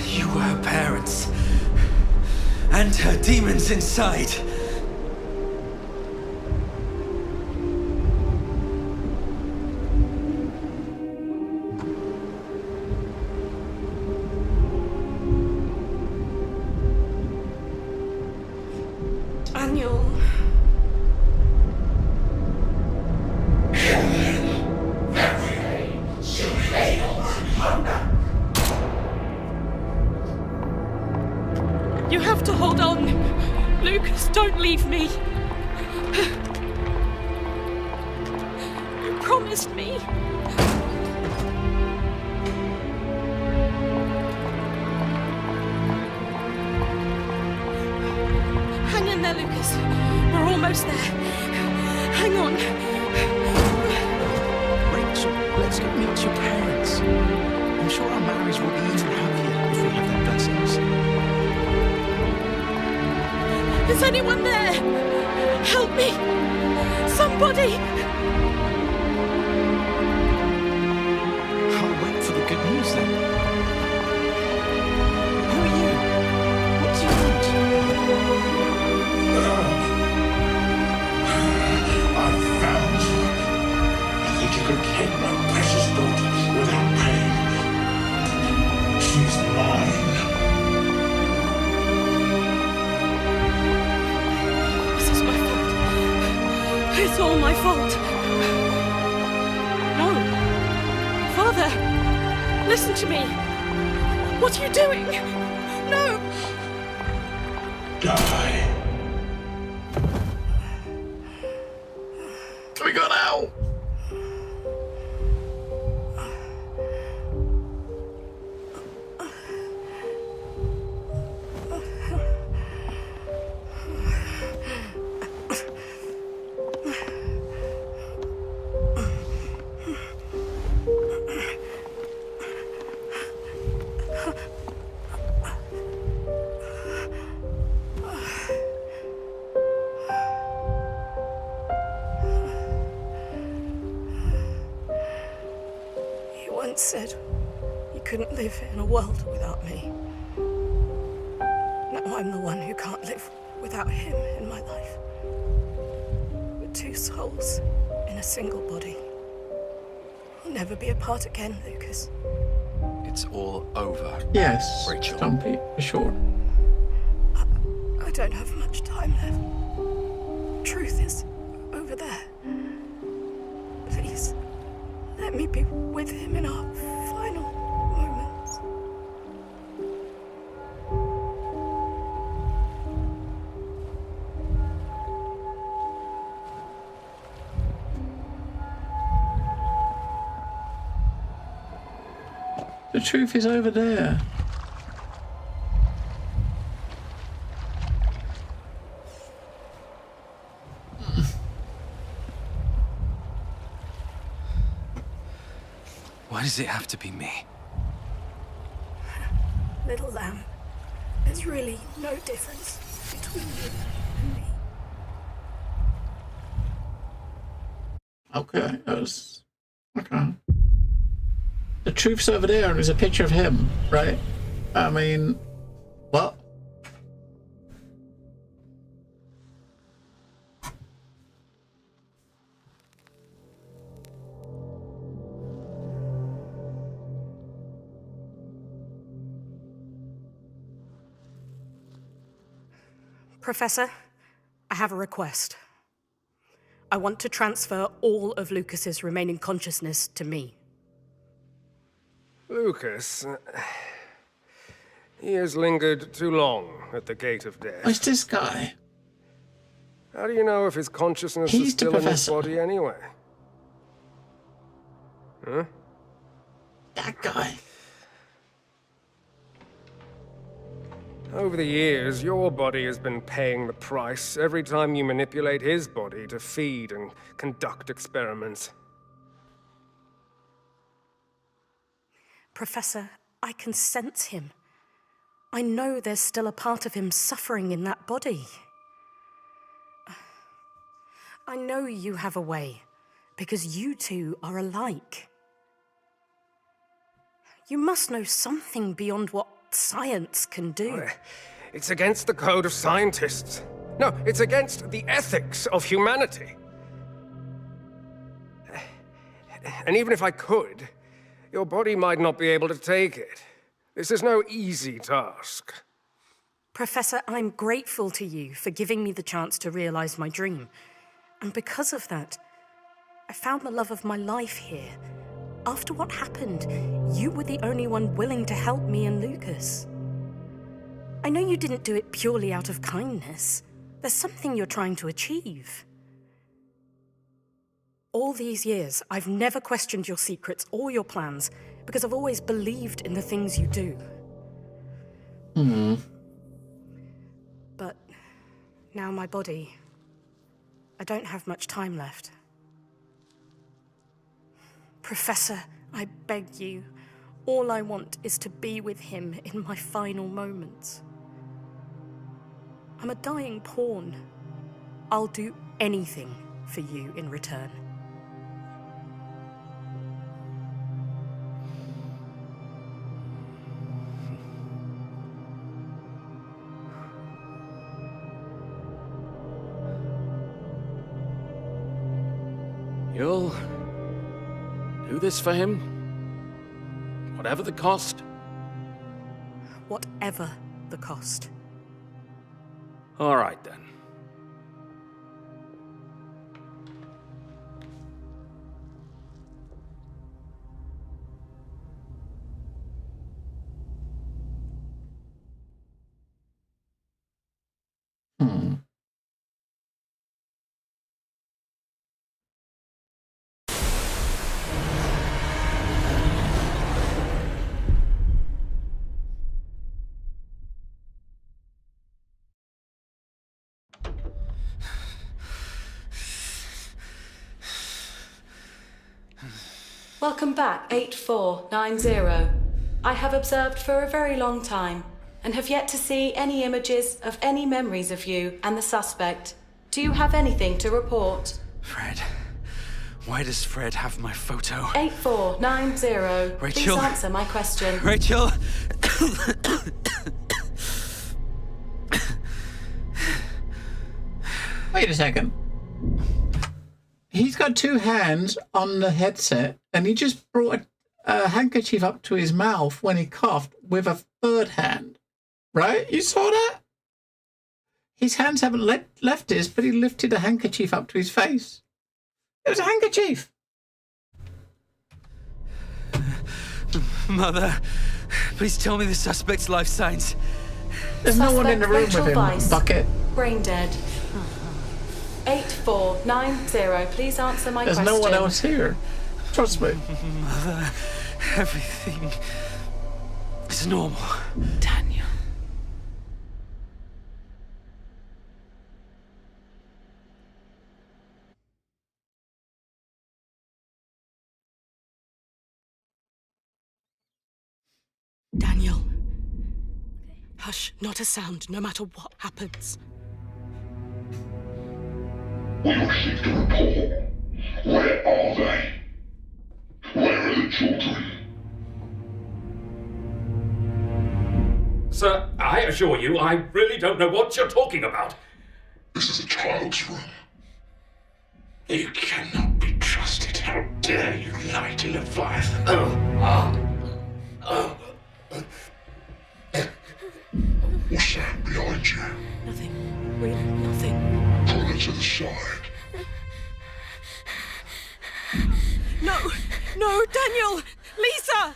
You were her parents. And her demons inside. Daniel. You have to hold on. Lucas, don't leave me. You promised me. Hang in there, Lucas. We're almost there. Hang on. Rachel, let's go meet your parents. I'm sure our marriage will be even happier if we have their blessings. Is anyone there? Help me! Somebody! I'll wait for the good news then. Who are you? What do you want? I found her. I think you could take my precious daughter without pain. She's mine. It's all my fault. No. Father, listen to me. What are you doing? No. Die. We got out. Said you couldn't live in a world without me. Now I'm the one who can't live without him in my life. We're two souls in a single body. We'll never be apart again, Lucas. It's all over. Yes, Rachel. Stumpy, for sure. I don't have much time left. Truth is over there. Please, let me be with him in our final moments. The truth is over there. Why does it have to be me? Little lamb, there's really no difference between you and me. Okay, that was... Okay. The truth's over there, and there's a picture of him, right? I mean... What? Professor, I have a request. I want to transfer all of Lucas's remaining consciousness to me. Lucas, he has lingered too long at the gate of death. What's this guy? How do you know if his consciousness He's is still the in his professor. body anyway? Huh? That guy. Over the years, your body has been paying the price every time you manipulate his body to feed and conduct experiments. Professor, I can sense him. I know there's still a part of him suffering in that body. I know you have a way, because you two are alike. You must know something beyond what science can do. It's against the code of scientists. No, it's against the ethics of humanity. And even if I could, your body might not be able to take it. This is no easy task. Professor, I'm grateful to you for giving me the chance to realize my dream. And because of that, I found the love of my life here. After what happened, you were the only one willing to help me and Lucas. I know you didn't do it purely out of kindness. There's something you're trying to achieve. All these years, I've never questioned your secrets or your plans because I've always believed in the things you do. But now my body, I don't have much time left. Professor, I beg you, all I want is to be with him in my final moments. I'm a dying pawn. I'll do anything for you in return. You'll do this for him? Whatever the cost? Whatever the cost. All right, then. Welcome back, 8490. I have observed for a very long time and have yet to see any images of any memories of you and the suspect. Do you have anything to report? Fred. Why does Fred have my photo? 8490. Rachel. Please answer my question. Rachel! Wait a second. He's got two hands on the headset, and he just brought a handkerchief up to his mouth when he coughed with a third hand. Right? You saw that? His hands haven't left his, but he lifted a handkerchief up to his face. It was a handkerchief. Mother, please tell me the suspect's life signs. There's no one in the room Rachel with him, Weiss, Bucket. brain dead. 8490. Please answer my There's question. no one else here. Trust me. Mother, everything It's normal. Daniel. Daniel. Hush, not a sound, no matter what happens. We received a report. Where are they? Where are the children? Sir, I assure you, I really don't know what you're talking about. This is a child's room. You cannot be trusted. How dare you lie to Leviathan? What's that behind you? Nothing. Really, nothing. Pull it to the side. No! No, Daniel! Lisa!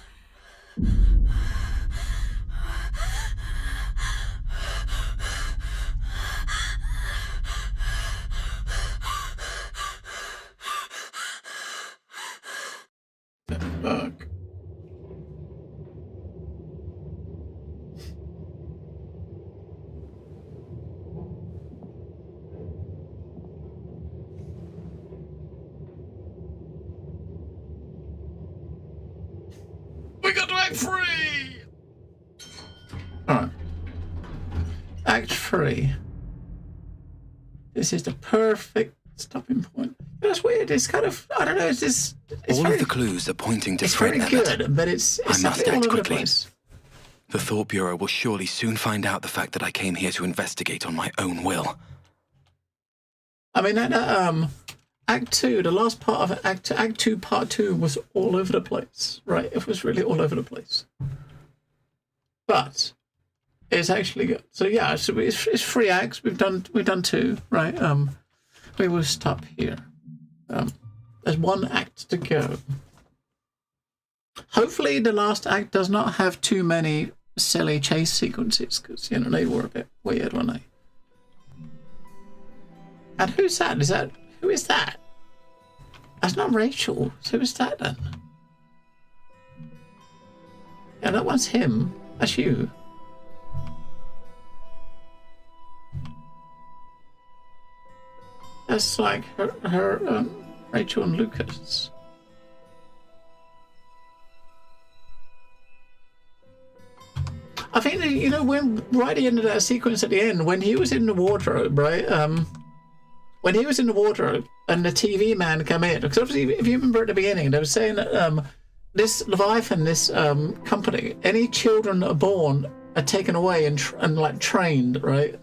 Fuck. We got to Act 3! Alright. Act 3. This is the perfect stopping point. That's weird. It's kind of, I don't know, it's just... All of the clues are pointing to It's Fred very Everett. good, but it's I must all act over the quickly. place. The Thought Bureau will surely soon find out the fact that I came here to investigate on my own will. I mean, Act 2, the last part of Act 2, Part 2 was all over the place, right? It was really all over the place. But it's actually good. So yeah, so it's 3 acts. We've done 2, right? We will stop here. There's 1 act to go. Hopefully the last act does not have too many silly chase sequences, because, you know, they were a bit weird, weren't they? And who's that? Who is that? That's not Rachel. So who is that then? Yeah, that one's him. That's you. That's like her Rachel and Lucas. I think, you know, when right at the end of that sequence at the end, when he was in the wardrobe, right? When he was in the wardrobe and the TV man came in, because obviously, if you remember at the beginning, they were saying that this Leviathan, this company, any children that are born are taken away and like trained, right?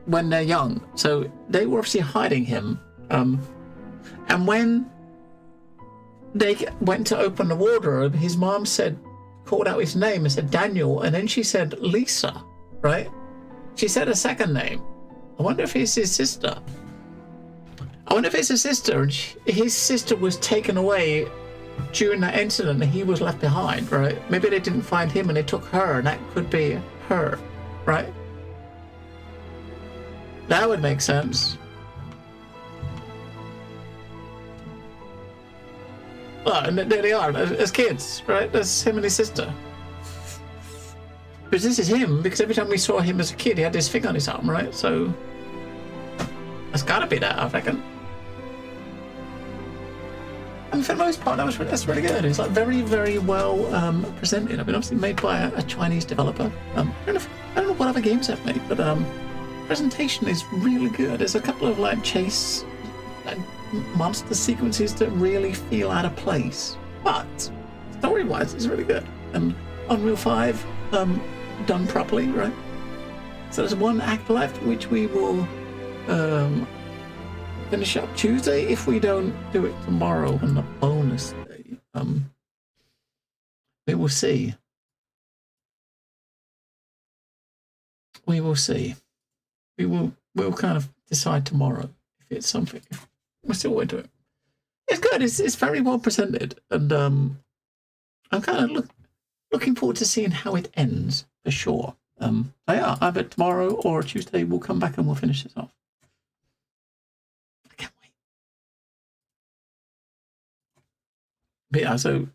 When they're young. So they were obviously hiding him. And when they went to open the wardrobe, his mom called out his name and said Daniel, and then she said Lisa, right? She said a second name. I wonder if it's his sister. I wonder if it's his sister, and his sister was taken away during that incident and he was left behind, right? Maybe they didn't find him and they took her, and that could be her, right? That would make sense. Oh, and there they are, as kids, right? That's him and his sister. But this is him, because every time we saw him as a kid, he had this thing on his arm, right? So that's gotta be that, I reckon. And for the most part, that's really good. It's like very, very well presented. I mean, obviously made by a Chinese developer. I don't know what other games they've made, but presentation is really good. There's a couple of like chase monster sequences that really feel out of place, but story-wise, it's really good. And Unreal 5 done properly, right? So there's 1 act left, which we will finish up Tuesday if we don't do it tomorrow on the bonus day. We will see. We will see. We'll kind of decide tomorrow if it's something. We're still going to do it. It's good. It's very well presented, and I'm kind of looking forward to seeing how it ends for sure. Yeah, either tomorrow or Tuesday we'll come back and we'll finish this off. I can't wait. But yeah, so